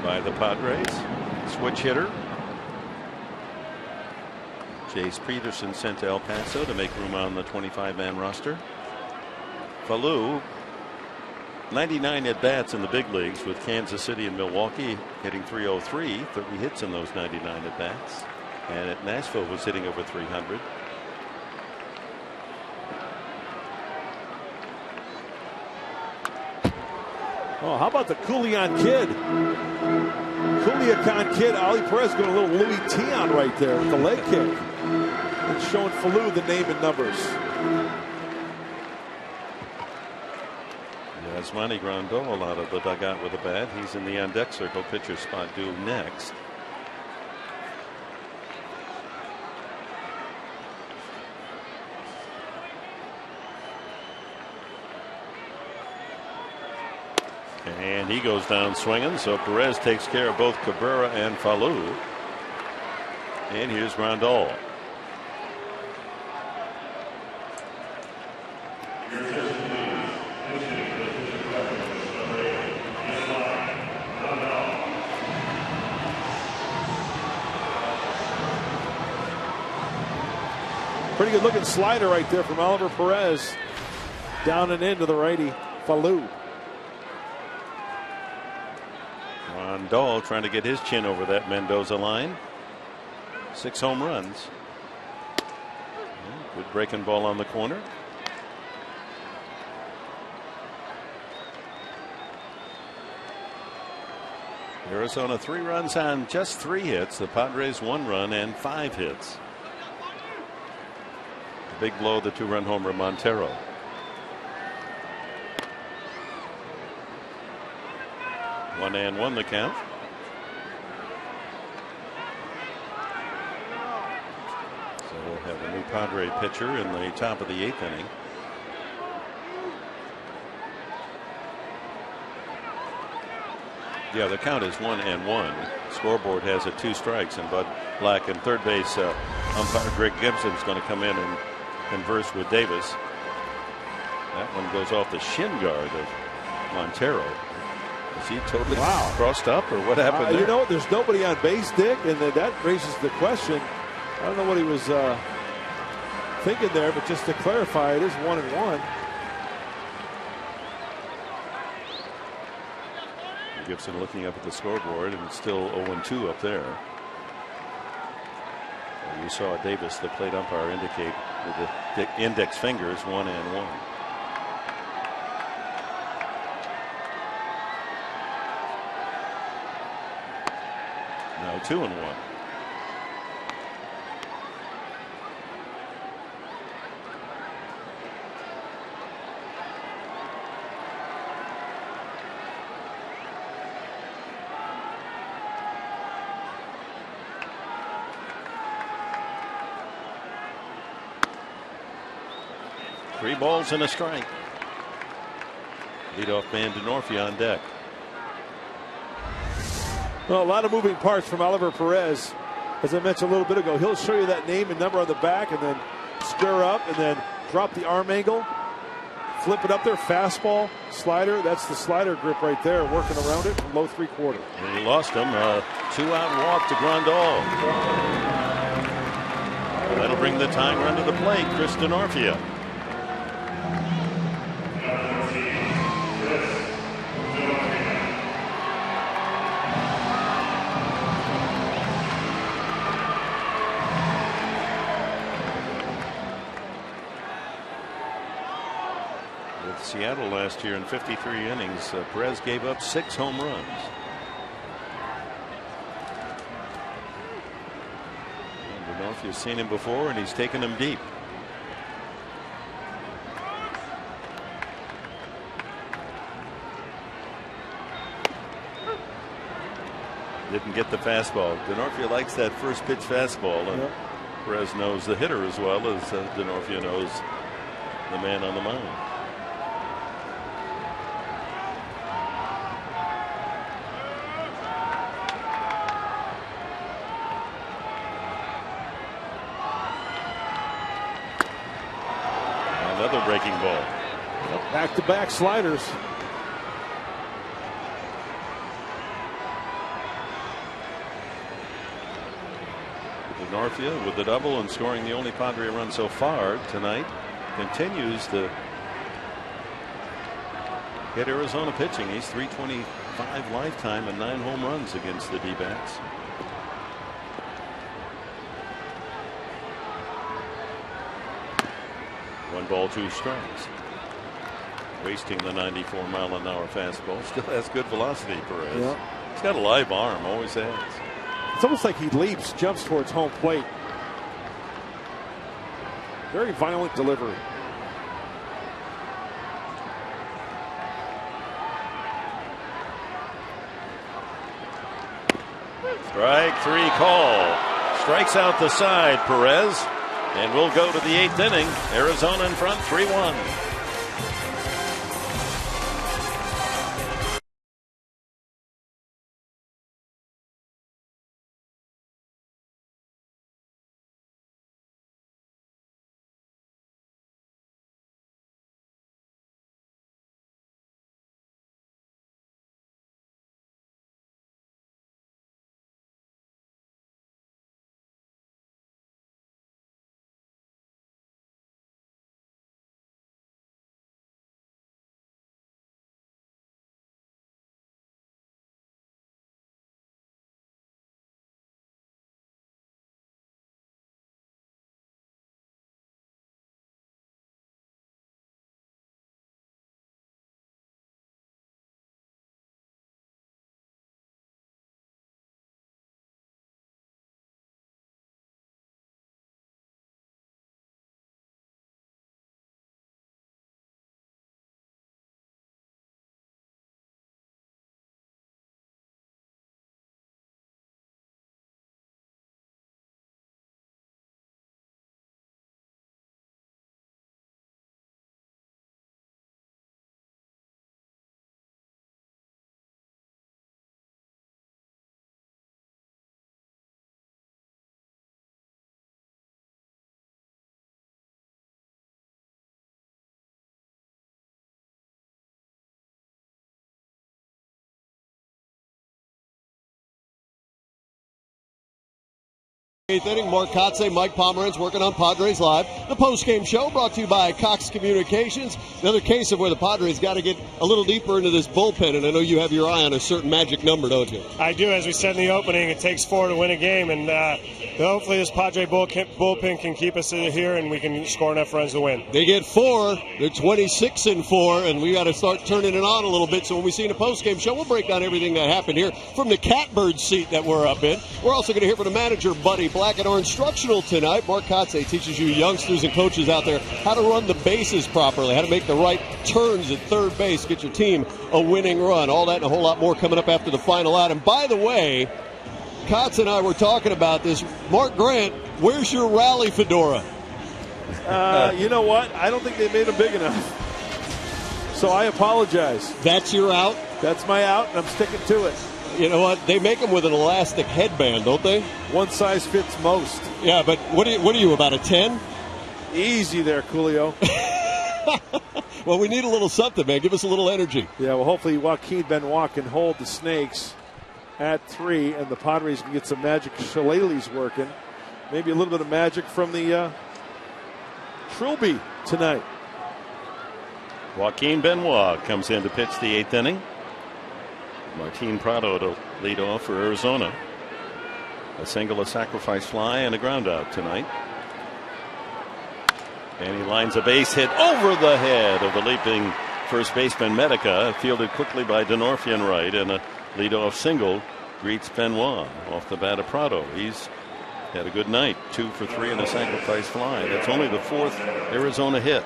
by the Padres. Switch hitter. Jace Peterson sent to El Paso to make room on the 25-man roster. Falou, 99 at-bats in the big leagues with Kansas City and Milwaukee, hitting .303, 30 hits in those 99 at-bats. And at Nashville was hitting over 300. Oh, how about the Culiacán kid? Culiacán kid, Ali Perez going a little Louis T on right there with the leg kick. And showing Falou the name and numbers. Yasmani Grandal out of the dugout with a bat. He's in the on-deck circle. Pitcher spot due next. And he goes down swinging, so Perez takes care of both Cabrera and Falou. And here's Grandal. Pretty good looking slider right there from Oliver Perez. Down and into the righty, Falou. Grandal trying to get his chin over that Mendoza line. 6 home runs. Good breaking ball on the corner. Arizona 3 runs on just 3 hits. The Padres 1 run and 5 hits. Big blow, the 2-run homer, Montero. One and one the count. So we'll have a new Padre pitcher in the top of the 8th inning. Yeah, the count is 1-1. Scoreboard has it 2 strikes, and Bud Black and third base umpire Greg Gibson is going to come in and converse with Davis. That one goes off the shin guard of Montero. Is he totally crossed up, or what happened there? You know, there's nobody on base, Dick, and that raises the question. I don't know what he was thinking there, but just to clarify, it is 1-1. Gibson looking up at the scoreboard, and it's still 0-2 up there. You saw Davis, the plate umpire, indicate with the index fingers 1-1. Now 2-1. 3 balls and a strike. Leadoff man Denorfia on deck. Well, a lot of moving parts from Oliver Perez. As I mentioned a little bit ago, he'll show you that name and number on the back and then square up and then drop the arm angle. Flip it up there, fastball, slider. That's the slider grip right there, working around it from low 3/4. And he lost him. 2-out walk to Grandal. That'll bring the tying run to the plate. Chris Denorfia. Seattle last year in 53 innings, Perez gave up 6 home runs. Denorfia's seen him before, and he's taken him deep. Didn't get the fastball. Denorfia likes that first pitch fastball, and Perez knows the hitter as well as Denorfia knows the man on the mound. Another breaking ball. Back-to-back sliders. Denorfia with the double and scoring the only Padre run so far tonight continues to hit Arizona pitching. He's .325 lifetime and 9 home runs against the D-backs. One ball, 2 strikes. Wasting the 94-mile-an-hour fastball. Still has good velocity, Perez. Yeah. He's got a live arm, always has. It's almost like he leaps, jumps towards home plate. Very violent delivery. Strike 3 call. Strikes out the side, Perez. And we'll go to the 8th inning. Arizona in front, 3-1. Eighth inning, Mark Kotze, Mike Pomeranz working on Padres Live. The post-game show brought to you by Cox Communications. Another case of where the Padres got to get a little deeper into this bullpen, and I know you have your eye on a certain magic number, don't you? I do. As we said in the opening, it takes 4 to win a game, and hopefully this Padre bullpen can keep us here and we can score enough runs to win. They get 4. They're 26-4, and we got to start turning it on a little bit. So when we see in a post-game show, we'll break down everything that happened here from the catbird seat that we're up in. We're also going to hear from the manager, Buddy Black, and our instructional tonight. Mark Kotze teaches you youngsters and coaches out there how to run the bases properly, how to make the right turns at third base, get your team a winning run. All that and a whole lot more coming up after the final out. And by the way, Kotze and I were talking about this. Mark Grant, where's your rally fedora? You know what? I don't think they made them big enough. So I apologize. That's your out? That's my out, and I'm sticking to it. You know what? They make them with an elastic headband, don't they? One size fits most. Yeah, but what are you, about a 10? Easy there, Coolio. Well, we need a little something, man. Give us a little energy. Yeah, well, hopefully Joaquin Benoit can hold the Snakes at 3, and the Padres can get some magic shillelaghs working. Maybe a little bit of magic from the Trilby tonight. Joaquin Benoit comes in to pitch the 8th inning. Martin Prado to lead off for Arizona. A single, a sacrifice fly, and a ground out tonight. And he lines a base hit over the head of the leaping first baseman Medica, fielded quickly by Denorfian right, and a leadoff single greets Benoit off the bat of Prado. He's had a good night, 2 for 3 and a sacrifice fly. That's only the 4th Arizona hit.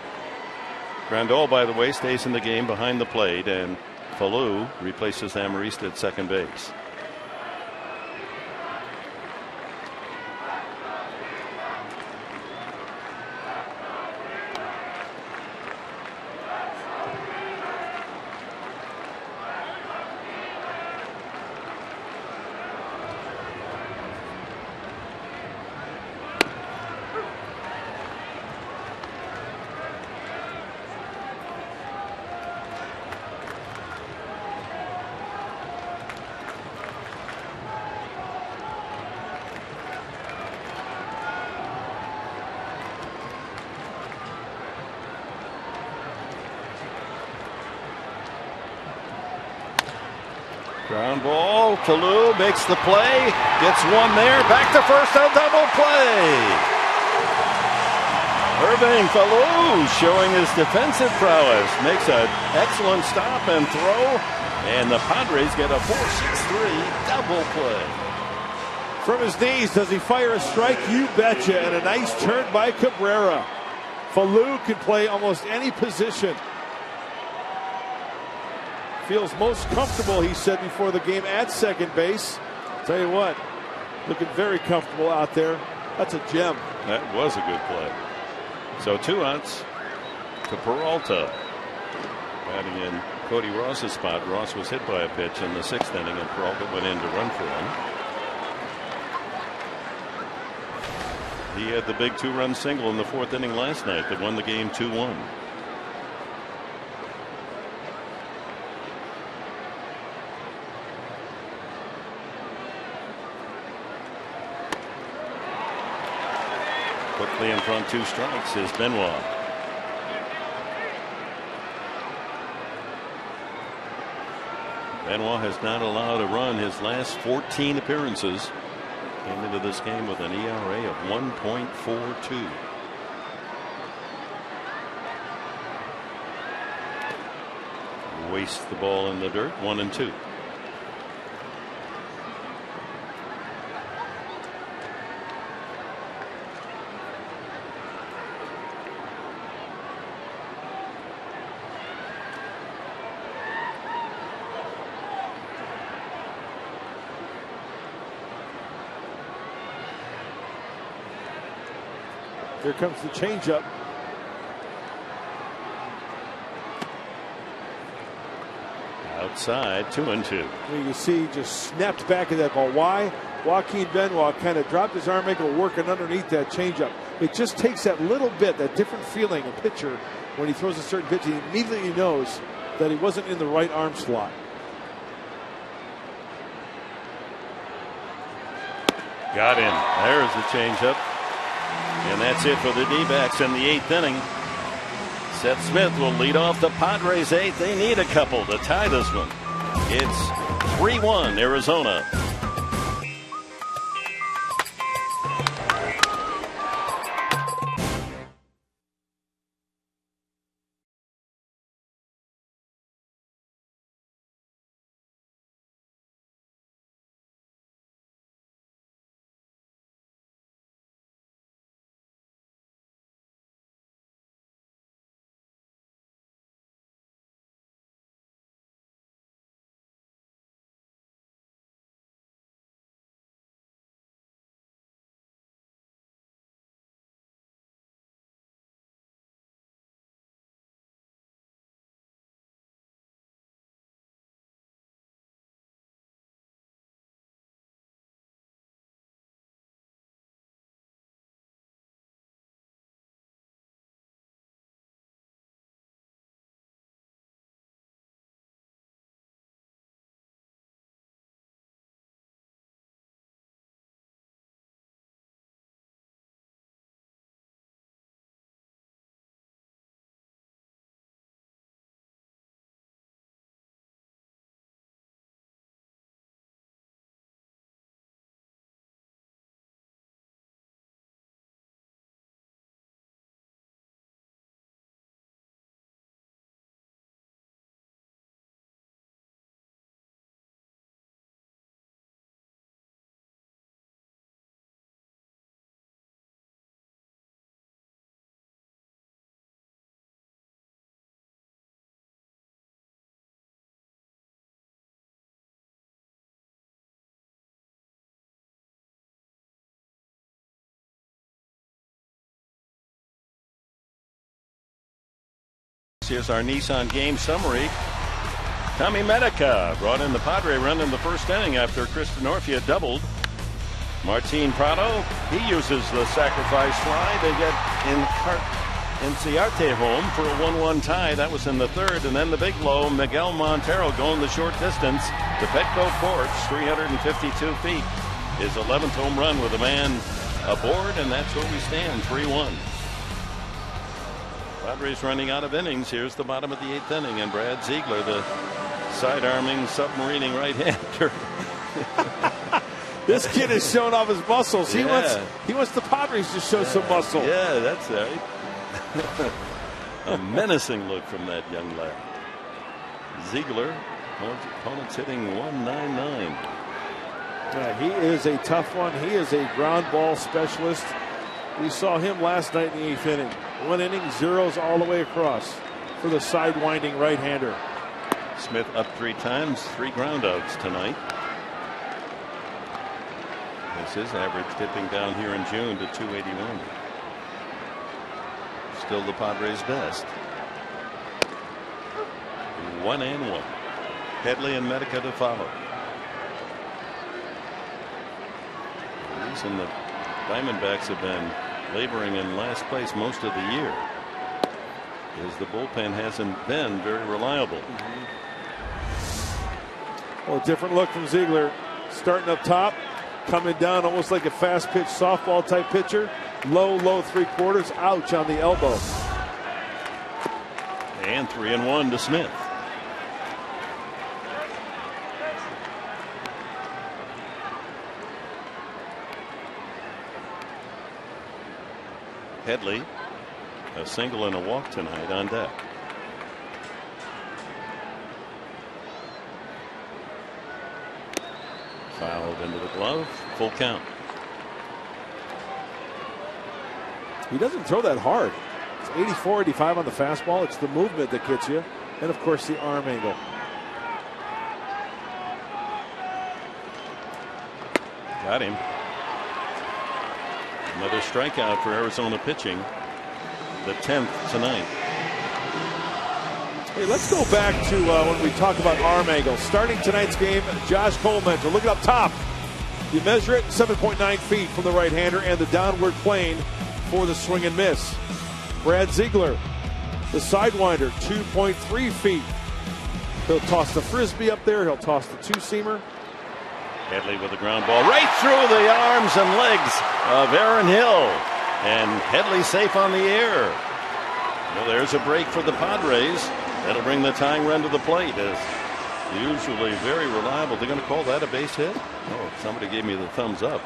Grandal, by the way, stays in the game behind the plate, and Falou replaces Amarista at second base. Ground ball. Falou makes the play. Gets one there. Back to first. A double play. Irving Falou showing his defensive prowess. Makes an excellent stop and throw. And the Padres get a 4-6-3 double play. From his knees, does he fire a strike? You betcha. And a nice turn by Cabrera. Falou can play almost any position. Feels most comfortable, he said before the game, at second base. Tell you what, looking very comfortable out there. That's a gem. That was a good play. So 2 outs to Peralta. Batting in Cody Ross's spot. Ross was hit by a pitch in the 6th inning, and Peralta went in to run for him. He had the big 2-run single in the 4th inning last night that won the game 2-1. Quickly in front, 2 strikes is Benoit. Benoit has not allowed a run his last 14 appearances. Came into this game with an ERA of 1.42. Wastes the ball in the dirt. 1-2. Here comes the changeup. Outside, 2-2. You can see just snapped back at that ball. Why? Joaquin Benoit kind of dropped his arm ankle working underneath that changeup. It just takes that little bit, that different feeling, a pitcher, when he throws a certain pitch, he immediately knows that he wasn't in the right arm slot. Got in. There's the changeup. And that's it for the D-backs in the 8th inning. Seth Smith will lead off the Padres 8th. They need a couple to tie this one. It's 3-1 Arizona. Here's our Nissan game summary. Tommy Medica brought in the Padre run in the first inning after Chris Denorfia doubled. Martin Prado, he uses the sacrifice fly. They get Inciarte home for a 1-1 tie. That was in the third. And then the big low, Miguel Montero going the short distance to Petco Porch, 352 feet. His 11th home run with a man aboard, and that's where we stand, 3-1. Padres running out of innings. Here's the bottom of the 8th inning, and Brad Ziegler, the side-arming, submarining right-hander. This kid has shown off his muscles. He wants the Padres to show some muscle. Yeah, that's right. A menacing look from that young lad. Ziegler, opponent's hitting .199. Yeah, he is a tough one. He is a ground ball specialist. We saw him last night in the 8th inning. 1 inning, zeros all the way across for the sidewinding right-hander. Smith up 3 times, 3 groundouts tonight. That's his average, dipping down here in June to 281. Still the Padres' best. 1-1. Headley and Medica to follow. The reason the Diamondbacks have been laboring in last place most of the year is the bullpen hasn't been very reliable. Well, a different look from Ziegler. Starting up top, coming down almost like a fast pitch softball type pitcher. Low 3/4. Ouch on the elbow. And 3-1 to Smith. Headley, a single and a walk tonight on deck. Fouled into the glove. Full count. He doesn't throw that hard. It's 84, 85 on the fastball. It's the movement that gets you. And, of course, the arm angle. Got him. Another strikeout for Arizona pitching. The 10th tonight. Hey, let's go back to when we talk about arm angle. Starting tonight's game, Josh Coleman. Look up top. You measure it 7.9 feet from the right-hander and the downward plane for the swing and miss. Brad Ziegler, the sidewinder, 2.3 feet. He'll toss the frisbee up there. He'll toss the two-seamer. Headley with a ground ball right through the arms and legs of Aaron Hill. And Headley safe on the air. Well, there's a break for the Padres. That'll bring the tying run to the plate. As usually very reliable. They're going to call that a base hit? Oh, somebody gave me the thumbs up.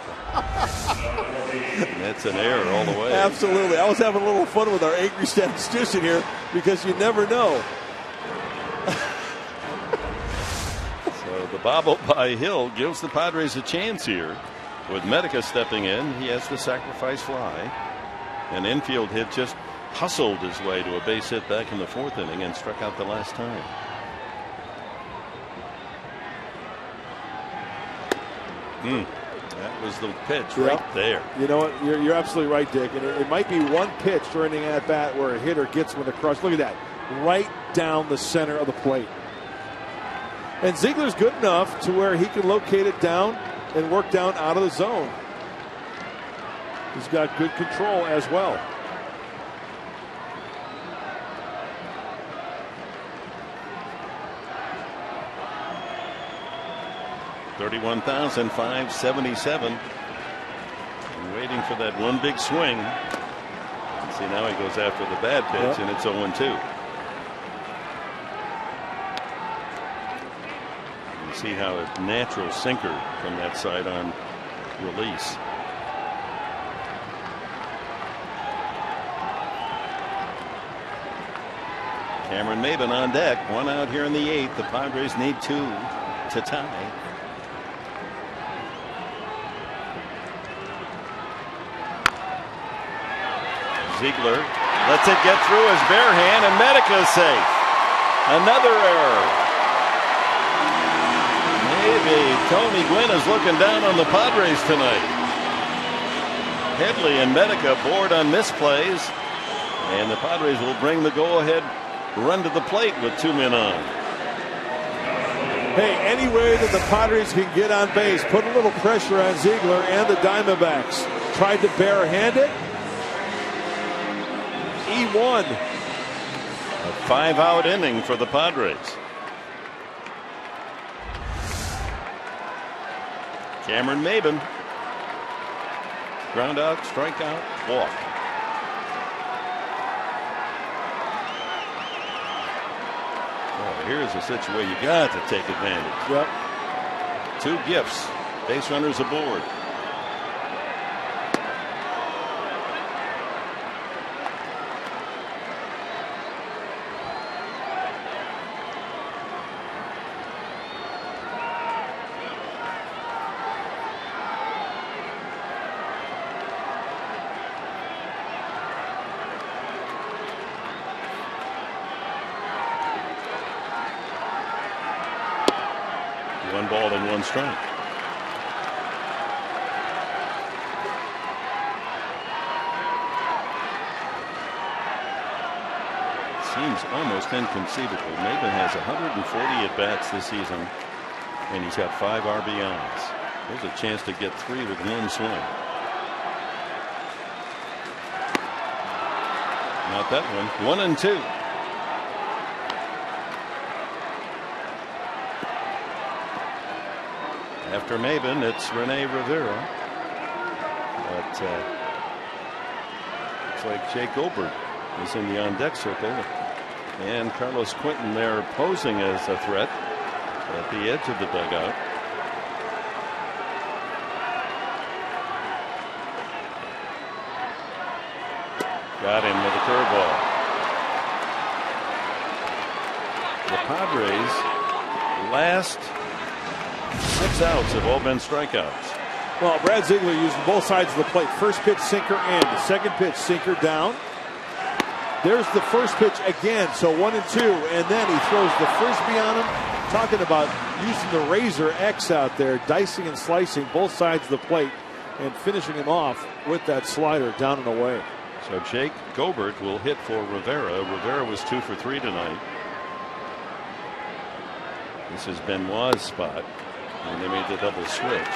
That's an error all the way. Absolutely. I was having a little fun with our angry statistician here because you never know. So the bobble by Hill gives the Padres a chance here. With Medica stepping in, he has the sacrifice fly. An infield hit just hustled his way to a base hit back in the 4th inning and struck out the last time. That was the pitch right there. You know what? You're absolutely right, Dick. And it might be one pitch during the at-bat where a hitter gets with a crush. Look at that. Right down the center of the plate. And Ziegler's good enough to where he can locate it down and work down out of the zone. He's got good control as well. $31,577. Waiting for that one big swing. See, now he goes after the bad pitch, and it's 0-2. You see how a natural sinker from that sidearm release. Cameron Maben on deck. 1 out here in the 8th. The Padres need 2 to tie. Ziegler lets it get through his bare hand, and Medica is safe. Another error. Maybe Tony Gwynn is looking down on the Padres tonight. Headley and Medica board on misplays, and the Padres will bring the go-ahead run to the plate with 2 men on. Hey, any way that the Padres can get on base, put a little pressure on Ziegler and the Diamondbacks. Tried to barehand it. He won. A 5-out inning for the Padres. Cameron Maben. Ground out, strikeout, walk. Oh, here's a situation you got to take advantage. Yep. 2 gifts. Base runners aboard. One ball and 1 strike. Seems almost inconceivable. Maben has 140 at-bats this season, and he's got 5 RBIs. There's a chance to get 3 with 1 swing. Not that one. 1-2. After Maben, it's Rene Rivera. But looks like Jake Goldberg is in the on-deck circle. And Carlos Quentin there posing as a threat at the edge of the dugout. Got him with a curveball. The Padres' last 6 outs have all been strikeouts. Well, Brad Ziegler using both sides of the plate. First pitch sinker and the second pitch sinker down. There's the first pitch again, so 1-2, and then he throws the frisbee on him. Talking about using the razor X out there, dicing and slicing both sides of the plate and finishing him off with that slider down and away. So Jake Gobert will hit for Rivera. Rivera was 2 for 3 tonight. This is Benoit's spot, and they made the double switch.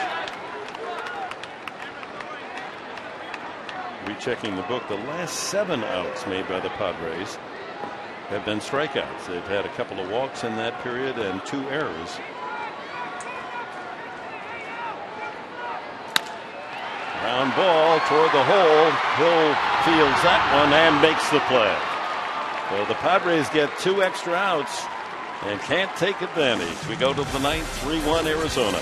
Rechecking the book, the last 7 outs made by the Padres have been strikeouts. They've had a couple of walks in that period and 2 errors. Ground ball toward the hole. Hill fields that one and makes the play. So the Padres get 2 extra outs and can't take advantage. We go to the 9th, 3-1 Arizona.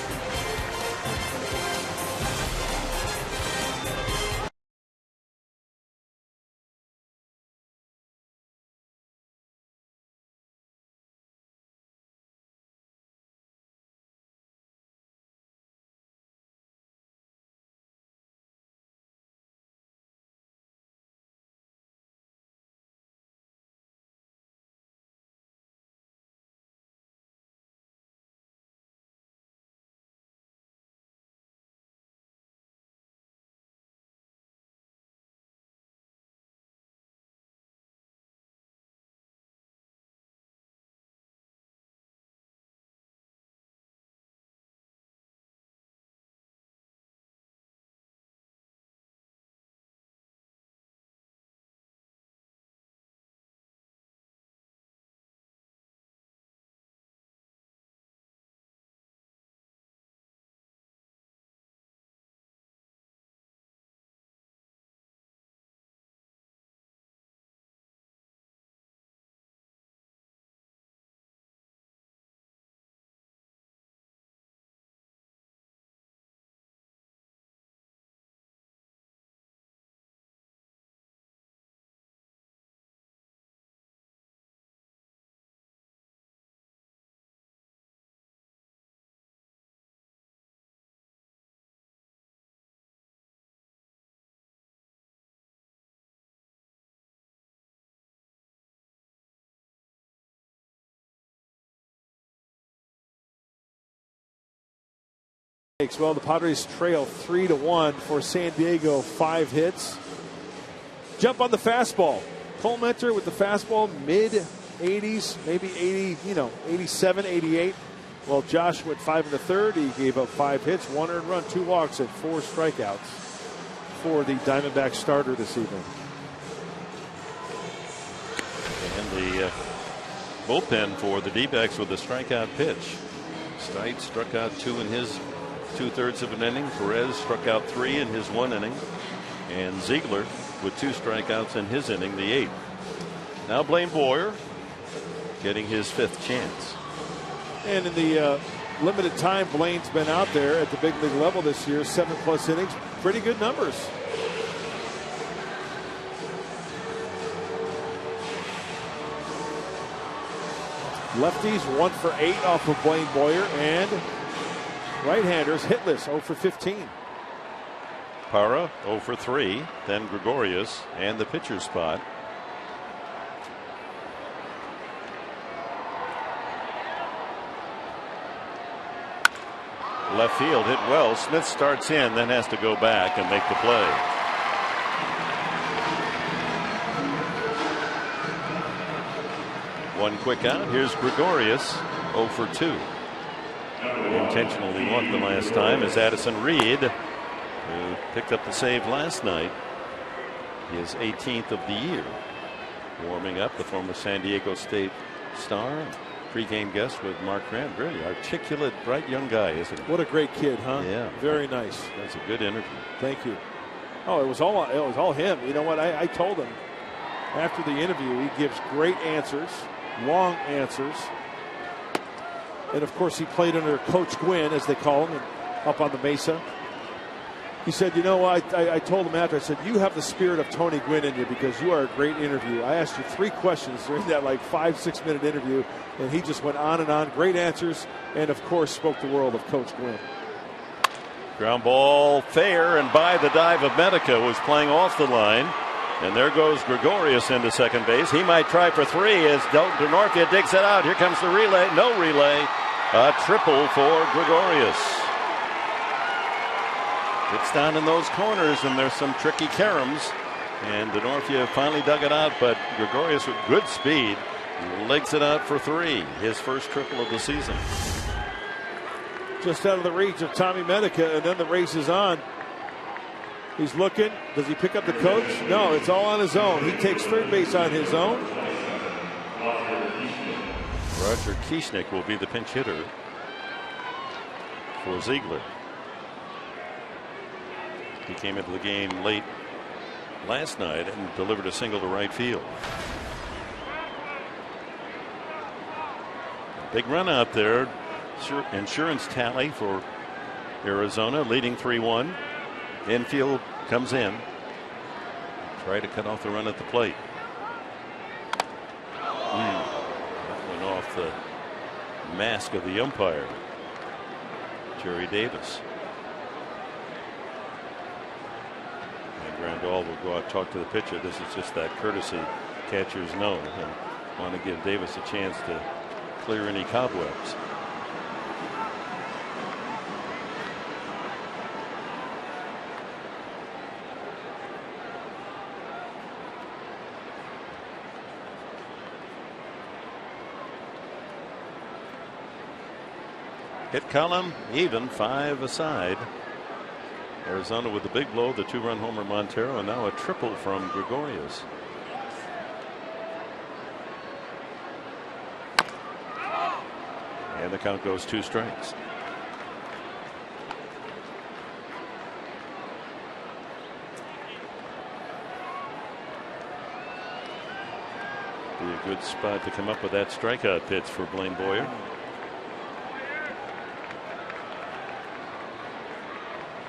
Well, the Padres trail 3-1 for San Diego. 5 hits. Jump on the fastball. Cole Mentor with the fastball mid 80s, maybe 80, 87, 88. Well, Josh went 5 1/3. He gave up 5 hits, 1 earned run, 2 walks, and 4 strikeouts for the Diamondbacks starter this evening. And the bullpen for the D-backs with a strikeout pitch. Stites struck out 2 in his 2/3 of an inning. Perez struck out 3 in his 1 inning. And Ziegler with 2 strikeouts in his inning, the 8th. Now Blaine Boyer getting his 5th chance. And in the limited time Blaine's been out there at the big league level this year, 7+ innings, pretty good numbers. Lefties 1 for 8 off of Blaine Boyer, and right-handers hitless 0 for 15. Parra 0 for 3, then Gregorius and the pitcher's spot. Left field hit well. Smith starts in, then has to go back and make the play. One quick out. Here's Gregorius, 0 for 2. Intentionally walked the last time is Addison Reed, who picked up the save last night. His 18th of the year. Warming up, the former San Diego State star. Pre-game guest with Mark Grant. Really articulate, bright young guy, isn't he? What a great kid, huh? Yeah. Very nice. That's a good interview. Thank you. Oh, it was all him. You know what? I told him after the interview, he gives great answers, long answers. And of course, he played under Coach Gwynn, as they call him, up on the Mesa. He said, I told him after, I said, you have the spirit of Tony Gwynn in you because you are a great interview. I asked you 3 questions during that 5-6 minute interview, and he just went on and on. Great answers, and of course spoke the world of Coach Gwynn. Ground ball fair, and by the dive of Medica, was playing off the line. And there goes Gregorius into second base. He might try for 3 as Denorfia digs it out. Here comes the relay. No relay. A triple for Gregorius. Gets down in those corners, and there's some tricky caroms. And Denorfia finally dug it out, but Gregorius with good speed legs it out for 3. His first triple of the season. Just out of the reach of Tommy Medica, and then the race is on. He's looking. Does he pick up the coach? No, it's all on his own. He takes third base on his own. Roger Kieschnick will be the pinch hitter for Ziegler. He came into the game late last night and delivered a single to right field. Big run out there. Insurance tally for Arizona, leading 3-1. Infield comes in. Try to cut off the run at the plate. That went off the mask of the umpire, Jerry Davis. And Grandal will go out and talk to the pitcher. This is just that courtesy catchers know, and want to give Davis a chance to clear any cobwebs. Hit column even, 5 aside. Arizona with the big blow, the 2-run homer Montero, and now a triple from Gregorius. And the count goes 2 strikes. Be a good spot to come up with that strikeout pitch for Blaine Boyer.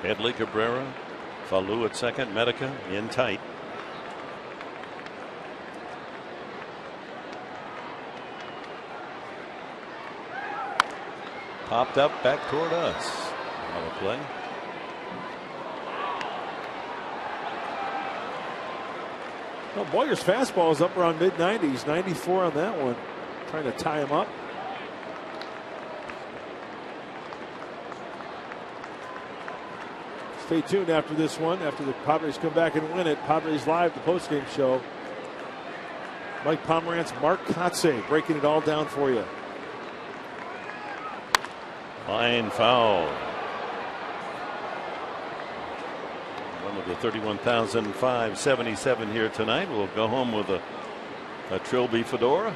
Headley, Cabrera, Falou at second, Medica in tight. Popped up back toward us. On the play. Well, Boyer's fastball is up around mid-90s, 94 on that one. Trying to tie him up. Stay tuned after this one. After the Padres come back and win it, Padres Live, the postgame show. Mike Pomerantz, Mark Kotze breaking it all down for you. Fine foul. One of the 31,577 here tonight will go home with a Trilby fedora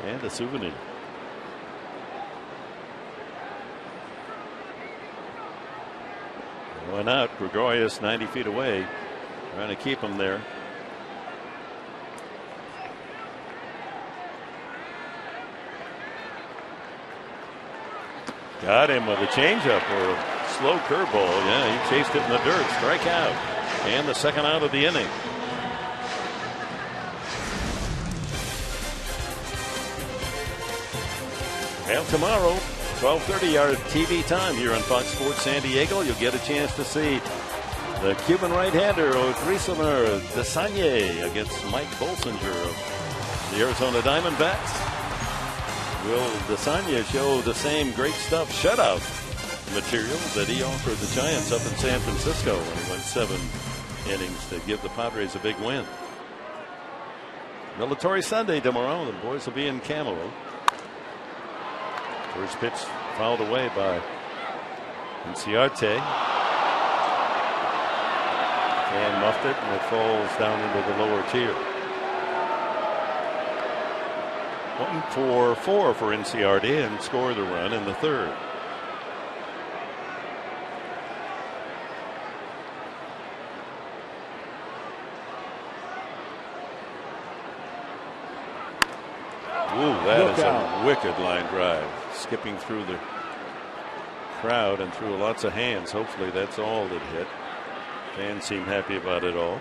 and a souvenir. Went out. Gregorius 90 feet away, trying to keep him there. Got him with a changeup or a slow curveball. Yeah, he chased it in the dirt. Strikeout. And the second out of the inning. And tomorrow, 12:30 our TV time here on Fox Sports San Diego. You'll get a chance to see the Cuban right-hander Odrisamer Desagne against Mike Bolsinger of the Arizona Diamondbacks. Will Desagne show the same great stuff shutout material that he offered the Giants up in San Francisco when he went 7 innings to give the Padres a big win? Military Sunday tomorrow. The boys will be in Camo. First pitch fouled away by Inciarte. And muffed it, and it falls down into the lower tier. 1-4-4 for Inciarte, and scored the run in the third. Ooh, that is a wicked line drive. Skipping through the crowd and through lots of hands. Hopefully that's all that hit. Fans seem happy about it all.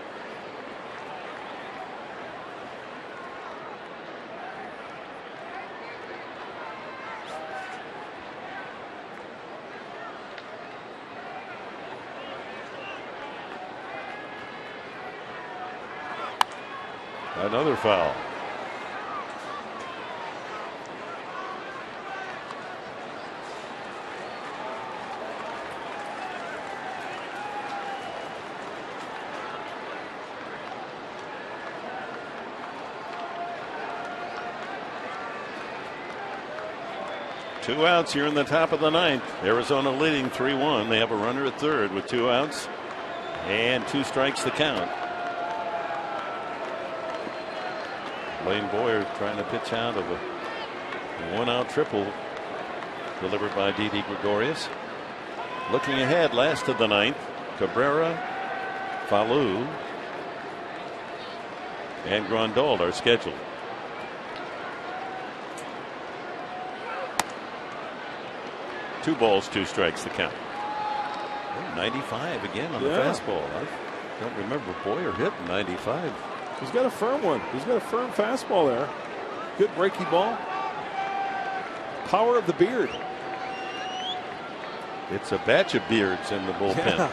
Another foul. Two outs here in the top of the ninth. Arizona leading 3-1. They have a runner at third with 2 outs and 2 strikes to count. Blaine Boyer trying to pitch out of a 1-out triple delivered by Didi Gregorius. Looking ahead, last of the ninth, Cabrera, Falou, and Grandal are scheduled. Two balls, 2 strikes to count. 95 again on the fastball. I don't remember Boyer hitting 95. He's got a firm one. He's got a firm fastball there. Good breaky ball. Power of the beard. It's a batch of beards in the bullpen. Yeah.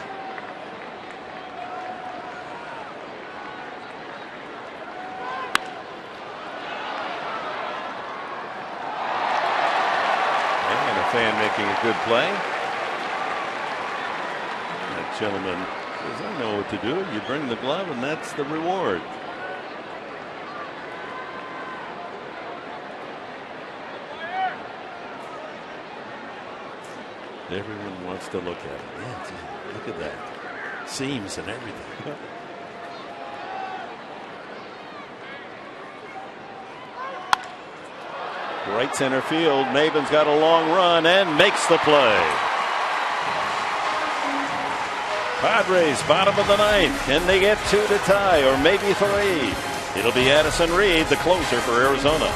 Fan making a good play. That gentleman says, I know what to do. You bring the glove, and that's the reward. Everyone wants to look at it. Yeah, gee, look at that. Seams and everything. Right center field. Maven's got a long run and makes the play. Padres bottom of the ninth. Can they get 2 to tie or maybe 3? It'll be Addison Reed, the closer for Arizona.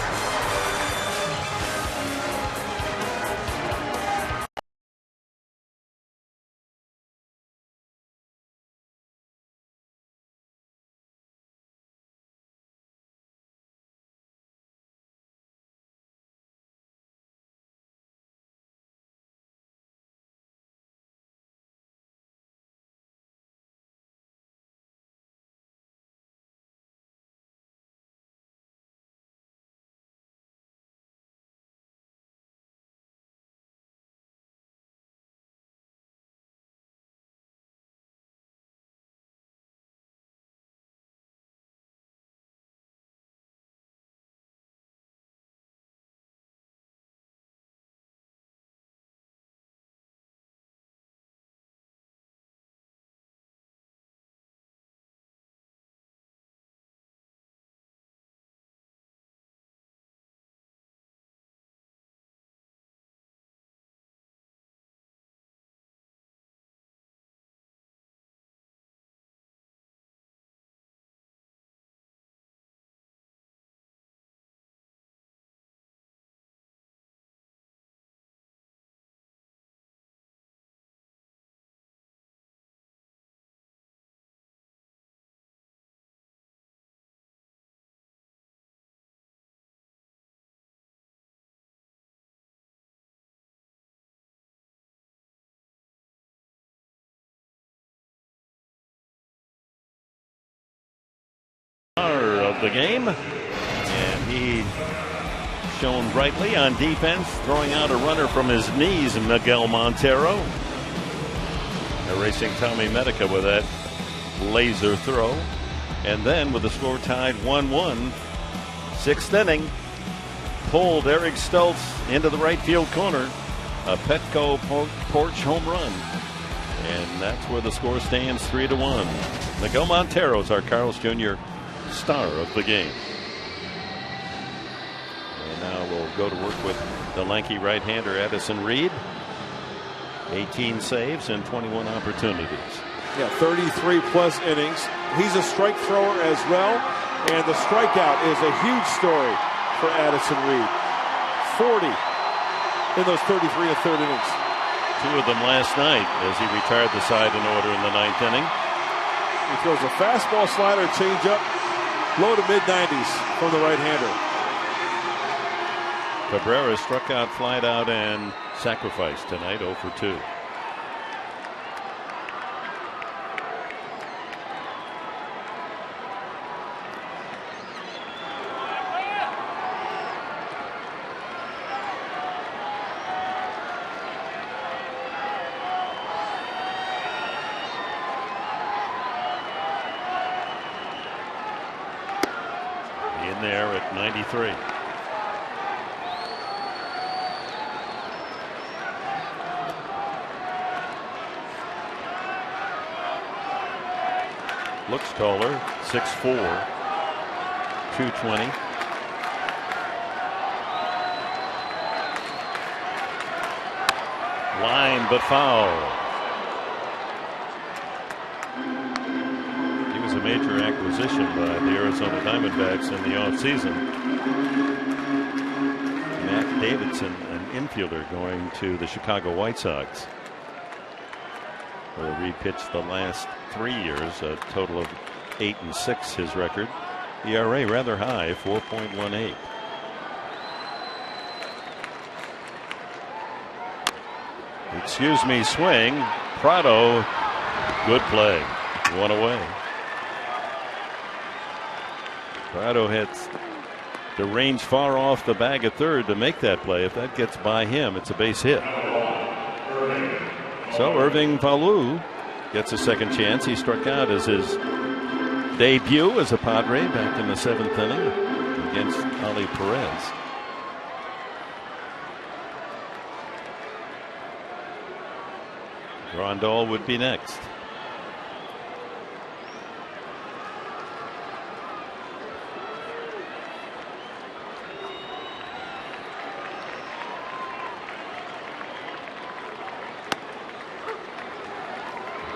the game. And he shone brightly on defense, throwing out a runner from his knees, Miguel Montero. Erasing Tommy Medica with that laser throw. And then with the score tied 1-1, sixth inning, pulled Eric Stoltz into the right field corner. A Petco porch home run. And that's where the score stands 3-1. Miguel Montero is our Carl's Jr. star of the game. And now we'll go to work with the lanky right-hander Addison Reed. 18 saves and 21 opportunities. Yeah, 33 plus innings. He's a strike thrower as well. And the strikeout is a huge story for Addison Reed. 40 in those 33 and third innings. Two of them last night as he retired the side in order in the ninth inning. He throws a fastball, slider, changeup, low to mid-90s from the right-hander. Cabrera struck out, flied out, and sacrificed tonight, 0 for 2. In there at 93. Looks taller, 6'4", 220. Line but foul. He was a major acquisition by the Arizona Diamondbacks in the offseason. Matt Davidson, an infielder, going to the Chicago White Sox. Where Reed pitched the last 3 years, a total of 8-6 his record. ERA rather high, 4.18. Excuse me, swing. Prado, good play. One away. Prado hits the range far off the bag at third to make that play. If that gets by him, it's a base hit. So Irving Palu gets a second chance. He struck out as his debut as a Padre back in the 7th inning against Ali Perez. Grandal would be next.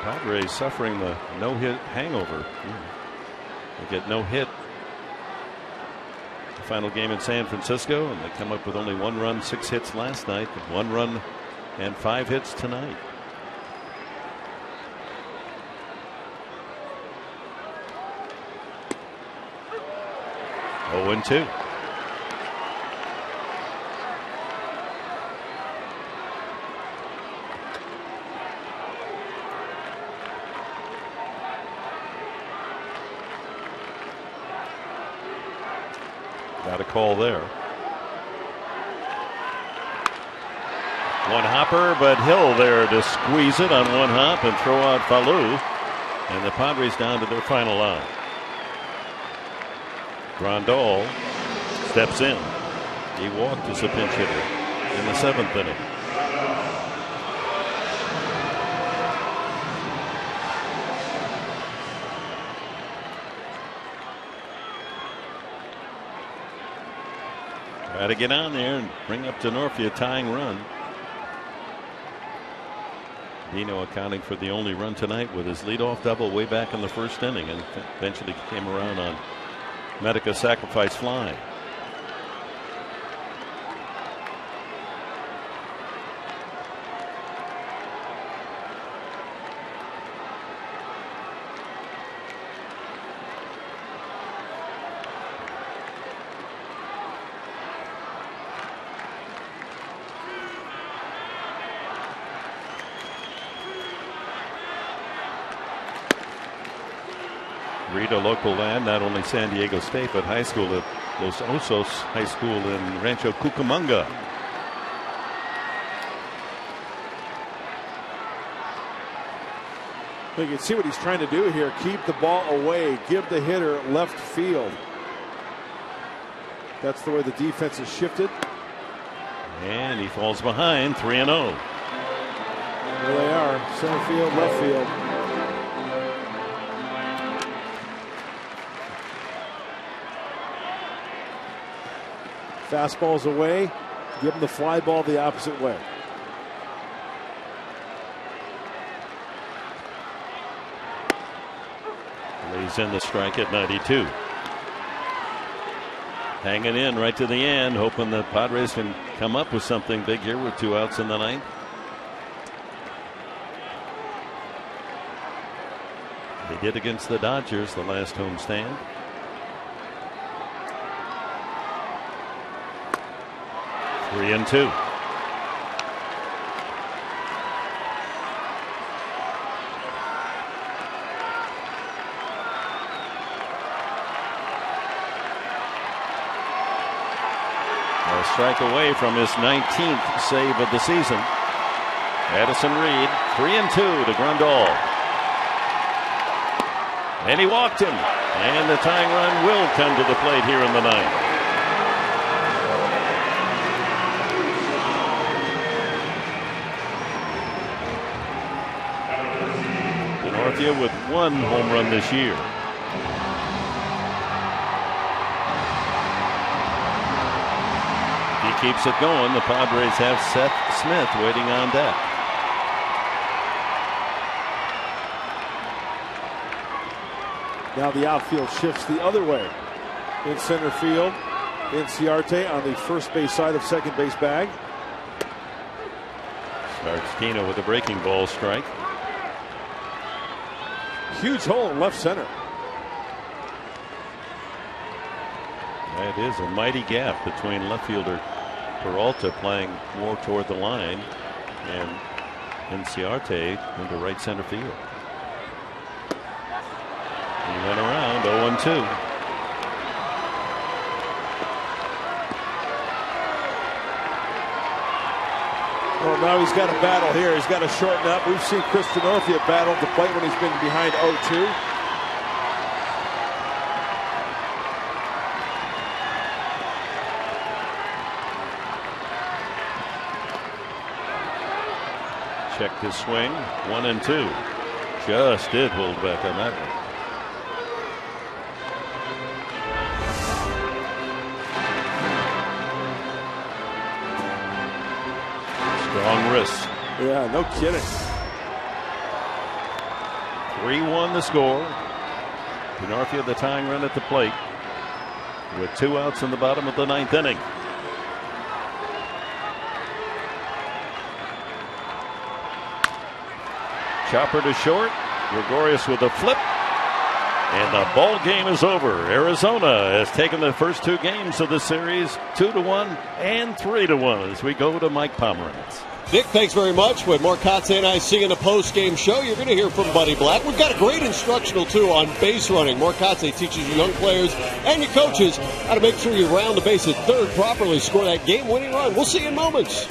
Padres suffering the no-hit hangover. They get no hit the final game in San Francisco, and they come up with only 1 run, 6 hits last night, 1 run and 5 hits tonight. Oh, and 2. Got a call there. One hopper, but Hill there to squeeze it on one hop and throw out Falou. And the Padres down to their final line. Grandal steps in. He walked as a pinch hitter in the 7th inning. Try to get on there and bring up Denorfia a tying run. Dino accounting for the only run tonight with his leadoff double way back in the 1st inning, and eventually came around on Medica sacrifice fly. Rita local land, not only San Diego State, but high school at Los Osos High School in Rancho Cucamonga. You can see what he's trying to do here. Keep the ball away. Give the hitter left field. That's the way the defense is shifted. And he falls behind, 3-0. There they are. Center field, left field. Fastball's away. Give him the fly ball the opposite way. Lays in the strike at 92. Hanging in right to the end, hoping the Padres can come up with something big here with 2 outs in the ninth. They did against the Dodgers the last homestand. Three and two. A strike away from his 19th save of the season. Addison Reed, 3-2 to Grandal. And he walked him. And the tying run will come to the plate here in the ninth. With 1 home run this year. If he keeps it going, the Padres have Seth Smith waiting on deck. Now the outfield shifts the other way. In center field, Inciarte on the first base side of second base bag. Starts Kino with a breaking ball strike. Huge hole in left center. That is a mighty gap between left fielder Peralta playing more toward the line and Inciarte into right center field. He went around 0-2. Well, now he's got a battle here. He's got to shorten up. We've seen Chris Denorfia battle at the plate when he's been behind 0-2. Checked his swing, 1-2. Just did hold back on that one. Strong wrist. Yeah, no kidding. 3-1 the score. Denorfia the tying run at the plate with 2 outs in the bottom of the ninth inning. Chopper to short. Gregorius with a flip. And the ball game is over. Arizona has taken the first 2 games of the series 2-1 and 3-1 as we go to Mike Pomeranz. Dick, thanks very much. With more Cots NIC in the post-game show, you're going to hear from Buddy Black. We've got a great instructional, too, on base running. More Cots teaches you young players and your coaches how to make sure you round the base at third properly, score that game-winning run. We'll see you in moments.